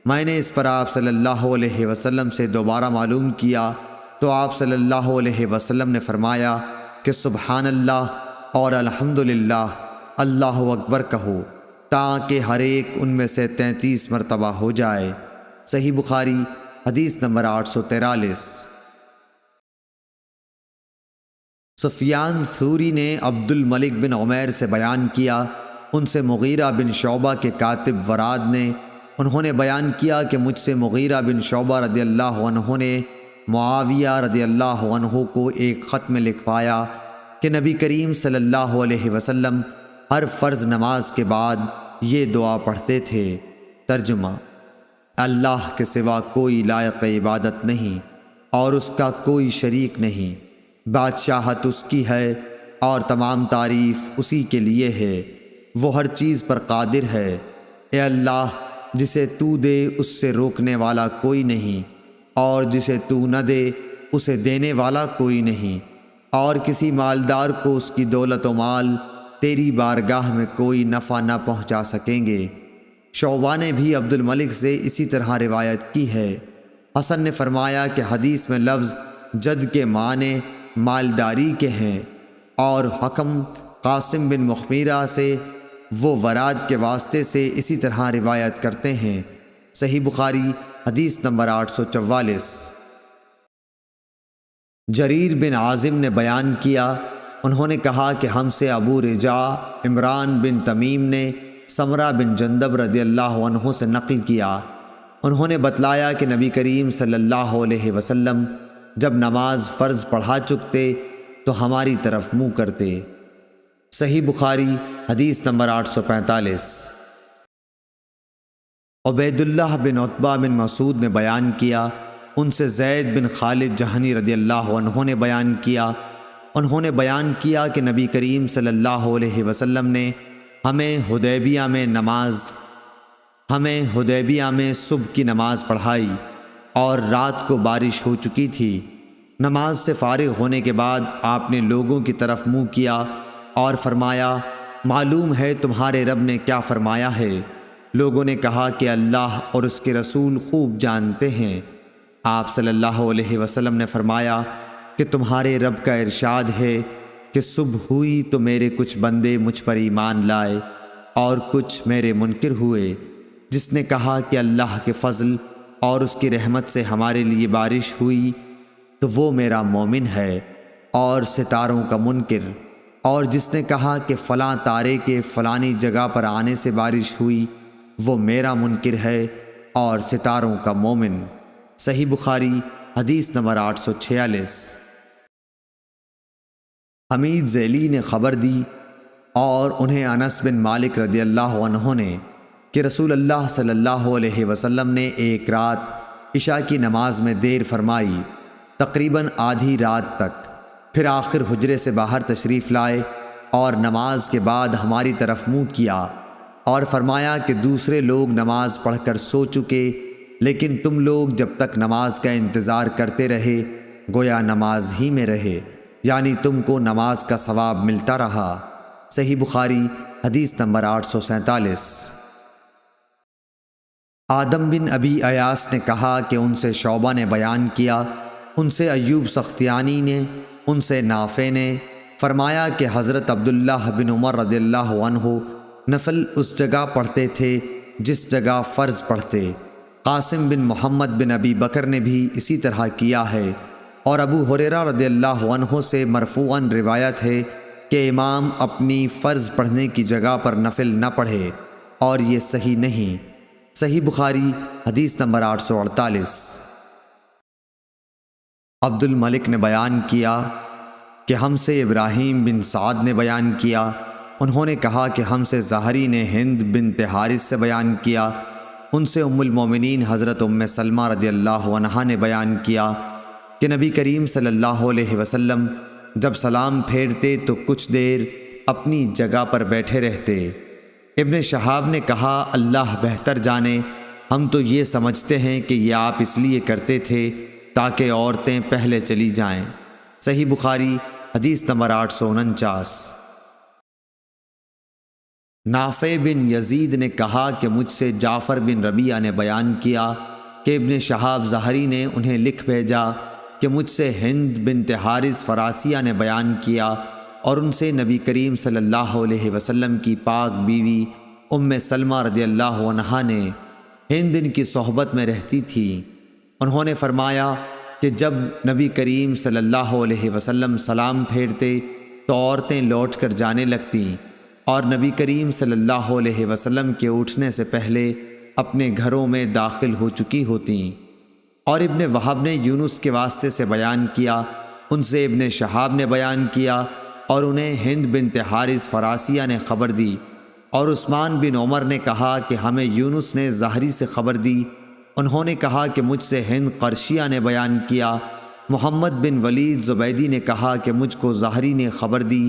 میں نے اس پر آپ صلی اللہ علیہ وسلم سے دوبارہ معلوم کیا تو آپ صلی اللہ علیہ وسلم نے فرمایا کہ سبحان اللہ اور الحمدللہ، اللہ اکبر کہو، تاکہ ہر ایک ان میں سے 33 مرتبہ ہو جائے۔ صحیح بخاری حدیث نمبر 843۔ سفیان ثوری نے عبد الملک بن عمیر سے بیان کیا، ان سے مغیرہ بن شعبہ کے کاتب وراد نے، انہوں نے بیان کیا کہ مجھ سے مغیرہ بن شعبہ رضی اللہ عنہ نے معاویہ رضی اللہ عنہ کو ایک خط میں لکھوایا کہ نبی کریم صلی اللہ علیہ وسلم ہر فرض نماز کے بعد یہ دعا پڑھتے تھے۔ ترجمہ: اللہ کے سوا کوئی لائق عبادت نہیں اور اس کا کوئی شریک نہیں، بادشاہت اس کی ہے اور تمام تعریف اسی کے لیے ہے، وہ ہر چیز پر قادر ہے۔ اے اللہ، جسے تو دے اس سے روکنے والا کوئی نہیں، اور جسے تو نہ دے اسے دینے والا کوئی نہیں، اور کسی مالدار کو اس کی دولت و مال تیری بارگاہ میں کوئی نفع نہ پہنچا سکیں گے۔ شعبہ نے بھی عبد الملک سے اسی طرح روایت کی ہے۔ حسن نے فرمایا کہ حدیث میں لفظ جد کے معنی مالداری کے ہیں، اور حکم قاسم بن مخمیرہ سے وہ وراد کے واسطے سے اسی طرح روایت کرتے ہیں۔ صحیح بخاری حدیث نمبر 844۔ جریر بن عازم نے بیان کیا، انہوں نے کہا کہ ہم سے ابو رجا عمران بن تمیم نے سمرہ بن جندب رضی اللہ عنہ سے نقل کیا، انہوں نے بتلایا کہ نبی کریم صلی اللہ علیہ وسلم جب نماز فرض پڑھا چکتے تو ہماری طرف منہ کرتے۔ صحیح بخاری حدیث نمبر 845۔ عبید اللہ بن عتبہ بن مسعود نے بیان کیا، ان سے زید بن خالد جہنی رضی اللہ عنہ نے بیان کیا، انہوں نے بیان کیا کہ نبی کریم صلی اللہ علیہ وسلم نے ہمیں حدیبیہ میں صبح کی نماز پڑھائی اور رات کو بارش ہو چکی تھی۔ نماز سے فارغ ہونے کے بعد آپ نے لوگوں کی طرف منہ کیا اور فرمایا، معلوم ہے تمہارے رب نے کیا فرمایا ہے؟ لوگوں نے کہا کہ اللہ اور اس کے رسول خوب جانتے ہیں۔ آپ صلی اللہ علیہ وسلم نے فرمایا، کہ تمہارے رب کا ارشاد ہے کہ صبح ہوئی تو میرے کچھ بندے مجھ پر ایمان لائے اور کچھ میرے منکر ہوئے۔ جس نے کہا کہ اللہ کے فضل اور اس کی رحمت سے ہمارے لیے بارش ہوئی تو وہ میرا مومن ہے اور ستاروں کا منکر، اور جس نے کہا کہ فلاں تارے کے فلانی جگہ پر آنے سے بارش ہوئی وہ میرا منکر ہے اور ستاروں کا مومن۔ صحیح بخاری حدیث نمبر 846۔ حمید ذیلی نے خبر دی اور انہیں انس بن مالک رضی اللہ عنہ نے کہ رسول اللہ صلی اللہ علیہ وسلم نے ایک رات عشاء کی نماز میں دیر فرمائی تقریباً آدھی رات تک، پھر آخر حجرے سے باہر تشریف لائے اور نماز کے بعد ہماری طرف منہ کیا اور فرمایا کہ دوسرے لوگ نماز پڑھ کر سو چکے، لیکن تم لوگ جب تک نماز کا انتظار کرتے رہے گویا نماز ہی میں رہے، یعنی تم کو نماز کا ثواب ملتا رہا۔ صحیح بخاری حدیث نمبر 847۔ آدم بن ابی ایاس نے کہا کہ ان سے شعبہ نے بیان کیا، ان سے ایوب سختیانی نے، ان سے نافع نے فرمایا کہ حضرت عبداللہ بن عمر رضی اللہ عنہ نفل اس جگہ پڑھتے تھے جس جگہ فرض پڑھتے۔ قاسم بن محمد بن ابی بکر نے بھی اسی طرح کیا ہے، اور ابو ہریرہ رضی اللہ عنہ سے مرفوعاً روایت ہے کہ امام اپنی فرض پڑھنے کی جگہ پر نفل نہ پڑھے، اور یہ صحیح نہیں۔ صحیح بخاری حدیث نمبر 848۔ عبد الملک نے بیان کیا کہ ہم سے ابراہیم بن سعد نے بیان کیا، انہوں نے کہا کہ ہم سے زہری نے ہند بنت حارث سے بیان کیا، ان سے ام المومنین حضرت ام سلمہ رضی اللہ عنہا نے بیان کیا کہ نبی کریم صلی اللہ علیہ وسلم جب سلام پھیرتے تو کچھ دیر اپنی جگہ پر بیٹھے رہتے۔ ابن شہاب نے کہا اللہ بہتر جانے، ہم تو یہ سمجھتے ہیں کہ یہ آپ اس لیے کرتے تھے تاکہ عورتیں پہلے چلی جائیں۔ صحیح بخاری حدیث نمبر 849۔ نافع بن یزید نے کہا کہ مجھ سے جعفر بن ربیعہ نے بیان کیا کہ ابن شہاب زہری نے انہیں لکھ بھیجا کہ مجھ سے ہند بنت حارث فراسیہ نے بیان کیا، اور ان سے نبی کریم صلی اللہ علیہ وسلم کی پاک بیوی ام سلمہ رضی اللہ عنہا نے ہند ان کی صحبت میں رہتی تھی۔ انہوں نے فرمایا کہ جب نبی کریم صلی اللہ علیہ وسلم سلام پھیرتے تو عورتیں لوٹ کر جانے لگتیں، اور نبی کریم صلی اللہ علیہ وسلم کے اٹھنے سے پہلے اپنے گھروں میں داخل ہو چکی ہوتیں۔ اور ابن وہب نے یونس کے واسطے سے بیان کیا، ان سے ابن شہاب نے بیان کیا، اور انہیں ہند بنت حارث فراسیہ نے خبر دی، اور عثمان بن عمر نے کہا کہ ہمیں یونس نے زہری سے خبر دی، انہوں نے کہا کہ مجھ سے ہند قرشیہ نے بیان کیا۔ محمد بن ولید زبیدی نے کہا کہ مجھ کو زہری نے خبر دی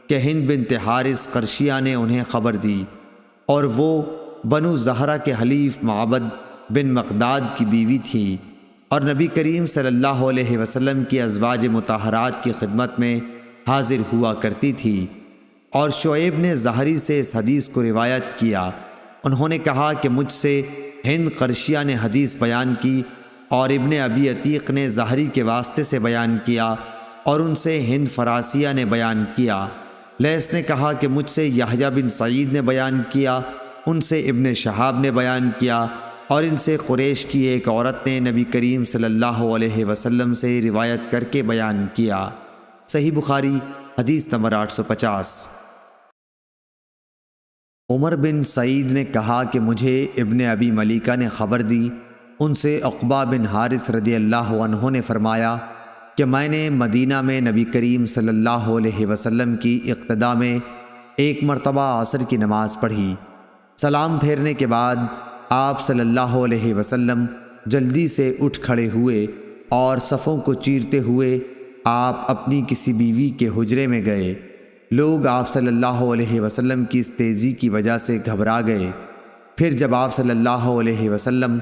کہ ہند بنت حارث قرشیہ نے انہیں خبر دی، اور وہ بنو زہرہ کے حلیف معبد بن مقداد کی بیوی تھی، اور نبی کریم صلی اللہ علیہ وسلم کی ازواج مطہرات کی خدمت میں حاضر ہوا کرتی تھی۔ اور شعیب نے زہری سے اس حدیث کو روایت کیا، انہوں نے کہا کہ مجھ سے ہند قرشیہ نے حدیث بیان کی، اور ابن ابی عتیق نے زہری کے واسطے سے بیان کیا، اور ان سے ہند فراسیہ نے بیان کیا۔ لیث نے کہا کہ مجھ سے یحییٰ بن سعید نے بیان کیا، ان سے ابن شہاب نے بیان کیا، اور ان سے قریش کی ایک عورت نے نبی کریم صلی اللہ علیہ وسلم سے روایت کر کے بیان کیا۔ صحیح بخاری حدیث نمبر 850۔ عمر بن سعید نے کہا کہ مجھے ابن ابی ملیکہ نے خبر دی، ان سے عقبہ بن حارث رضی اللہ عنہ نے فرمایا کہ میں نے مدینہ میں نبی کریم صلی اللہ علیہ وسلم کی اقتداء میں ایک مرتبہ عصر کی نماز پڑھی۔ سلام پھیرنے کے بعد آپ صلی اللہ علیہ وسلم جلدی سے اٹھ کھڑے ہوئے اور صفوں کو چیرتے ہوئے آپ اپنی کسی بیوی کے حجرے میں گئے۔ لوگ آپ صلی اللہ علیہ وسلم کی اس تیزی کی وجہ سے گھبرا گئے۔ پھر جب آپ صلی اللہ علیہ وسلم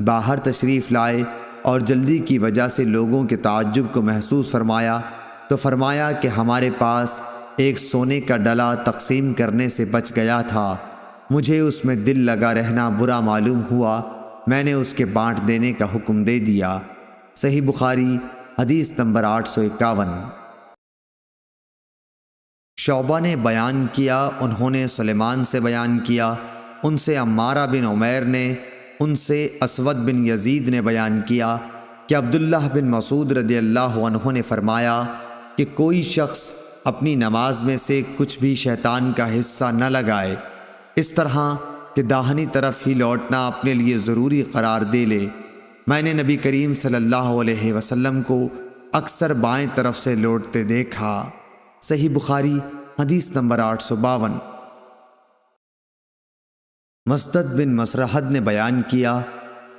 باہر تشریف لائے اور جلدی کی وجہ سے لوگوں کے تعجب کو محسوس فرمایا تو فرمایا کہ ہمارے پاس ایک سونے کا ڈلا تقسیم کرنے سے بچ گیا تھا، مجھے اس میں دل لگا رہنا برا معلوم ہوا، میں نے اس کے بانٹ دینے کا حکم دے دیا۔ صحیح بخاری حدیث نمبر 851۔ شعبہ نے بیان کیا، انہوں نے سلیمان سے بیان کیا، ان سے عمارہ بن عمیر نے، ان سے اسود بن یزید نے بیان کیا کہ عبداللہ بن مسعود رضی اللہ عنہ نے فرمایا کہ کوئی شخص اپنی نماز میں سے کچھ بھی شیطان کا حصہ نہ لگائے، اس طرح کہ داہنی طرف ہی لوٹنا اپنے لیے ضروری قرار دے لے۔ میں نے نبی کریم صلی اللہ علیہ وسلم کو اکثر بائیں طرف سے لوٹتے دیکھا۔ صحیح بخاری حدیث نمبر 852۔ مسدد بن مسرحد نے بیان کیا،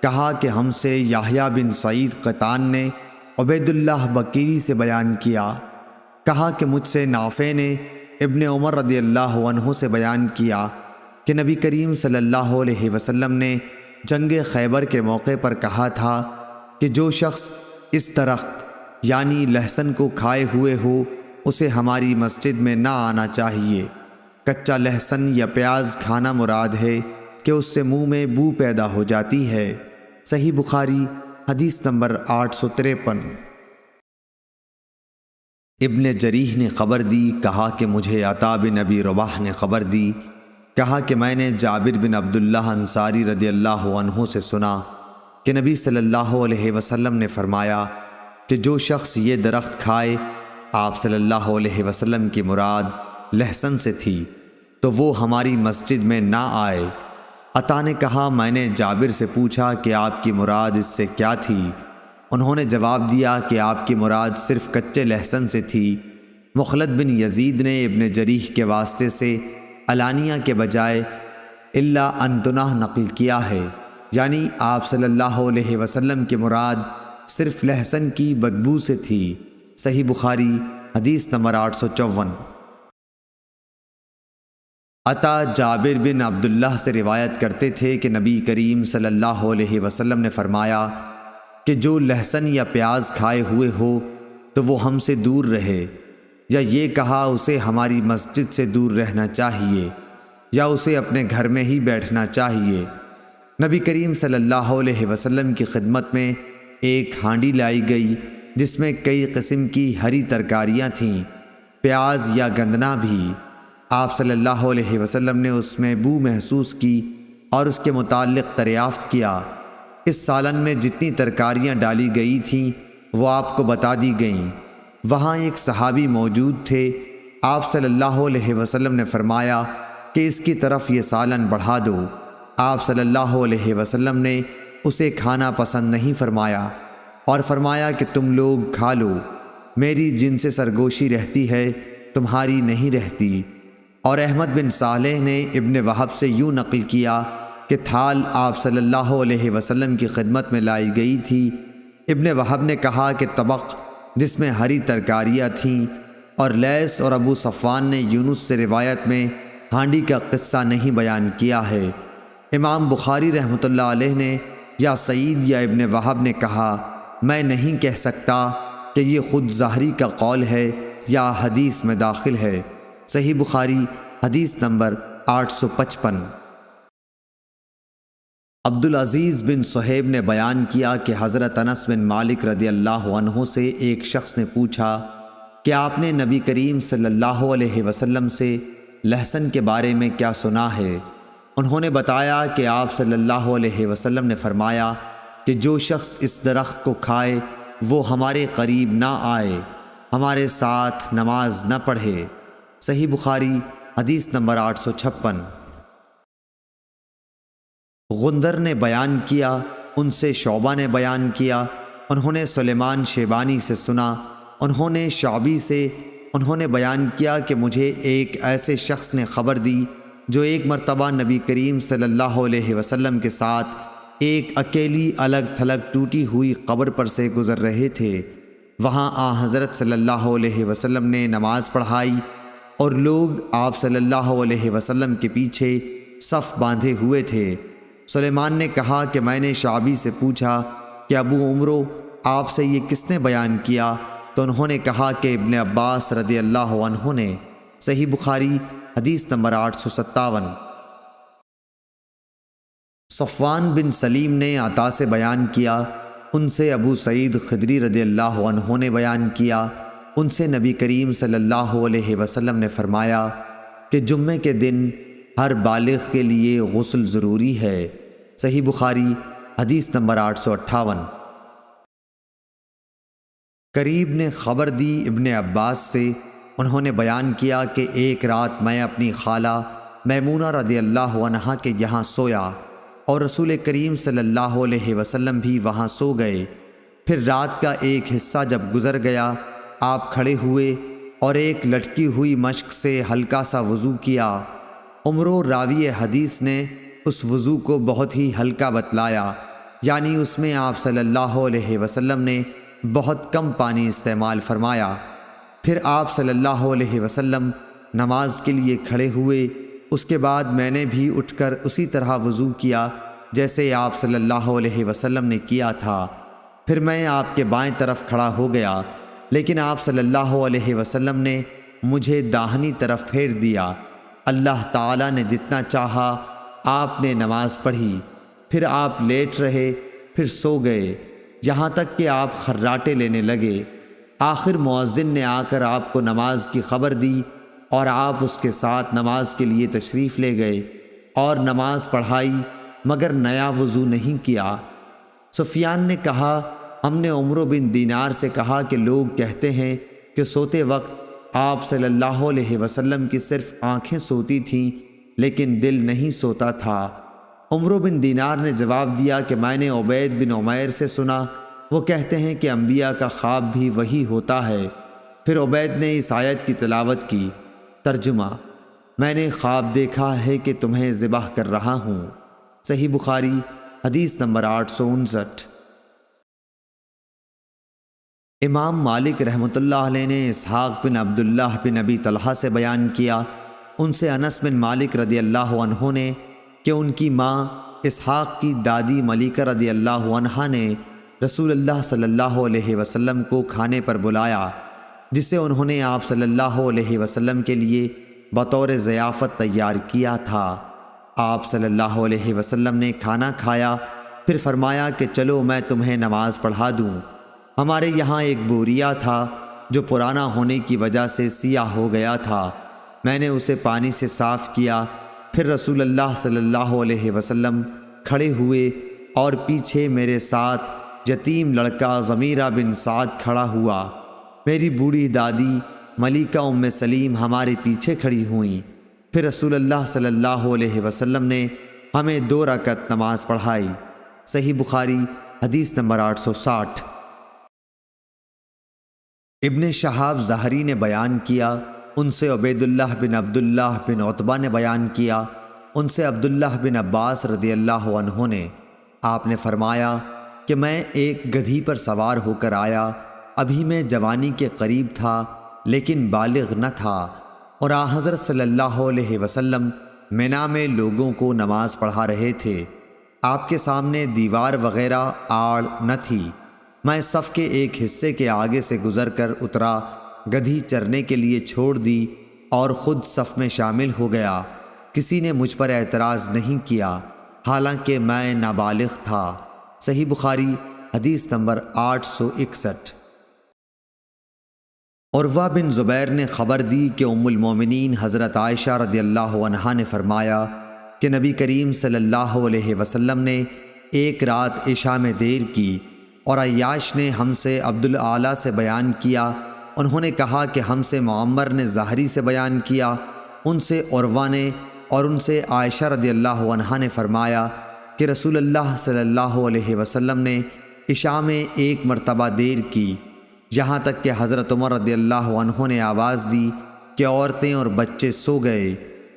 کہا کہ ہم سے یحییٰ بن سعید قطان نے عبید اللہ بکیری سے بیان کیا، کہا کہ مجھ سے نافع نے ابن عمر رضی اللہ عنہ سے بیان کیا کہ نبی کریم صلی اللہ علیہ وسلم نے جنگ خیبر کے موقع پر کہا تھا کہ جو شخص اس درخت یعنی لہسن کو کھائے ہوئے ہو اسے ہماری مسجد میں نہ آنا چاہیے۔ کچا لہسن یا پیاز کھانا مراد ہے کہ اس سے منہ میں بو پیدا ہو جاتی ہے۔ صحیح بخاری حدیث نمبر 853۔ ابن جریح نے خبر دی، کہا کہ مجھے عطا بن ابی رباح نے خبر دی، کہا کہ میں نے جابر بن عبداللہ انصاری رضی اللہ عنہ سے سنا کہ نبی صلی اللہ علیہ وسلم نے فرمایا کہ جو شخص یہ درخت کھائے، آپ صلی اللہ علیہ وسلم کی مراد لہسن سے تھی، تو وہ ہماری مسجد میں نہ آئے۔ عطا نے کہا میں نے جابر سے پوچھا کہ آپ کی مراد اس سے کیا تھی؟ انہوں نے جواب دیا کہ آپ کی مراد صرف کچے لہسن سے تھی۔ مخلد بن یزید نے ابن جریح کے واسطے سے علانیہ کے بجائے الا انتنہ نقل کیا ہے، یعنی آپ صلی اللہ علیہ وسلم کی مراد صرف لہسن کی بدبو سے تھی۔ صحیح بخاری حدیث نمبر 854۔ عطا جابر بن عبداللہ سے روایت کرتے تھے کہ نبی کریم صلی اللہ علیہ وسلم نے فرمایا کہ جو لہسن یا پیاز کھائے ہوئے ہو تو وہ ہم سے دور رہے، یا یہ کہا اسے ہماری مسجد سے دور رہنا چاہیے، یا اسے اپنے گھر میں ہی بیٹھنا چاہیے۔ نبی کریم صلی اللہ علیہ وسلم کی خدمت میں ایک ہانڈی لائی گئی جس میں کئی قسم کی ہری ترکاریاں تھیں، پیاز یا گندنا بھی۔ آپ صلی اللہ علیہ وسلم نے اس میں بو محسوس کی اور اس کے متعلق دریافت کیا۔ اس سالن میں جتنی ترکاریاں ڈالی گئی تھیں وہ آپ کو بتا دی گئیں۔ وہاں ایک صحابی موجود تھے، آپ صلی اللہ علیہ وسلم نے فرمایا کہ اس کی طرف یہ سالن بڑھا دو۔ آپ صلی اللہ علیہ وسلم نے اسے کھانا پسند نہیں فرمایا اور فرمایا کہ تم لوگ کھا لو، میری جن سے سرگوشی رہتی ہے تمہاری نہیں رہتی۔ اور احمد بن صالح نے ابن وہب سے یوں نقل کیا کہ تھال آپ صلی اللہ علیہ وسلم کی خدمت میں لائی گئی تھی۔ ابن وہب نے کہا کہ طبق جس میں ہری ترکاریاں تھیں، اور لیث اور ابو صفوان نے یونس سے روایت میں ہانڈی کا قصہ نہیں بیان کیا ہے۔ امام بخاری رحمۃ اللہ علیہ نے یا سعید یا ابن وہب نے کہا میں نہیں کہہ سکتا کہ یہ خود ظاہری کا قول ہے یا حدیث میں داخل ہے۔ صحیح بخاری حدیث نمبر 855۔ عبدالعزیز بن صہیب نے بیان کیا کہ حضرت انس بن مالک رضی اللہ عنہ سے ایک شخص نے پوچھا کہ آپ نے نبی کریم صلی اللہ علیہ وسلم سے لہسن کے بارے میں کیا سنا ہے؟ انہوں نے بتایا کہ آپ صلی اللہ علیہ وسلم نے فرمایا کہ جو شخص اس درخت کو کھائے وہ ہمارے قریب نہ آئے، ہمارے ساتھ نماز نہ پڑھے۔ صحیح بخاری حدیث نمبر 856۔ غندر نے بیان کیا، ان سے شعبہ نے بیان کیا، انہوں نے سلیمان شیبانی سے سنا، انہوں نے شعبی سے، انہوں نے بیان کیا کہ مجھے ایک ایسے شخص نے خبر دی جو ایک مرتبہ نبی کریم صلی اللہ علیہ وسلم کے ساتھ ایک اکیلی الگ تھلگ ٹوٹی ہوئی قبر پر سے گزر رہے تھے۔ وہاں حضرت صلی اللہ علیہ وسلم نے نماز پڑھائی اور لوگ آپ صلی اللہ علیہ وسلم کے پیچھے صف باندھے ہوئے تھے۔ سلیمان نے کہا کہ میں نے شعبی سے پوچھا کہ ابو عمرو آپ سے یہ کس نے بیان کیا؟ تو انہوں نے کہا کہ ابن عباس رضی اللہ عنہ نے۔ صحیح بخاری حدیث نمبر 857۔ صفوان بن سلیم نے عطا سے بیان کیا ان سے ابو سعید خدری رضی اللہ عنہ نے بیان کیا، ان سے نبی کریم صلی اللہ علیہ وسلم نے فرمایا کہ جمعے کے دن ہر بالغ کے لیے غسل ضروری ہے۔ صحیح بخاری حدیث نمبر 858۔ قریب نے خبر دی ابن عباس سے، انہوں نے بیان کیا کہ ایک رات میں اپنی خالہ میمونہ رضی اللہ عنہا کے یہاں سویا اور رسول کریم صلی اللہ علیہ وسلم بھی وہاں سو گئے۔ پھر رات کا ایک حصہ جب گزر گیا، آپ کھڑے ہوئے اور ایک لٹکی ہوئی مشک سے ہلکا سا وضو کیا۔ عمرو راوی حدیث نے اس وضو کو بہت ہی ہلکا بتلایا، یعنی اس میں آپ صلی اللہ علیہ وسلم نے بہت کم پانی استعمال فرمایا۔ پھر آپ صلی اللہ علیہ وسلم نماز کے لیے کھڑے ہوئے، اس کے بعد میں نے بھی اٹھ کر اسی طرح وضو کیا جیسے آپ صلی اللہ علیہ وسلم نے کیا تھا۔ پھر میں آپ کے بائیں طرف کھڑا ہو گیا، لیکن آپ صلی اللہ علیہ وسلم نے مجھے داہنی طرف پھیر دیا۔ اللہ تعالیٰ نے جتنا چاہا آپ نے نماز پڑھی، پھر آپ لیٹ رہے، پھر سو گئے، یہاں تک کہ آپ خراٹے لینے لگے۔ آخر مؤذن نے آ کر آپ کو نماز کی خبر دی اور آپ اس کے ساتھ نماز کے لیے تشریف لے گئے اور نماز پڑھائی، مگر نیا وضو نہیں کیا۔ سفیان نے کہا، ہم نے عمرو بن دینار سے کہا کہ لوگ کہتے ہیں کہ سوتے وقت آپ صلی اللہ علیہ وسلم کی صرف آنکھیں سوتی تھیں لیکن دل نہیں سوتا تھا۔ عمرو بن دینار نے جواب دیا کہ میں نے عبید بن عمیر سے سنا، وہ کہتے ہیں کہ انبیاء کا خواب بھی وہی ہوتا ہے۔ پھر عبید نے اس آیت کی تلاوت کی۔ ترجمہ: میں نے خواب دیکھا ہے کہ تمہیں ذبح کر رہا ہوں۔ صحیح بخاری حدیث نمبر 859۔ امام مالک رحمۃ اللہ علیہ نے اسحاق بن عبداللہ بن ابی طلحہ سے بیان کیا، ان سے انس بن مالک رضی اللہ عنہ نے کہ ان کی ماں اسحاق کی دادی ملیکہ رضی اللہ عنہا نے رسول اللہ صلی اللہ علیہ وسلم کو کھانے پر بلایا، جسے انہوں نے آپ صلی اللہ علیہ وسلم کے لیے بطور ضیافت تیار کیا تھا۔ آپ صلی اللہ علیہ وسلم نے کھانا کھایا، پھر فرمایا کہ چلو میں تمہیں نماز پڑھا دوں۔ ہمارے یہاں ایک بوریا تھا جو پرانا ہونے کی وجہ سے سیاہ ہو گیا تھا، میں نے اسے پانی سے صاف کیا۔ پھر رسول اللہ صلی اللہ علیہ وسلم کھڑے ہوئے اور پیچھے میرے ساتھ یتیم لڑکا ضمیرہ بن سعد کھڑا ہوا۔ میری بوڑھی دادی ملیکہ ام سلیم ہمارے پیچھے کھڑی ہوئیں۔ پھر رسول اللہ صلی اللہ علیہ وسلم نے ہمیں 2 رکعت نماز پڑھائی۔ صحیح بخاری حدیث نمبر 860۔ ابن شہاب ظاہری نے بیان کیا، ان سے عبید اللہ بن عبداللہ بن عتبہ نے بیان کیا، ان سے عبداللہ بن عباس رضی اللہ عنہ نے، آپ نے فرمایا کہ میں ایک گدھی پر سوار ہو کر آیا، ابھی میں جوانی کے قریب تھا لیکن بالغ نہ تھا، اور حضرت صلی اللہ علیہ وسلم مینا میں لوگوں کو نماز پڑھا رہے تھے۔ آپ کے سامنے دیوار وغیرہ آڑ نہ تھی۔ میں صف کے ایک حصے کے آگے سے گزر کر اترا، گدھی چرنے کے لیے چھوڑ دی اور خود صف میں شامل ہو گیا۔ کسی نے مجھ پر اعتراض نہیں کیا، حالانکہ میں نابالغ تھا۔ صحیح بخاری حدیث نمبر 861۔ عروہ بن زبیر نے خبر دی کہ ام المومنین حضرت عائشہ رضی اللہ عنہا نے فرمایا کہ نبی کریم صلی اللہ علیہ وسلم نے ایک رات عشاء میں دیر کی، اور عیاش نے ہم سے عبدالعالی سے بیان کیا، انہوں نے کہا کہ ہم سے معمر نے ظاہری سے بیان کیا، ان سے عروہ نے، اور ان سے عائشہ رضی اللہ عنہا نے فرمایا کہ رسول اللہ صلی اللہ علیہ وسلم نے عشاء میں ایک مرتبہ دیر کی، یہاں تک کہ حضرت عمر رضی اللہ عنہ نے آواز دی کہ عورتیں اور بچے سو گئے۔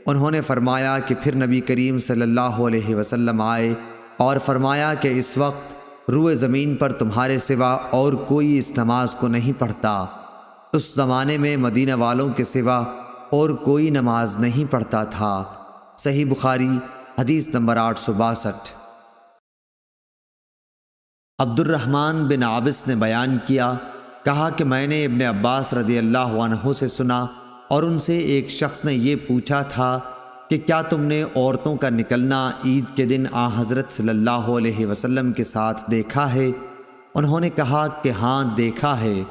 انہوں نے فرمایا کہ پھر نبی کریم صلی اللہ علیہ وسلم آئے اور فرمایا کہ اس وقت روئے زمین پر تمہارے سوا اور کوئی اس نماز کو نہیں پڑھتا۔ اس زمانے میں مدینہ والوں کے سوا اور کوئی نماز نہیں پڑھتا تھا۔ صحیح بخاری حدیث نمبر 862۔ عبد الرحمن بن عابس نے بیان کیا، کہا کہ میں نے ابن عباس رضی اللہ عنہ سے سنا، اور ان سے ایک شخص نے یہ پوچھا تھا کہ کیا تم نے عورتوں کا نکلنا عید کے دن حضرت صلی اللہ علیہ وسلم کے ساتھ دیکھا ہے؟ انہوں نے کہا کہ ہاں دیکھا ہے،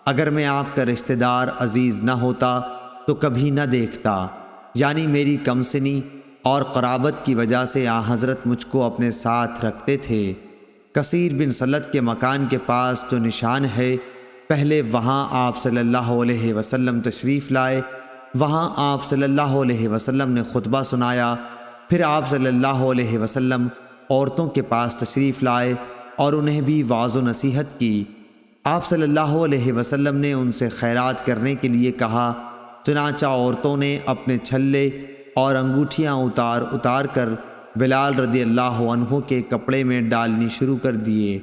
اگر میں آپ کا رشتہ دار عزیز نہ ہوتا تو کبھی نہ دیکھتا، یعنی میری کمسنی اور قرابت کی وجہ سے حضرت مجھ کو اپنے ساتھ رکھتے تھے۔ کثیر بن سلت کے مکان کے پاس جو نشان ہے، پہلے وہاں آپ صلی اللہ علیہ وسلم تشریف لائے، وہاں آپ صلی اللہ علیہ وسلم نے خطبہ سنایا، پھر آپ صلی اللہ علیہ وسلم عورتوں کے پاس تشریف لائے اور انہیں بھی وعظ و نصیحت کی۔ آپ صلی اللہ علیہ وسلم نے ان سے خیرات کرنے کے لیے کہا، چنانچہ عورتوں نے اپنے چھلے اور انگوٹھیاں اتار اتار کر بلال رضی اللہ عنہ کے کپڑے میں ڈالنی شروع کر دیے۔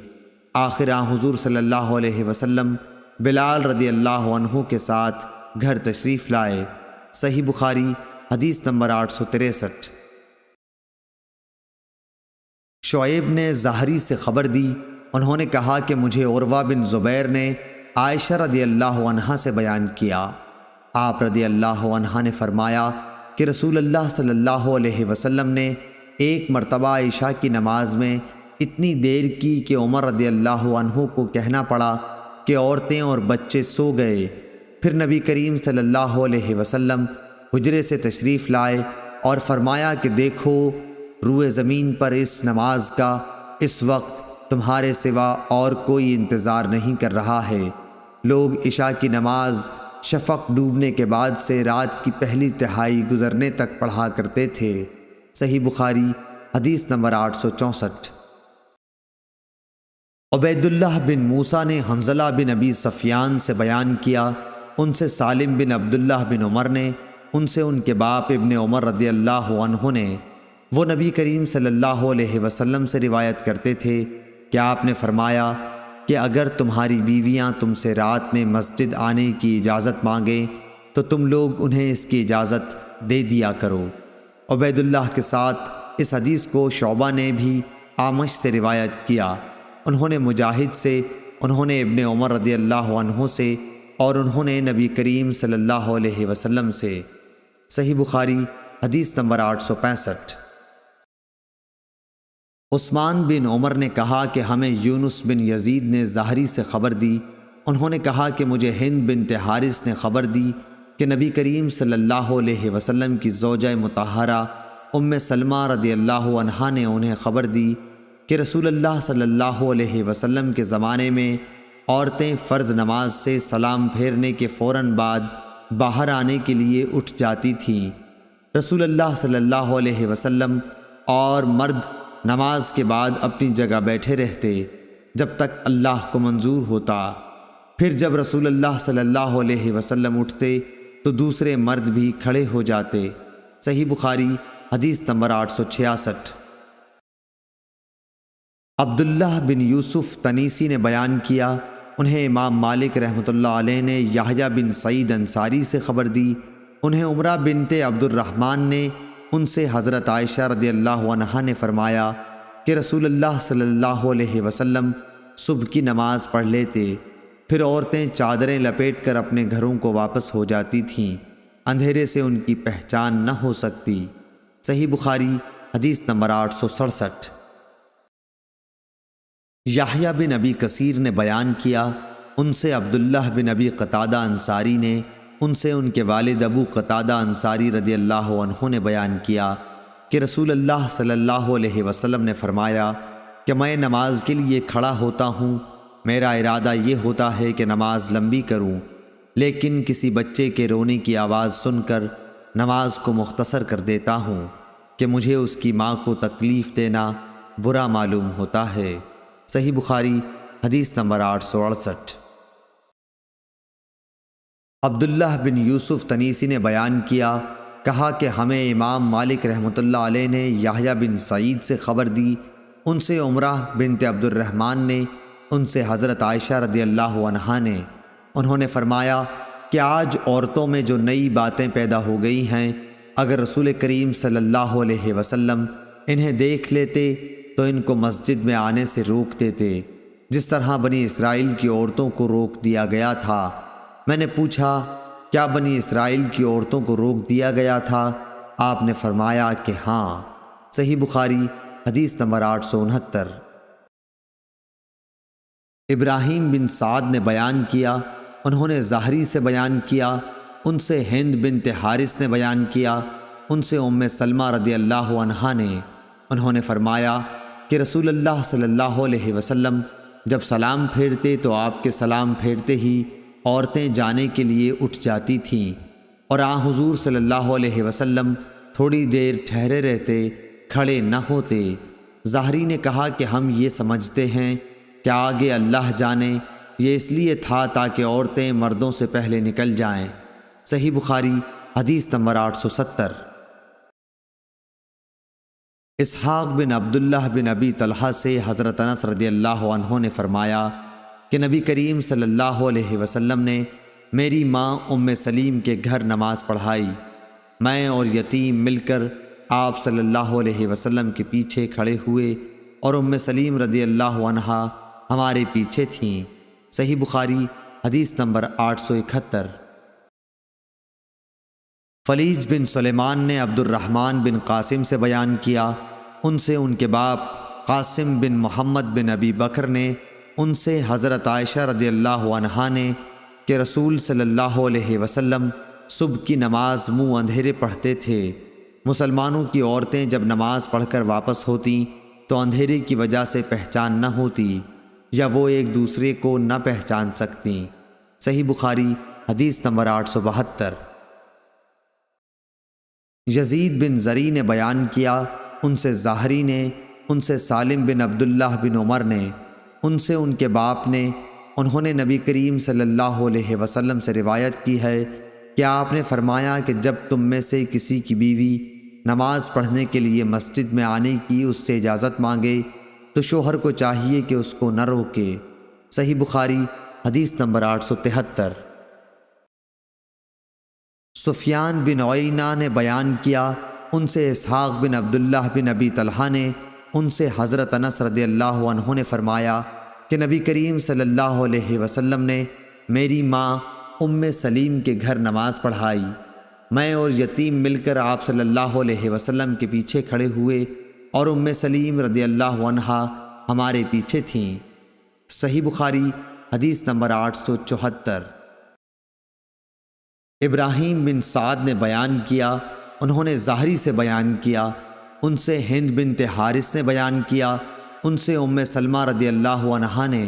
آخر حضور صلی اللہ علیہ وسلم بلال رضی اللہ عنہ کے ساتھ گھر تشریف لائے۔ صحیح بخاری حدیث نمبر 863۔ شعیب نے زہری سے خبر دی، انہوں نے کہا کہ مجھے عروہ بن زبیر نے عائشہ رضی اللہ عنہا سے بیان کیا۔ آپ رضی اللہ عنہا نے فرمایا کہ رسول اللہ صلی اللہ علیہ وسلم نے ایک مرتبہ عشاء کی نماز میں اتنی دیر کی کہ عمر رضی اللہ عنہ کو کہنا پڑا کہ عورتیں اور بچے سو گئے۔ پھر نبی کریم صلی اللہ علیہ وسلم حجرے سے تشریف لائے اور فرمایا کہ دیکھو، روئے زمین پر اس نماز کا اس وقت تمہارے سوا اور کوئی انتظار نہیں کر رہا ہے۔ لوگ عشاء کی نماز شفق ڈوبنے کے بعد سے رات کی پہلی تہائی گزرنے تک پڑھا کرتے تھے۔ صحیح بخاری حدیث نمبر 864۔ عبید اللہ بن موسیٰ نے حنظلہ بن ابی سفیان سے بیان کیا، ان سے سالم بن عبداللہ بن عمر نے، ان سے ان کے باپ ابن عمر رضی اللہ عنہ نے، وہ نبی کریم صلی اللہ علیہ وسلم سے روایت کرتے تھے کہ آپ نے فرمایا کہ اگر تمہاری بیویاں تم سے رات میں مسجد آنے کی اجازت مانگیں تو تم لوگ انہیں اس کی اجازت دے دیا کرو۔ عبید اللہ کے ساتھ اس حدیث کو شعبہ نے بھی اعمش سے روایت کیا، انہوں نے مجاہد سے، انہوں نے ابن عمر رضی اللہ عنہ سے، اور انہوں نے نبی کریم صلی اللہ علیہ وسلم سے۔ صحیح بخاری حدیث نمبر 865۔ عثمان بن عمر نے کہا کہ ہمیں یونس بن یزید نے زہری سے خبر دی، انہوں نے کہا کہ مجھے ہند بنت حارث نے خبر دی کہ نبی کریم صلی اللہ علیہ وسلم کی زوجہ مطہرہ ام سلمہ رضی اللہ عنہا نے انہیں خبر دی کہ رسول اللہ صلی اللہ علیہ وسلم کے زمانے میں عورتیں فرض نماز سے سلام پھیرنے کے فوراً بعد باہر آنے کے لیے اٹھ جاتی تھیں۔ رسول اللہ صلی اللہ علیہ وسلم اور مرد نماز کے بعد اپنی جگہ بیٹھے رہتے جب تک اللہ کو منظور ہوتا، پھر جب رسول اللہ صلی اللہ علیہ وسلم اٹھتے تو دوسرے مرد بھی کھڑے ہو جاتے۔ صحیح بخاری حدیث نمبر 866۔ عبداللہ بن یوسف تنیسی نے بیان کیا، انہیں امام مالک رحمۃ اللہ علیہ نے یحییٰ بن سعید انصاری سے خبر دی، انہیں عمرہ بنت عبد الرحمن نے، ان سے حضرت عائشہ رضی اللہ عنہا نے فرمایا کہ رسول اللہ صلی اللہ علیہ وسلم صبح کی نماز پڑھ لیتے، پھر عورتیں چادریں لپیٹ کر اپنے گھروں کو واپس ہو جاتی تھیں، اندھیرے سے ان کی پہچان نہ ہو سکتی۔ صحیح بخاری حدیث نمبر 867۔ یحییٰ بن ابی کثیر نے بیان کیا، ان سے عبداللہ بن ابی قتادہ انصاری نے، ان سے ان کے والد ابو قتادہ انصاری رضی اللہ عنہ نے بیان کیا کہ رسول اللہ صلی اللہ علیہ وسلم نے فرمایا کہ میں نماز کے لیے کھڑا ہوتا ہوں، میرا ارادہ یہ ہوتا ہے کہ نماز لمبی کروں، لیکن کسی بچے کے رونے کی آواز سن کر نماز کو مختصر کر دیتا ہوں کہ مجھے اس کی ماں کو تکلیف دینا برا معلوم ہوتا ہے۔ صحیح بخاری حدیث نمبر 868۔ عبداللہ بن یوسف تنیسی نے بیان کیا، کہا کہ ہمیں امام مالک رحمۃ اللہ علیہ نے یحییٰ بن سعید سے خبر دی، ان سے عمرہ بنت عبد الرحمن نے، ان سے حضرت عائشہ رضی اللہ عنہا نے، انہوں نے فرمایا کہ آج عورتوں میں جو نئی باتیں پیدا ہو گئی ہیں، اگر رسول کریم صلی اللہ علیہ وسلم انہیں دیکھ لیتے تو ان کو مسجد میں آنے سے روک دیتے، جس طرح بنی اسرائیل کی عورتوں کو روک دیا گیا تھا۔ میں نے پوچھا، کیا بنی اسرائیل کی عورتوں کو روک دیا گیا تھا؟ آپ نے فرمایا کہ ہاں۔ صحیح بخاری حدیث نمبر 869۔ ابراہیم بن سعد نے بیان کیا، انہوں نے زہری سے بیان کیا، ان سے ہند بنت حارث نے بیان کیا، ان سے ام سلمہ رضی اللہ عنہا نے، انہوں نے فرمایا کہ رسول اللہ صلی اللہ علیہ وسلم جب سلام پھیرتے تو آپ کے سلام پھیرتے ہی عورتیں جانے کے لیے اٹھ جاتی تھیں، اور حضور صلی اللہ علیہ وسلم تھوڑی دیر ٹھہرے رہتے، کھڑے نہ ہوتے۔ زہری نے کہا کہ ہم یہ سمجھتے ہیں کہ آگے اللہ جانے، یہ اس لیے تھا تاکہ عورتیں مردوں سے پہلے نکل جائیں۔ صحیح بخاری حدیث نمبر 870۔ اسحاق بن عبداللہ بن ابی طلحہ سے حضرت انس رضی اللہ عنہ نے فرمایا کہ نبی کریم صلی اللہ علیہ وسلم نے میری ماں ام سلیم کے گھر نماز پڑھائی، میں اور یتیم مل کر آپ صلی اللہ علیہ وسلم کے پیچھے کھڑے ہوئے اور ام سلیم رضی اللہ عنہا ہمارے پیچھے تھیں۔ صحیح بخاری حدیث نمبر 871۔ فلیج بن سلیمان نے عبد الرحمن بن قاسم سے بیان کیا، ان سے ان کے باپ قاسم بن محمد بن ابی بکر نے، ان سے حضرت عائشہ رضی اللہ عنہا نے کہ رسول صلی اللہ علیہ وسلم صبح کی نماز منہ اندھیرے پڑھتے تھے۔ مسلمانوں کی عورتیں جب نماز پڑھ کر واپس ہوتیں تو اندھیرے کی وجہ سے پہچان نہ ہوتی یا وہ ایک دوسرے کو نہ پہچان سکتیں۔ صحیح بخاری حدیث نمبر 872۔ یزید بن زری نے بیان کیا، ان سے زہری نے، ان سے سالم بن عبداللہ بن عمر نے، ان سے ان کے باپ نے، انہوں نے نبی کریم صلی اللہ علیہ وسلم سے روایت کی ہے کہ آپ نے فرمایا کہ جب تم میں سے کسی کی بیوی نماز پڑھنے کے لیے مسجد میں آنے کی اس سے اجازت مانگے تو شوہر کو چاہیے کہ اس کو نہ روکے۔ صحیح بخاری حدیث نمبر 873۔ سفیان بن عیینہ نے بیان کیا، ان سے اسحاق بن عبداللہ بن ابی طلحہ نے، ان سے حضرت انس رضی اللہ عنہ نے فرمایا کہ نبی کریم صلی اللہ علیہ وسلم نے میری ماں ام سلیم کے گھر نماز پڑھائی، میں اور یتیم مل کر آپ صلی اللہ علیہ وسلم کے پیچھے کھڑے ہوئے اور ام سلیم رضی اللہ عنہا ہمارے پیچھے تھیں۔ صحیح بخاری حدیث نمبر 874۔ ابراہیم بن سعد نے بیان کیا، انہوں نے زہری سے بیان کیا، ان سے ہند بنت حارث نے بیان کیا، ان سے ام سلمہ رضی اللہ عنہا نے،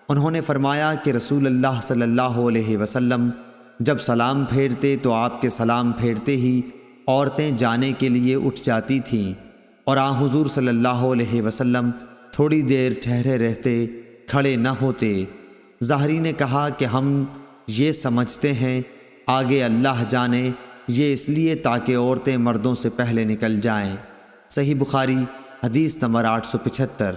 انہوں نے فرمایا کہ رسول اللہ صلی اللہ علیہ وسلم جب سلام پھیرتے تو آپ کے سلام پھیرتے ہی عورتیں جانے کے لیے اٹھ جاتی تھیں، اور حضور صلی اللہ علیہ وسلم تھوڑی دیر ٹھہرے رہتے، کھڑے نہ ہوتے۔ زہری نے کہا کہ ہم یہ سمجھتے ہیں آگے اللہ جانے، یہ اس لیے تاکہ عورتیں مردوں سے پہلے نکل جائیں۔ صحیح بخاری حدیث نمبر 875۔